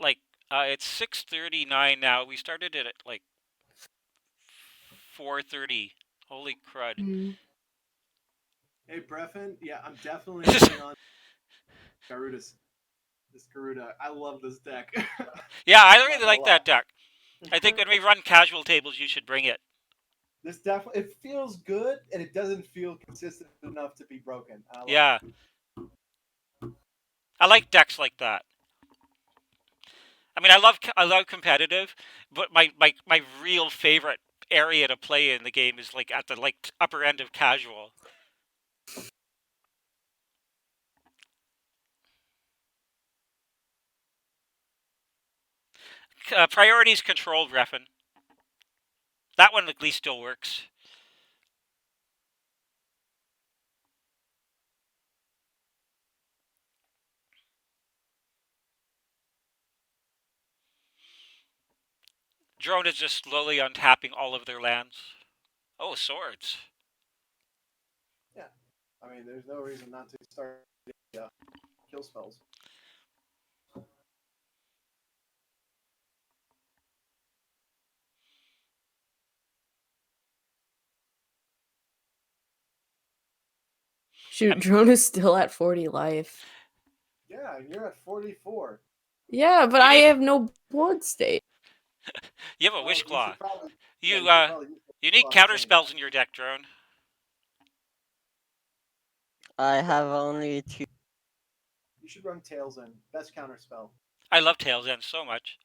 like it's 6:39 now. We started it at like 4:30. Holy crud! Mm. Hey, Breffin. Yeah, I'm definitely getting on Garuda's. This Garuda. I love this deck. Yeah, I Not really gonna like lie. that deck. I think when we run casual tables, you should bring it. This definitely it feels good, and it doesn't feel consistent enough to be broken. I like Yeah, I like decks like that. I mean, I love competitive, but my real favorite area to play in the game is like at the like upper end of casual. Priorities controlled, Refin. That one at least still works. Drone is just slowly untapping all of their lands. Oh, swords. yeah. I mean, there's no reason not to start kill spells. Shoot, drone is still at 40 life. Yeah, and you're at 44. Yeah, but You I need have no board state. you have a Well, wish you claw. should probably You you should probably use you need on the counter same spells time. in your deck, Drone. I have only two. You should run Tails in. Best counter spell. I love Tails End so much.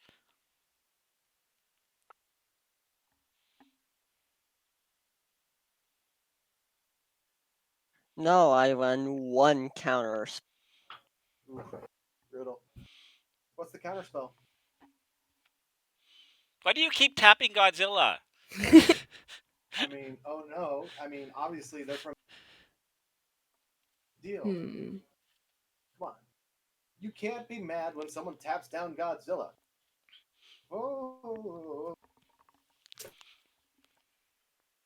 No, I run one counter. Oof, brutal. What's the counter spell? Why do you keep tapping Godzilla? I mean, oh no. I mean, obviously they're from deal. Hmm. Come on. You can't be mad when someone taps down Godzilla. Oh.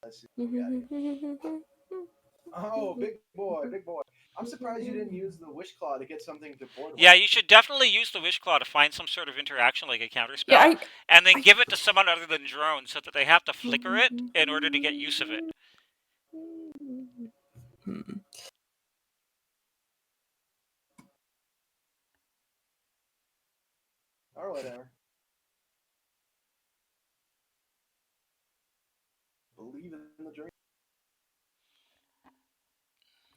Let's see what we got here. Oh, big boy, big boy. I'm surprised you didn't use the Wish Claw to get something to board Yeah, wipe. you should definitely use the Wish Claw to find some sort of interaction like a counter Yeah, spell, and then I give it to someone other than Drone so that they have to flicker it in order to get use of it. Hmm. Or whatever. Believe in the dream.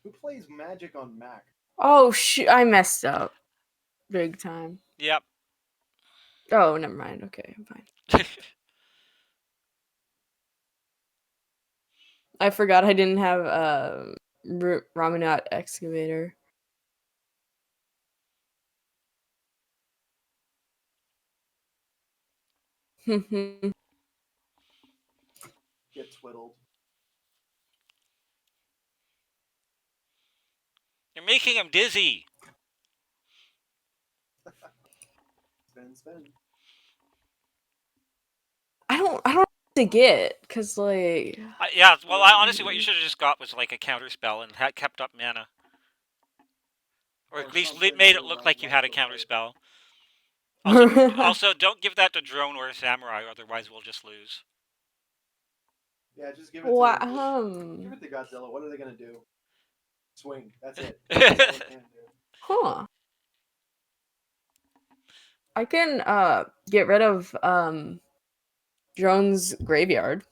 Who plays Magic on Mac? Oh shoot, I messed up. Big time. Yep. Oh, never mind. Okay, I'm fine. I forgot I didn't have Raminat excavator. Get twiddled. You're making him dizzy. Spin, spin. I don't know what to get because like Yeah, well, honestly, what you should have just got was like a counter spell and had kept up mana, or Or at least something made to it look like you had a rush the counter fight. spell. Also, also, don't give that to Drone or Samurai, otherwise we'll just lose. Yeah, just give it to Wow. give it to Godzilla. What are they gonna do? Swing. That's it. Yeah, That's all they can do. Huh. I can get rid of Drone's graveyard.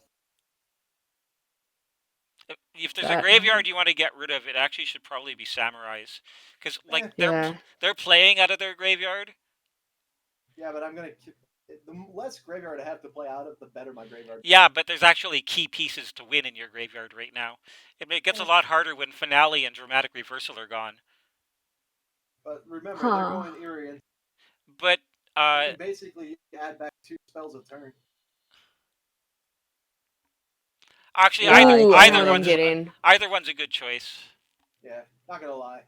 if there's a That graveyard you want to get rid of, it actually should probably be Samurai's, because like Eh, yeah. they're playing out of their graveyard. yeah, but I'm gonna. The less graveyard I have to play out of, the better my graveyard. Yeah, but there's actually key pieces to win in your graveyard right now. It gets a lot harder when Finale and Dramatic Reversal are gone. But remember, they're Huh. going Eerie, and But you can basically add back 2 spells a turn. actually, Yeah, I Ooh, I know either what I'm can. one's getting. either one's a good choice. Yeah, not gonna lie.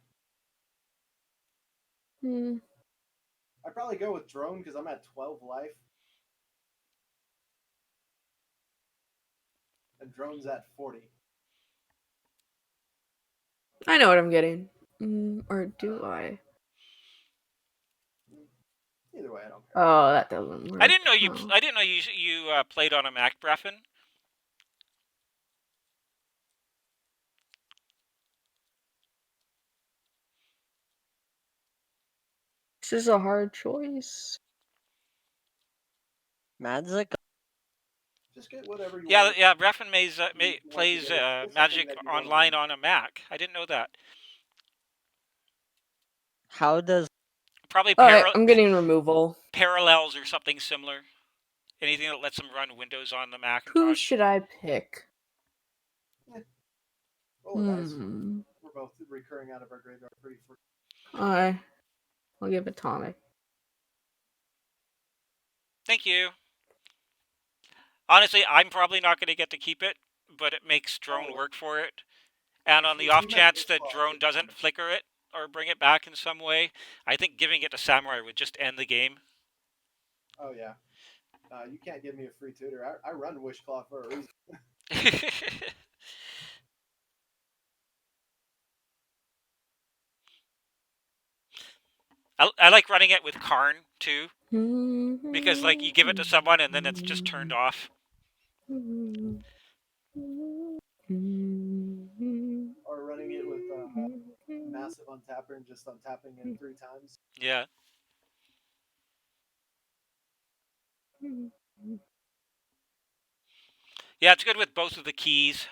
Hmm. I'd probably go with Drone because I'm at 12 life. And Drone's at 40. I know what I'm getting. Or do I? Either way, I don't care. Oh, that doesn't work. I didn't know you. Huh. I didn't know you played on a Mac, Breffen. This is a hard choice. Magic Just get whatever you Yeah, want. yeah. Breffen Once you plays get something Magic that you want to online win. on a Mac. I didn't know that. How does Probably Alright, I'm getting removal. Parallels or something similar. Anything that lets them run Windows on the Who Macintosh. should I pick? Roll a dice. Hmm. We're both recurring out of our graveyard pretty free. Alright. I'll give it Tommy. Thank you. Honestly, I'm probably not going to get to keep it, but it makes Drone Oh, work for it. And on the if off you meant chance that Wishclaw, Drone doesn't flicker it or bring it back in some way, I think giving it to Samurai would just end the game. oh yeah. You can't give me a free tutor. I run Wishclaw for a reason. I like running it with Karn too, because like you give it to someone and then it's just turned off. Or running it with massive untapper and just untapping it 3 times. Yeah. Yeah, it's good with both of the keys.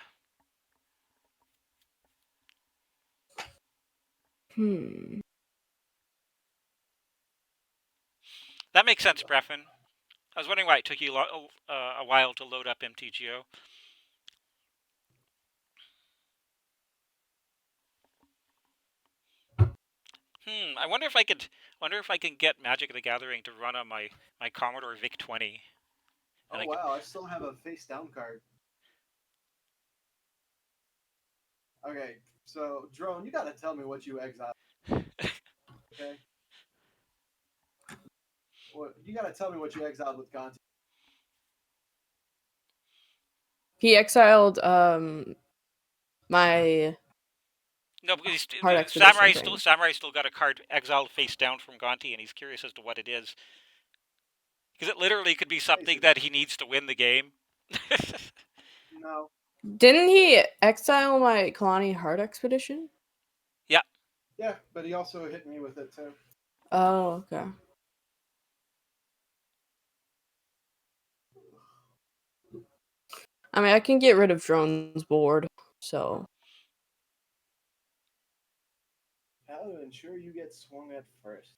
That makes sense, Breffen. I was wondering why it took you a while to load up MTGO. I wonder if I can get Magic the Gathering to run on my Commodore VIC 20. And Oh wow, I still have a face down card. Okay, so Drone, you gotta tell me what you exiled. Okay. What you gotta tell me what you exiled with Gonti. He exiled my No, because Hard Expedition thing. Samurai still got a card exiled face down from Gonti, and he's curious as to what it is. Because it literally could be something that he needs to win the game. No. Didn't he exile my Kalani Hard Expedition? Yeah. Yeah, but he also hit me with it too. Oh, okay. I mean, I can get rid of Drone's board, so. How to ensure you get swung at first?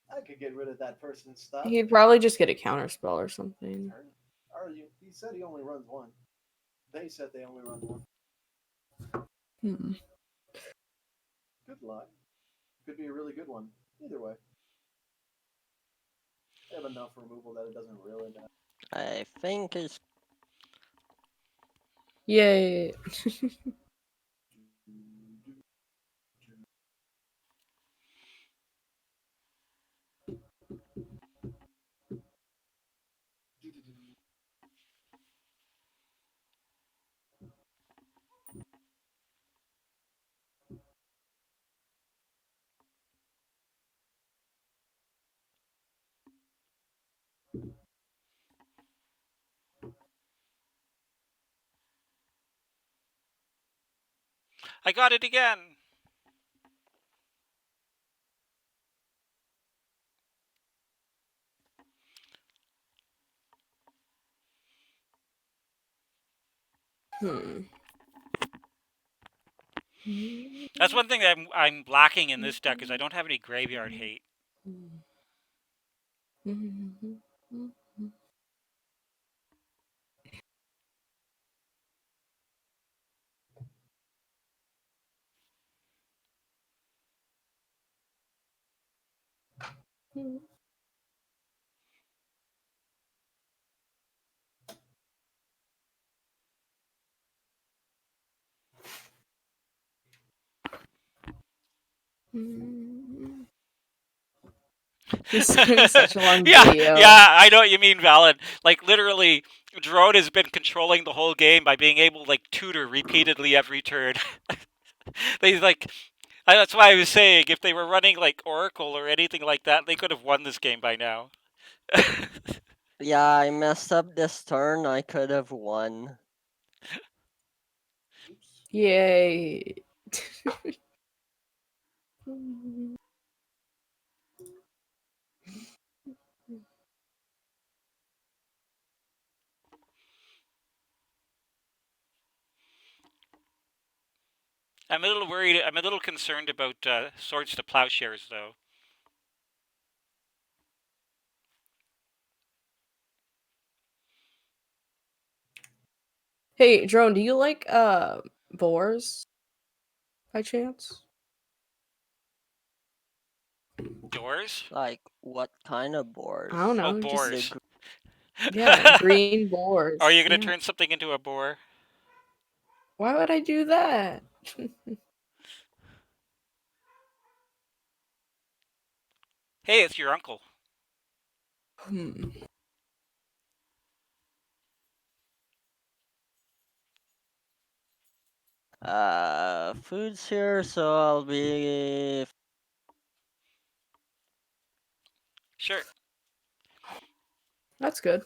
I could get rid of that person's stuff. He'd probably just get a counterspell or something. He said he only runs one. They said they only run one. Good luck. Could be a really good one. Either way. They have enough removal that it doesn't really matter. I think it's Yay. I got it again. That's one thing that I'm lacking in this deck is I don't have any graveyard hate. He's doing such a long Yeah, video. yeah, I know what you mean, Valid. Like literally, Drone has been controlling the whole game by being able to like tutor repeatedly every turn. They like that's why I was saying if they were running like Oracle or anything like that, they could have won this game by now. yeah, I messed up this turn. I could have won. Oops. Yay. I'm a little worried. I'm a little concerned about swords to plowshares, though. Hey, Drone, do you like boars by chance? Doors? Like what kind of I don't boars? Oh, know, The just boars. gr- yeah, green Are you boars. gonna Yeah. turn something into a boar? Why would I do that? Hey, it's your uncle. Hmm. foods here, so I'll be Sure. That's good.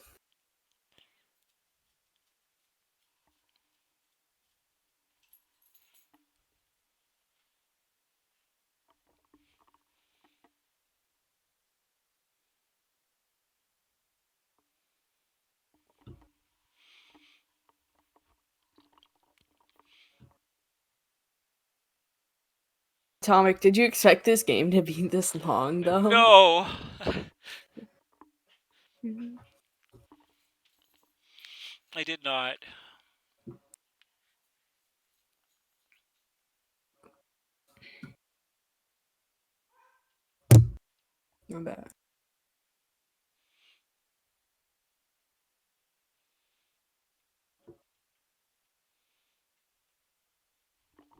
Atomic, did you expect this game to be this long though? No. Mhm. I did not. My bad.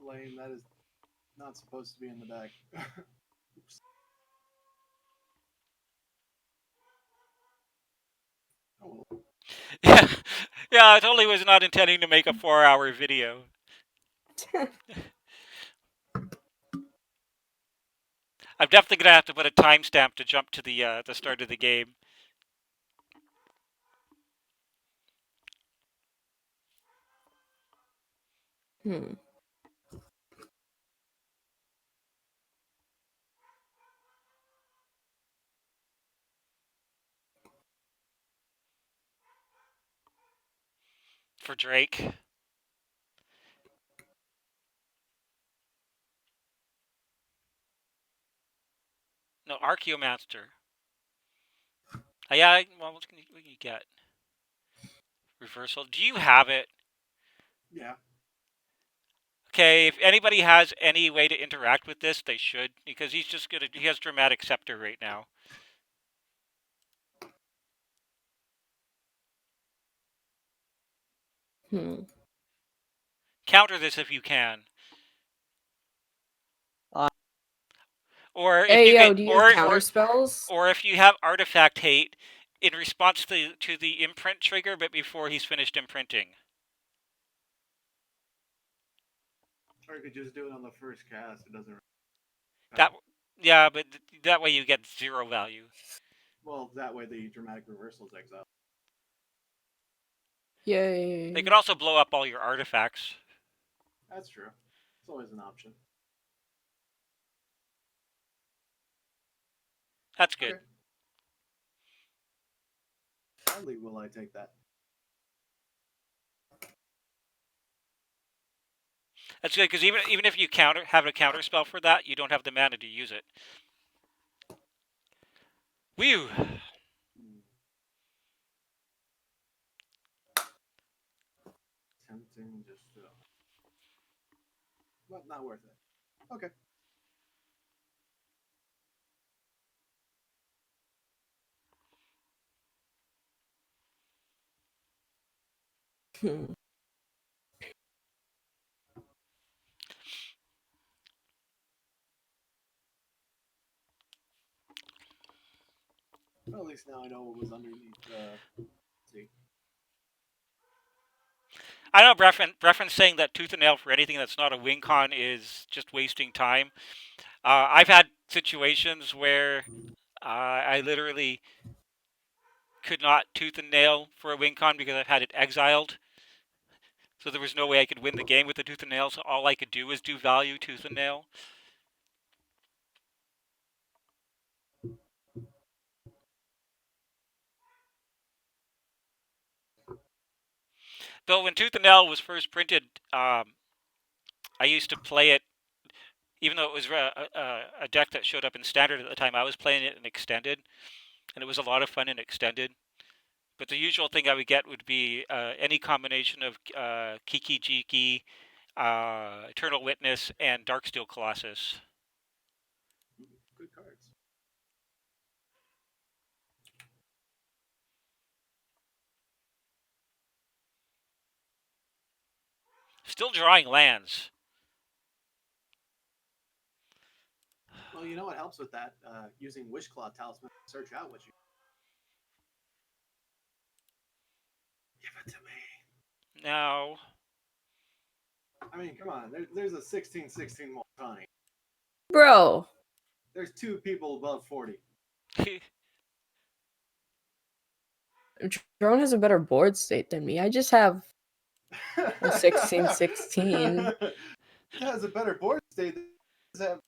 Lame. That is not supposed to be in the deck. Oops. Oh well. Yeah, yeah. I totally was not intending to make a 4-hour video. I'm definitely gonna have to put a timestamp to jump to the start of the game. Hmm. For Drake. No, Archaeomaster. Yeah. Well, what can you get? Reversal. Do you have it? Yeah. Okay. If anybody has any way to interact with this, they should, because he's just gonna. He has dramatic scepter right now. Hmm. Counter this if you can. uh, Or if Hey you yo, get, do you have counter spells? or if you have artifact hate in response to the imprint trigger, but before he's finished imprinting. Or you could just do it on the first cast. It doesn't really That matter. yeah, but that way you get 0 value. Well, that way the dramatic reversal is exiled. They Yay. could also blow up all your artifacts. That's true. It's always an option. That's good. Okay. Gladly will I take that. That's good because even if you have a counter spell for that, you don't have the mana to use it. Whew. Hmm. Tempting just to. But not worth it. Okay. Hmm. Well, at least now I know what was underneath the. See. I know reference saying that tooth and nail for anything that's not a win con is just wasting time. I've had situations where I literally could not tooth and nail for a win con because I've had it exiled. So there was no way I could win the game with the tooth and nail. So all I could do was do value tooth and nail. Though when tooth and nail was first printed, I used to play it, even though it was a deck that showed up in standard at the time. I was playing it in extended, and it was a lot of fun in extended. But the usual thing I would get would be any combination of Kiki Jiki, Eternal Witness, and Darksteel Colossus. Good cards. Still drawing lands. Well, you know what helps with that? Using Wishclaw Talisman to search out what you. Give it to me. No. I mean, come on. There's a 16-16 Multani. Bro. There's 2 people above 40. Drone has a better board state than me. I just have a 16-16. It has a better board state than it does have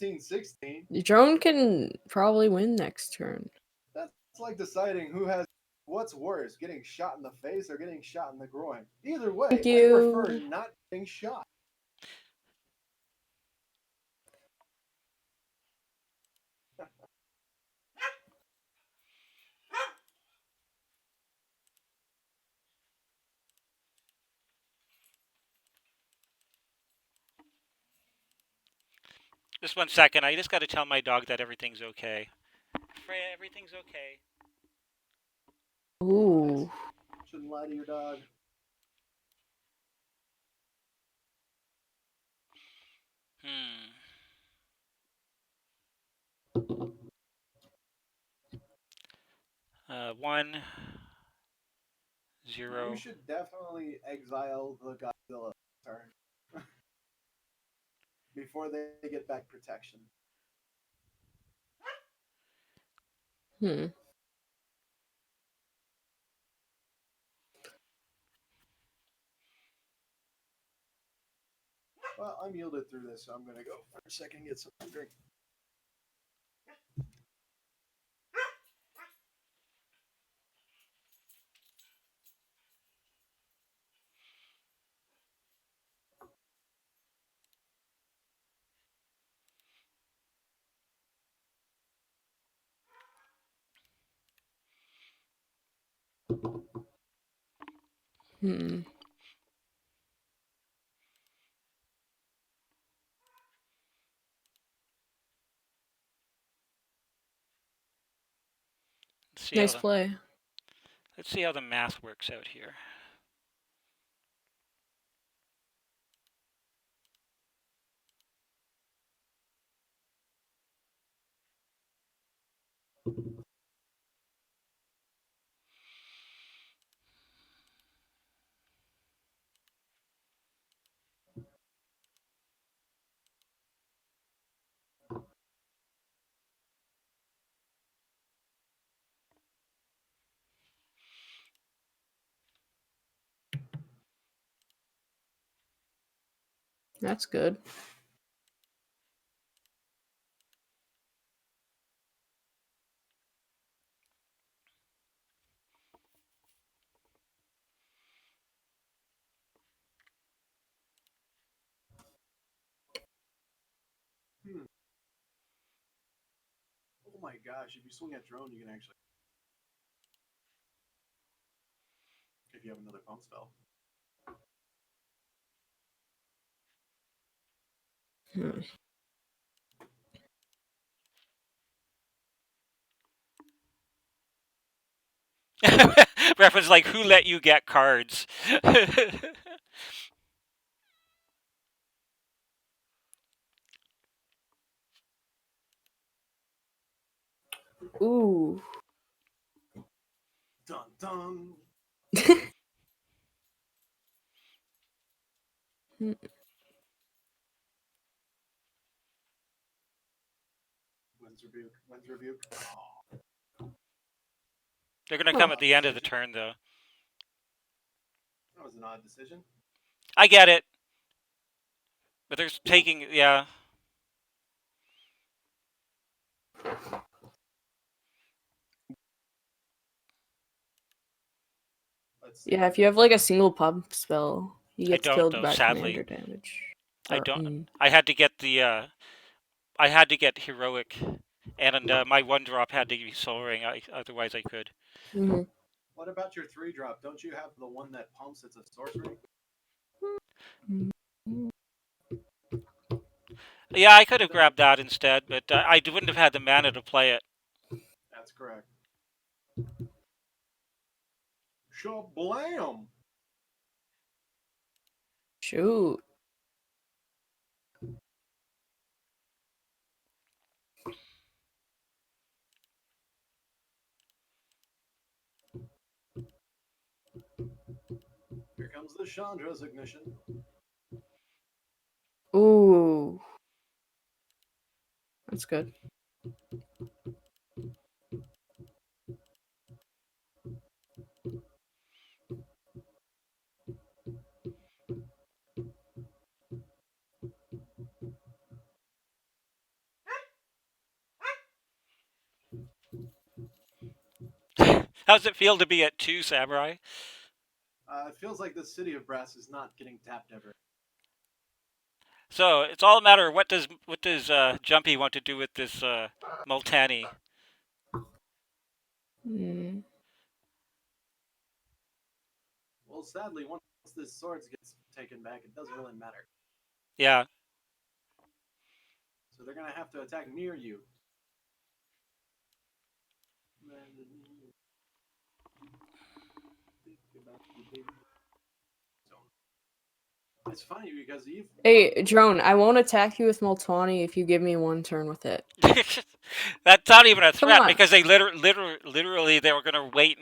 16-16. Drone can probably win next turn. That's like deciding who has what's worse, getting shot in the face or getting shot in the groin. Either way, Thank I you. prefer not getting shot. Just 1 second. I just got to tell my dog that everything's okay. Freya, everything's okay. Ooh. Shouldn't lie to your dog. One, zero. You should definitely exile the Godzilla turn before they get back protection. Well, I'm yielded through this, so I'm gonna go for a second and get some drink. Nice play. Let's see how the math works out here. That's good. Oh my gosh, if you swing at drone, you can actually. If you have another pump spell. Reference like, who let you get cards? Ooh. Dun dun. Wind's rebuke. Oh. They're going to come at the end of the turn, though. That was an odd decision. I get it. But they're taking, yeah. Yeah, if you have like a single pump spell, he gets don't, killed though, by sadly. commander damage. I don't. Mm. I had to get the. I had to get heroic, and my 1-drop had to be soul ring. Otherwise I could. Mm-hmm. What about your 3-drop? Don't you have the one that pumps? It's a sorcery. Yeah, I could have grabbed that instead, but I wouldn't have had the mana to play it. That's correct. Shablam! Shoot. Here comes the Chandra's ignition. Ooh. That's good. How's it feel to be at 2, Samurai? It feels like the city of brass is not getting tapped ever. So it's all a matter of what does Jumpy want to do with this Multani? Mm. Well, sadly, once this swords gets taken back, it doesn't really matter. Yeah. So they're gonna have to attack near you. It's funny because you've. Hey, Drone, I won't attack you with Multani if you give me 1 turn with it. That's not even a Come threat on. because they literally they were gonna wait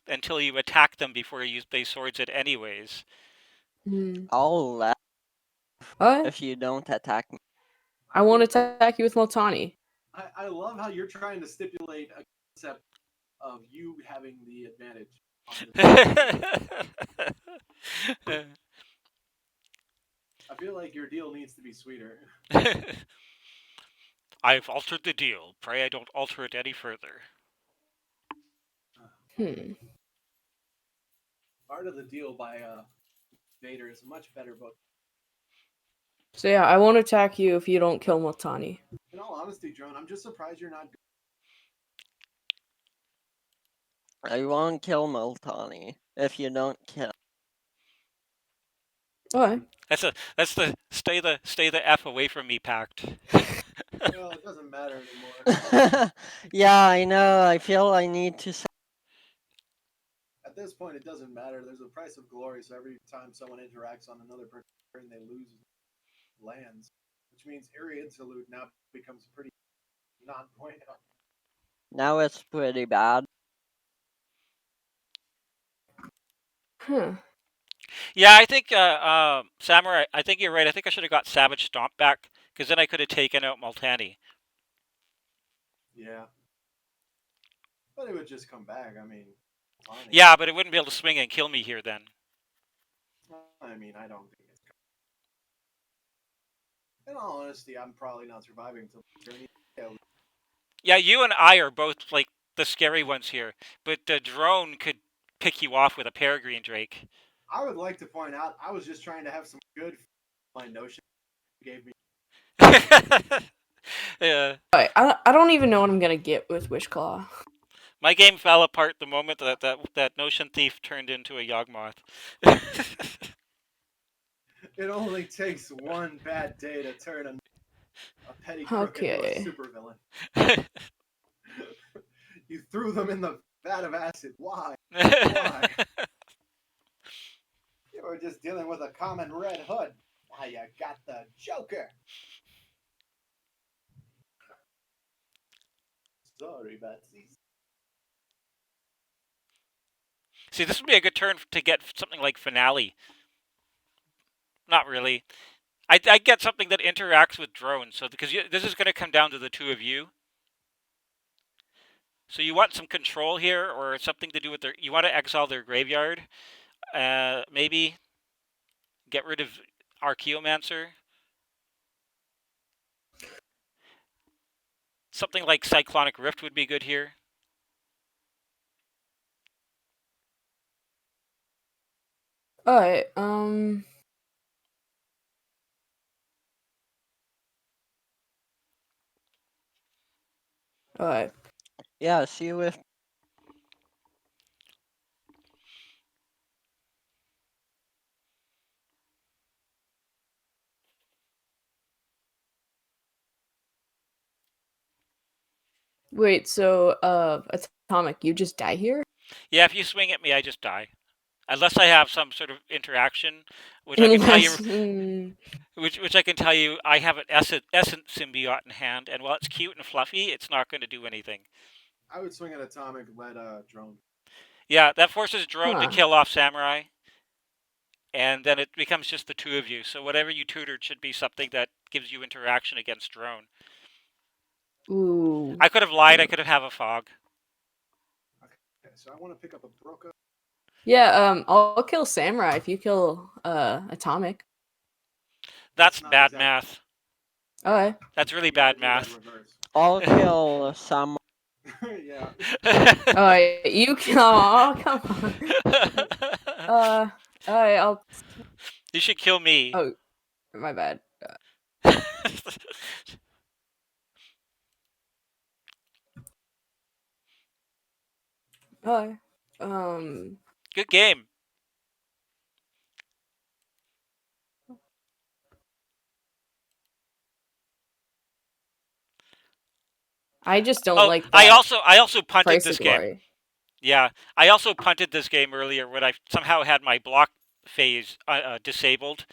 until you attack them before they swords it anyways. Mm. I'll laugh What? if you don't attack me. I won't attack you with Multani. I love how you're trying to stipulate a concept of you having the advantage on the. I feel like your deal needs to be sweeter. I've altered the deal. Pray I don't alter it any further. Hmm. Art of the Deal by Vader is a much better book. So yeah, I won't attack you if you don't kill Multani. In all honesty, Drone, I'm just surprised you're not. I won't kill Multani if you don't kill. Okay. That's the stay the F away from me pact. Well, it doesn't matter anymore. Yeah, I know. I feel I need to. At this point, it doesn't matter. There's a price of glory, so every time someone interacts on another person, they lose lands, which means Area Interlude now becomes pretty non-point. Now it's pretty bad. Huh. Yeah, I think Samurai. I think you're right. I think I should have got Savage Stomp back because then I could have taken out Multani. Yeah. But it would just come back. I mean, Yeah, but it wouldn't be able to swing and kill me here then. I mean, I don't think it's. In all honesty, I'm probably not surviving until the journey. Yeah, you and I are both like the scary ones here, but the drone could pick you off with a peregrine drake. I would like to point out, I was just trying to have some good. My notion gave me. Yeah. Alright, I don't even know what I'm gonna get with Wishclaw. My game fell apart the moment that Notion Thief turned into a Yawgmoth. It only takes one bad day to turn a petty crook into a Okay. supervillain. You threw them in the vat of acid. Why? Why? You were just dealing with a common Red Hood. Now you got the Joker. Sorry, Batsies. See, this would be a good turn to get something like Finale. Not really. I get something that interacts with drones, so because this is going to come down to the two of you. So you want some control here, or something to do with their. You want to exile their graveyard, maybe get rid of Archaeomancer. Something like Cyclonic Rift would be good here. Alright, Alright. Yeah, see you if Wait, so Atomic, you just die here? Yeah, if you swing at me, I just die. Unless I have some sort of interaction, which I can tell you, which I can tell you, I have an essence symbiote in hand, and while it's cute and fluffy, it's not going to do anything. I would swing at Atomic, let Drone. Yeah, that forces Drone to Huh. kill off Samurai, and then it becomes just the two of you. So whatever you tutored should be something that gives you interaction against Drone. Ooh. I could have lied. I could have a fog. Okay, so I want to pick up a Broca. Yeah, I'll kill Samurai if you kill Atomic. That's not bad exact- math. Okay. That's really You gotta bad do that math. reverse. I'll kill some. Yeah. Alright, you kill. Oh, come on. Alright, I'll. You should kill me. Oh, my bad. Alright. Good game. I just don't Oh, like that. I also punted price this glory. game. Yeah, I also punted this game earlier when I somehow had my block phase disabled.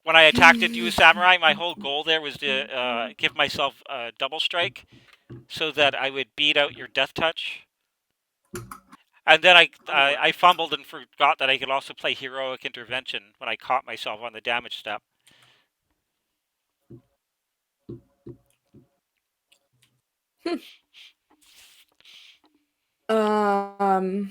When I attacked into a samurai, my whole goal there was to give myself a double strike, so that I would beat out your death touch. And then I fumbled and forgot that I could also play heroic intervention when I caught myself on the damage step. Um.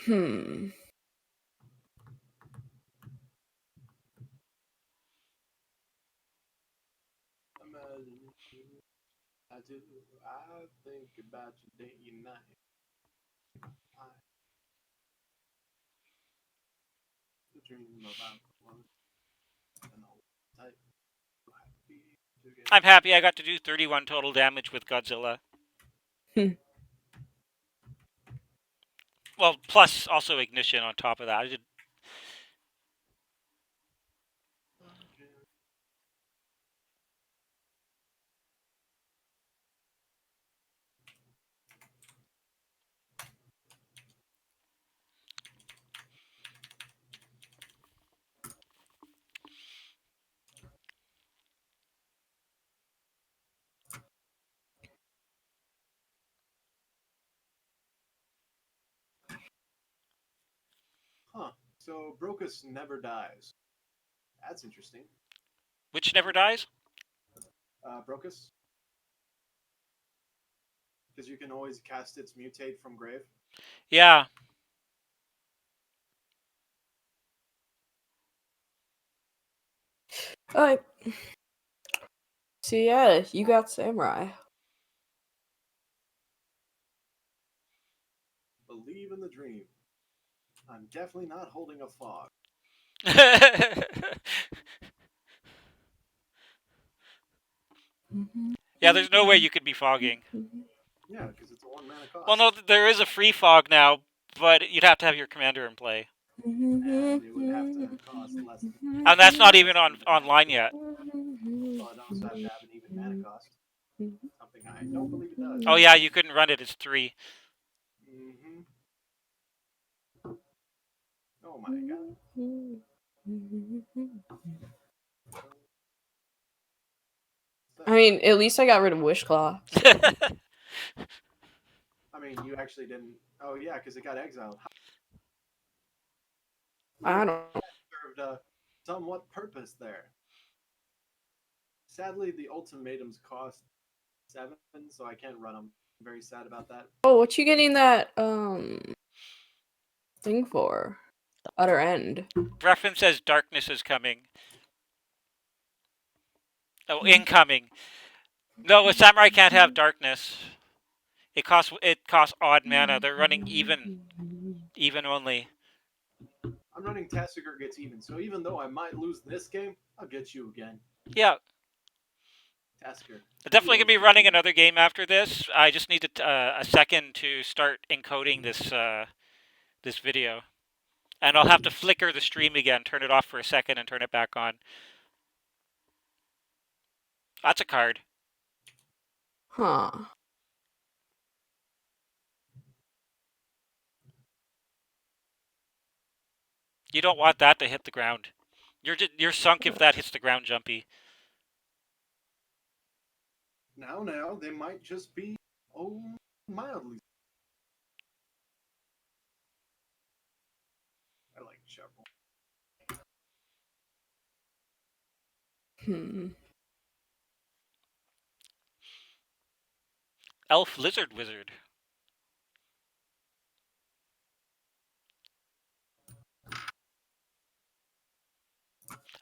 Hmm. I do. I think about you day and night. I dream about one and all type. I'm happy I got to do 31 total damage with Godzilla. Well, plus also ignition on top of that. I did. Huh. So Brocus never dies. That's interesting. Which never dies? Brocus? Because you can always cast its mutate from grave. Yeah. Alright. So yeah, you got Samurai. Believe in the dream. I'm definitely not holding a fog. Yeah, there's no way you could be fogging. Yeah, because it's a 1-mana cost. Well, no, there is a free fog now, but you'd have to have your commander in play. And it would have to cost less than. And that's not even online yet. Well, it also have to have an even mana cost. Something I don't believe it does. Oh yeah, you couldn't run it, it's 3. Mm-hmm. Oh my god. I mean, at least I got rid of Wishclaw. I mean, you actually didn't. Oh yeah, because it got exiled. I don't. Served a somewhat purpose there. Sadly, the ultimatums cost 7, so I can't run them. I'm very sad about that. Oh, what you getting that thing for? Utter end. Reference says darkness is coming. Oh, incoming. No, a samurai can't have darkness. It costs odd mana. They're running even only. I'm running Tasigur gets even, so even though I might lose this game, I'll get you again. Yeah, Tasigur. I'm definitely gonna be running another game after this. I just need a second to start encoding this video, and I'll have to flicker the stream again, turn it off for a second, and turn it back on. That's a card. Huh. You don't want that to hit the ground. You're sunk if that hits the ground, Jumpy. Now, they might just be mildly. I like Sharple. Elf Lizard Wizard.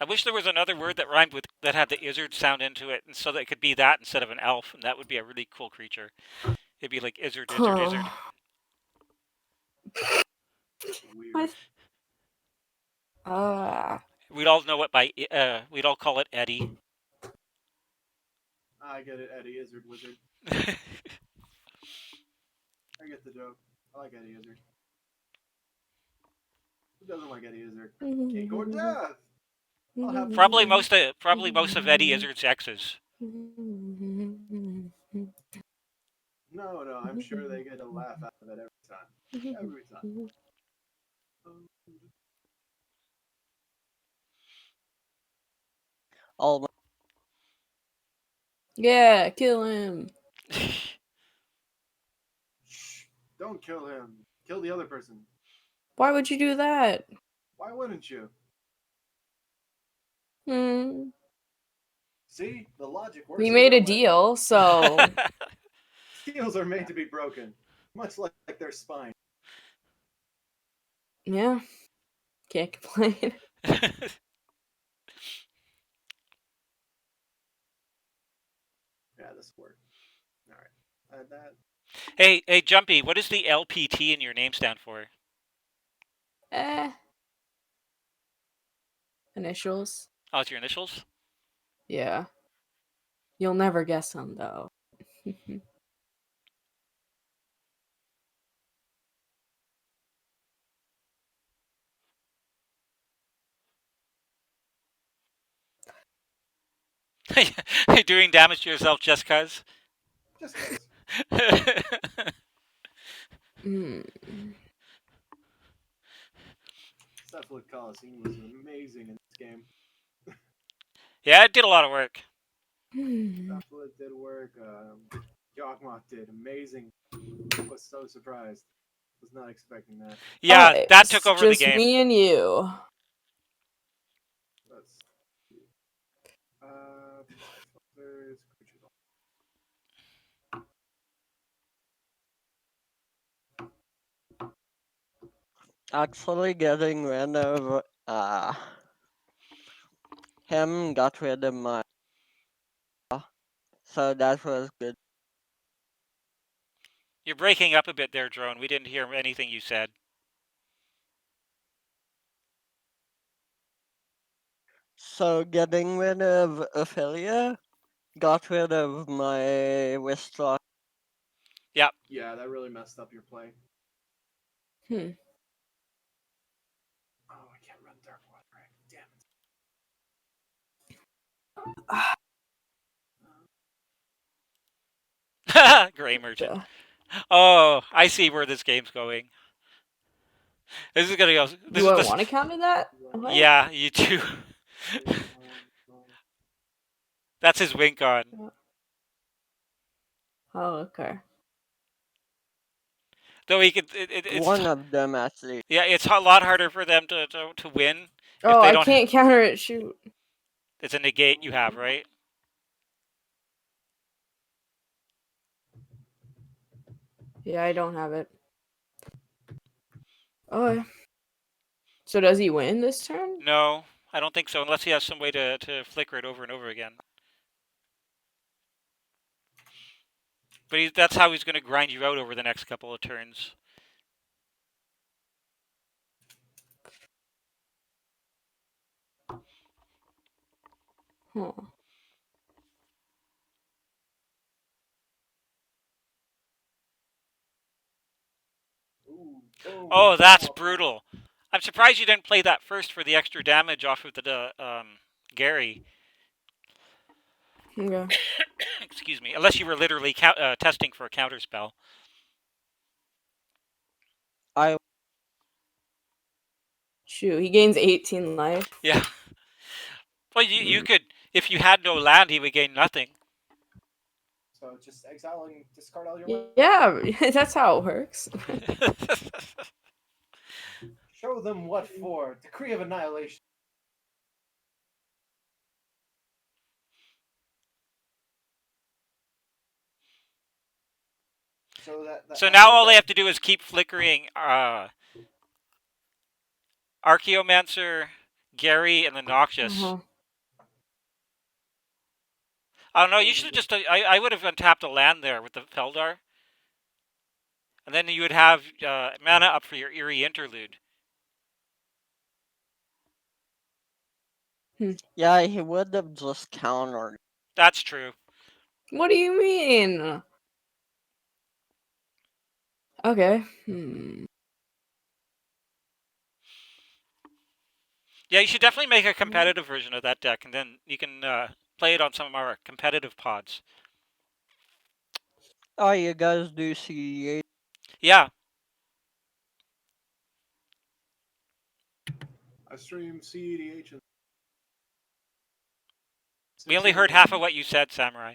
I wish there was another word that rhymed with that had the izzard sound into it, and so that it could be that instead of an elf, and that would be a really cool creature. It'd be like izzard, izzard, izzard. Weird. We'd all know it by we'd all call it Eddie. I get it, Eddie Izzard Wizard. I get the joke. I like Eddie Izzard. Who doesn't like Eddie Izzard? King or death. I'll have probably most of Eddie Izzard's exes. No, I'm sure they get a laugh out of it every time. Every time. All Yeah, kill him. Shh! Don't kill him. Kill the other person. Why would you do that? Why wouldn't you? See, the logic works. We made a deal, so Deals are made to be broken, much like their spine. yeah, can't complain. Yeah, this worked. All right, that. Hey, Jumpy, what does the LPT in your name stand for? Initials. Oh, it's your initials? Yeah. You'll never guess them, though. You're doing damage to yourself just cuz? Just cause. Cephalid Coliseum was amazing in this game. Yeah, it did a lot of work. Cephalid did work. Yawgmoth did amazing. I was so surprised. Was not expecting that. Yeah, right, that took over the just game. me and you. Let's see. Filters, creatures. actually getting rid of him got rid of my, so that was good. You're breaking up a bit there, Drone. We didn't hear anything you said. So getting rid of Ophelia got rid of my Wistlock. Yep. Yeah, that really messed up your play. Oh, I can't run Dark Water. Damn it. Gray Merchant. Oh, I see where this game's going. This is gonna go. Do I want to counter that? What? Yeah, you do. That's his wink on. Oh, okay. Though he could. It's one of them at least. Yeah, it's a lot harder for them to win. Oh, they I don't can't counter it. Shoot. It's a negate you have, right? Yeah, I don't have it. Oh. So does he win this turn? No, I don't think so, unless he has some way to flicker it over and over again. But that's how he's going to grind you out over the next couple of turns. Huh. Ooh, boom. Oh, that's Follow-up. brutal. I'm surprised you didn't play that first for the extra damage off of the Gary. Okay. Excuse me. Unless you were literally testing for a counter spell. I Shoot, he gains 18 life. Yeah. Well, you could, if you had no land, he would gain nothing. So just exile and discard all your weapons. Yeah, that's how it works. Show them what for. Decree of Annihilation. So now all they have to do is keep flickering Archaeomancer, Gary, and the Noxious. Uh-huh. Oh no, you should have just. I would have untapped a land there with the Feldar. And then you would have mana up for your Eerie Interlude. Yeah, he would have just countered. That's true. What do you mean? Okay. Yeah, you should definitely make a competitive version of that deck, and then you can play it on some of our competitive pods. Oh, you guys do see Yeah. I stream CEDH. We only heard half of what you said, Samurai.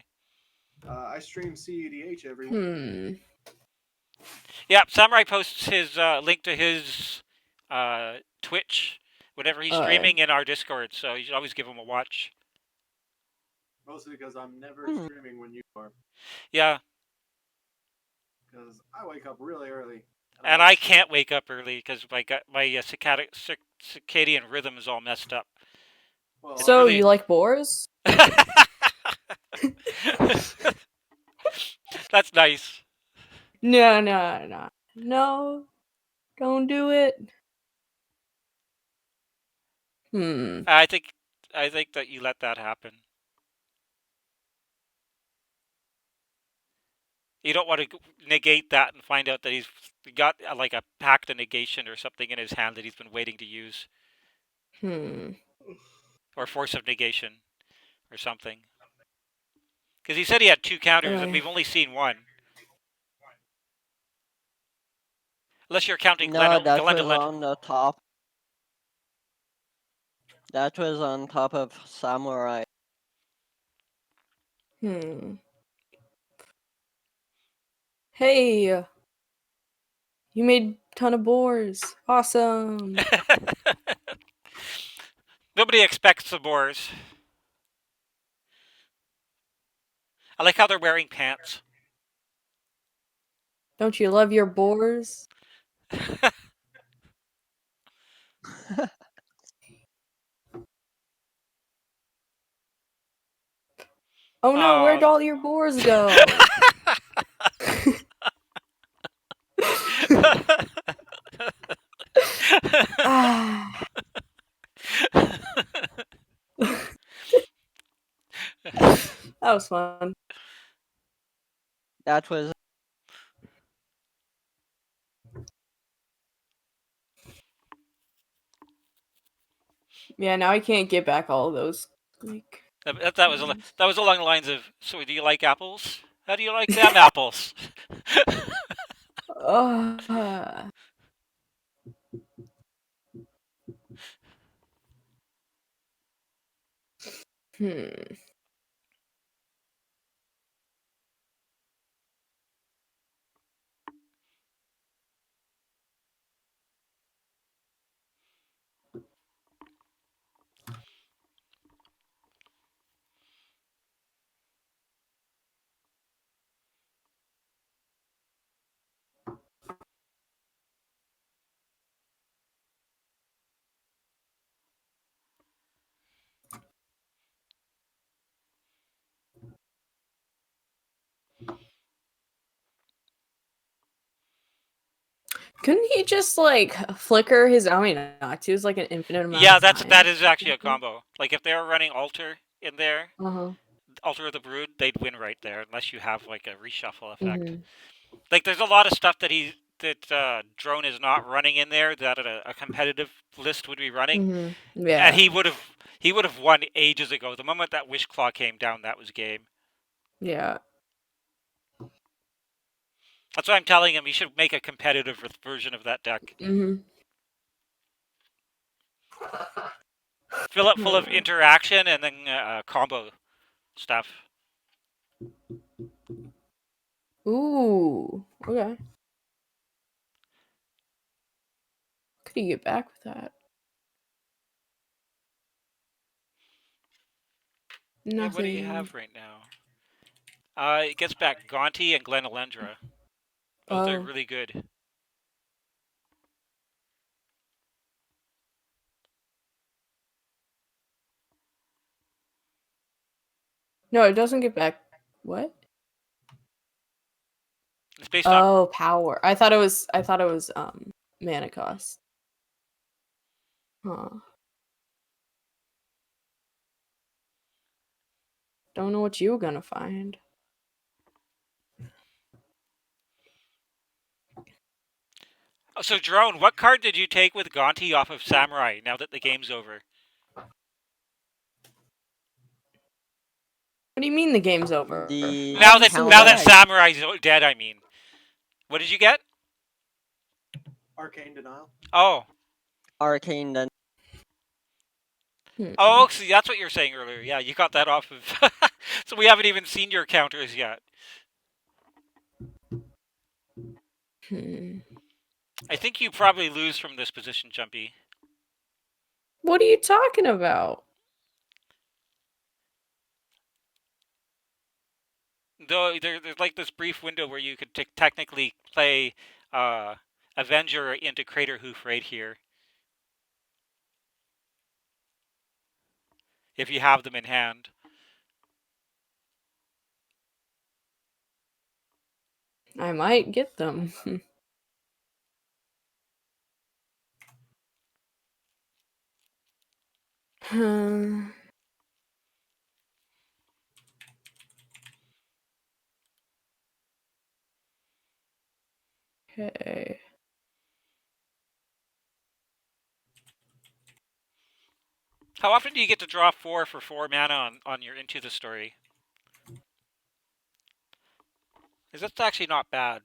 I stream CEDH every week. Yeah, Samurai posts his link to his Twitch, whatever he's streaming, in our Discord, so you should always give him a watch. Mostly because I'm never streaming when you are. Yeah. Because I wake up really early. And I can't wake up early because my circadian rhythm is all messed up. Well, So really... you like boars? That's nice. No. Don't do it. I think that you let that happen. You don't want to negate that and find out that he's got like a pact of negation or something in his hand that he's been waiting to use. Or force of negation or something. Because he said he had 2 counters and we've only seen 1. Unless you're counting no, that was Glendolyn. on the top. That was on top of Samurai. Hey, you made a ton of boars. Awesome. Nobody expects the boars. I like how they're wearing pants. Don't you love your boars? Oh no, where'd all your boars go? That was fun. That was... Yeah, now I can't get back all of those. Like... That was along the lines of, so do you like apples? How do you like them apples? Couldn't he just like flicker his Aminatou like an infinite amount Yeah, of times? that is actually a combo. Like if they were running Alter in there, Uh-huh. Alter of the Brood, they'd win right there, unless you have like a reshuffle effect. Mhm. Like there's a lot of stuff that Drone is not running in there that a competitive list would be running, Mhm. Yeah. and he would have won ages ago. The moment that Wish Claw came down, that was game. Yeah. That's why I'm telling him he should make a competitive version of that deck. Mhm. Fill it full of interaction and then combo stuff. Ooh. Okay. Could he get back with that? Yeah, Nothing. what do you have right now? It gets back Gonti and Glenalendra. Both are Oh. really good. No, it doesn't get back. What? It's based on. Oh, power. I thought it was mana cost. Huh. Don't know what you were gonna find. Oh, so Drone, what card did you take with Gonti off of Samurai now that the game's over? What do you mean the game's over? The I Now haven't that seen the now counter. that deck. Samurai's dead, I mean. What did you get? Arcane Denial. Oh. Arcane then. Oh, see, that's what you were saying earlier. Yeah, you got that off of. So we haven't even seen your counters yet. Hmm. I think you probably lose from this position, Jumpy. What are you talking about? Though there's like this brief window where you could technically play Avenger into Crater Hoof right here. If you have them in hand. I might get them. Okay. How often do you get to draw 4 for 4 mana on your Into the Story? Because that's actually not bad.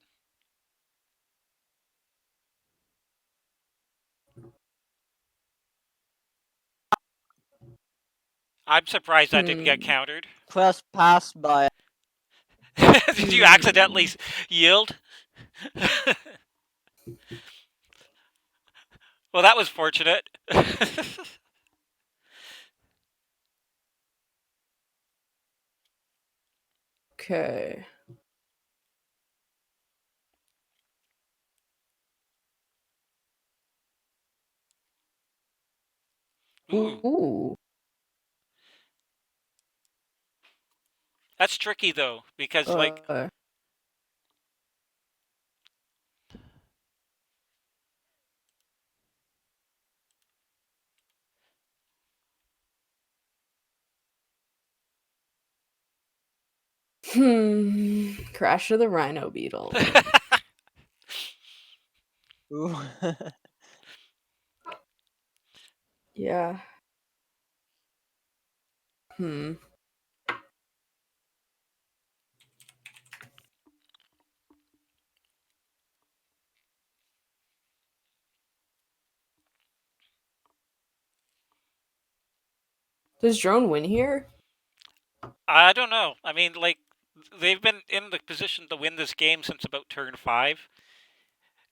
I'm surprised that didn't get countered. Quest passed by. Did you accidentally yield? Well, that was fortunate. Okay. Ooh. Ooh. That's tricky, though, because, like... Crash of the Rhino Beetle. Ooh. Yeah. Does Drone win here? I don't know. I mean, like, they've been in the position to win this game since about turn 5,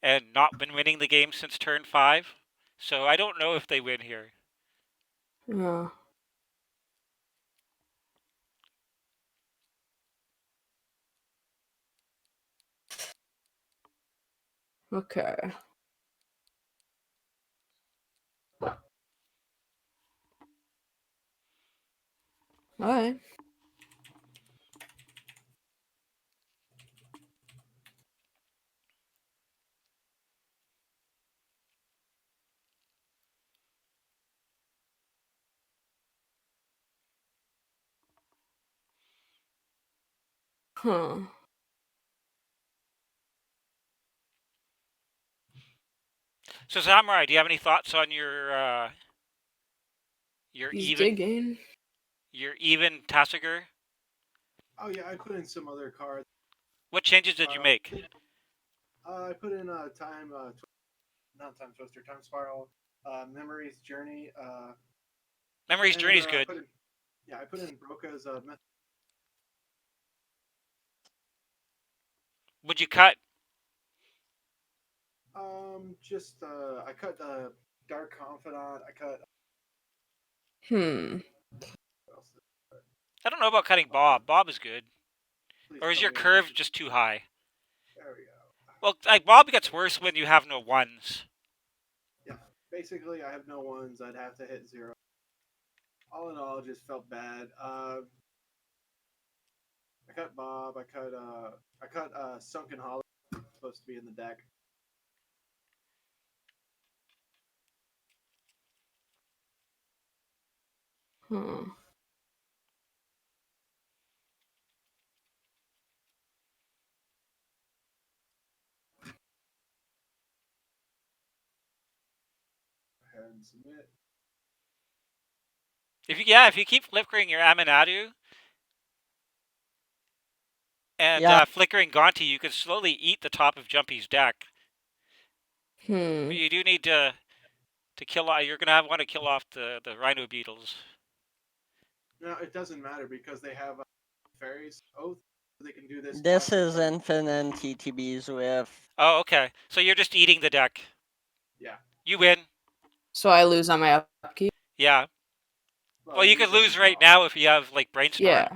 and not been winning the game since turn 5. So I don't know if they win here. Oh. Okay. Alright. Huh. So Samurai, do you have any thoughts on your He's even digging. your even Tasigur? Oh yeah, I put in some other cards. What changes did you make? I put in time, not time twister, time spiral, memories journey, Memory's and Journey's I good. put in Broca's method. Would you cut? Just I cut Dark Confidant. I cut. Hmm. What else did I cut? I don't know about cutting Bob. Bob is good. Please Or is tell your me I curve didn't. just too high? There we go. Well, like Bob gets worse when you have no ones. Yeah, basically I have no ones. I'd have to hit 0. All in all, it just felt bad. I cut Bob. I cut Sunken Hollow. Supposed to be in the deck. Huh. Go ahead and submit. If you keep flickering your Aminatou and Yeah, flickering Gonti, you can slowly eat the top of Jumpy's deck. Hmm. But you do need to kill. You're gonna want to kill off the Rhino Beetles. No, it doesn't matter because they have Fairies Oath. They can do this. this twice a is turn. infinite TTBs with. Oh, okay. So you're just eating the deck. Yeah. You win. So I lose on my upkeep? Yeah. Well, you could and lose right draw. now if you have like Brainstorm. Yeah.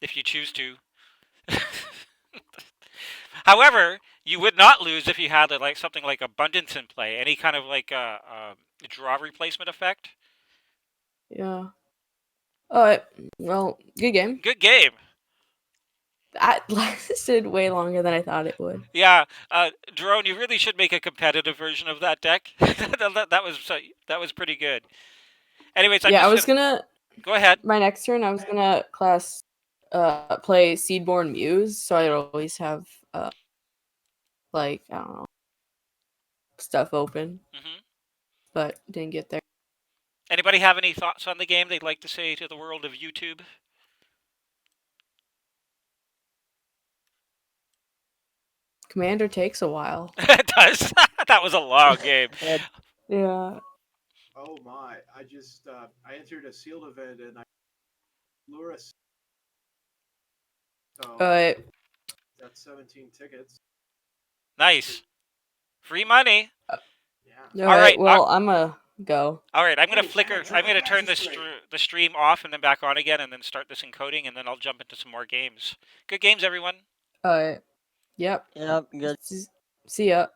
If you choose to. However, you would not lose if you had like something like Abundance in play, any kind of like draw replacement effect. Yeah. Alright. Well, good game. Good game. That lasted way longer than I thought it would. Yeah, Drone, you really should make a competitive version of that deck. that was pretty good. Anyways, I'm Yeah, I just was gonna gonna go ahead. my next turn I was gonna play Seedborn Muse, so I'd always have like I don't know stuff open, Hmm. but didn't get there. Anybody have any thoughts on the game they'd like to say to the world of YouTube? Commander takes a while. It does. That was a long game. It, Yeah. Oh my! I just I entered a sealed event and I lure us. So that's 17 tickets. Nice. Free money. Yeah. All right. Well, I'm gonna go. All right. I'm gonna Hey, flicker. Sandra, I'm gonna Travis turn is great. the stream off and then back on again, and then start this encoding, and then I'll jump into some more games. Good games, everyone. Yep. yep, good. See ya.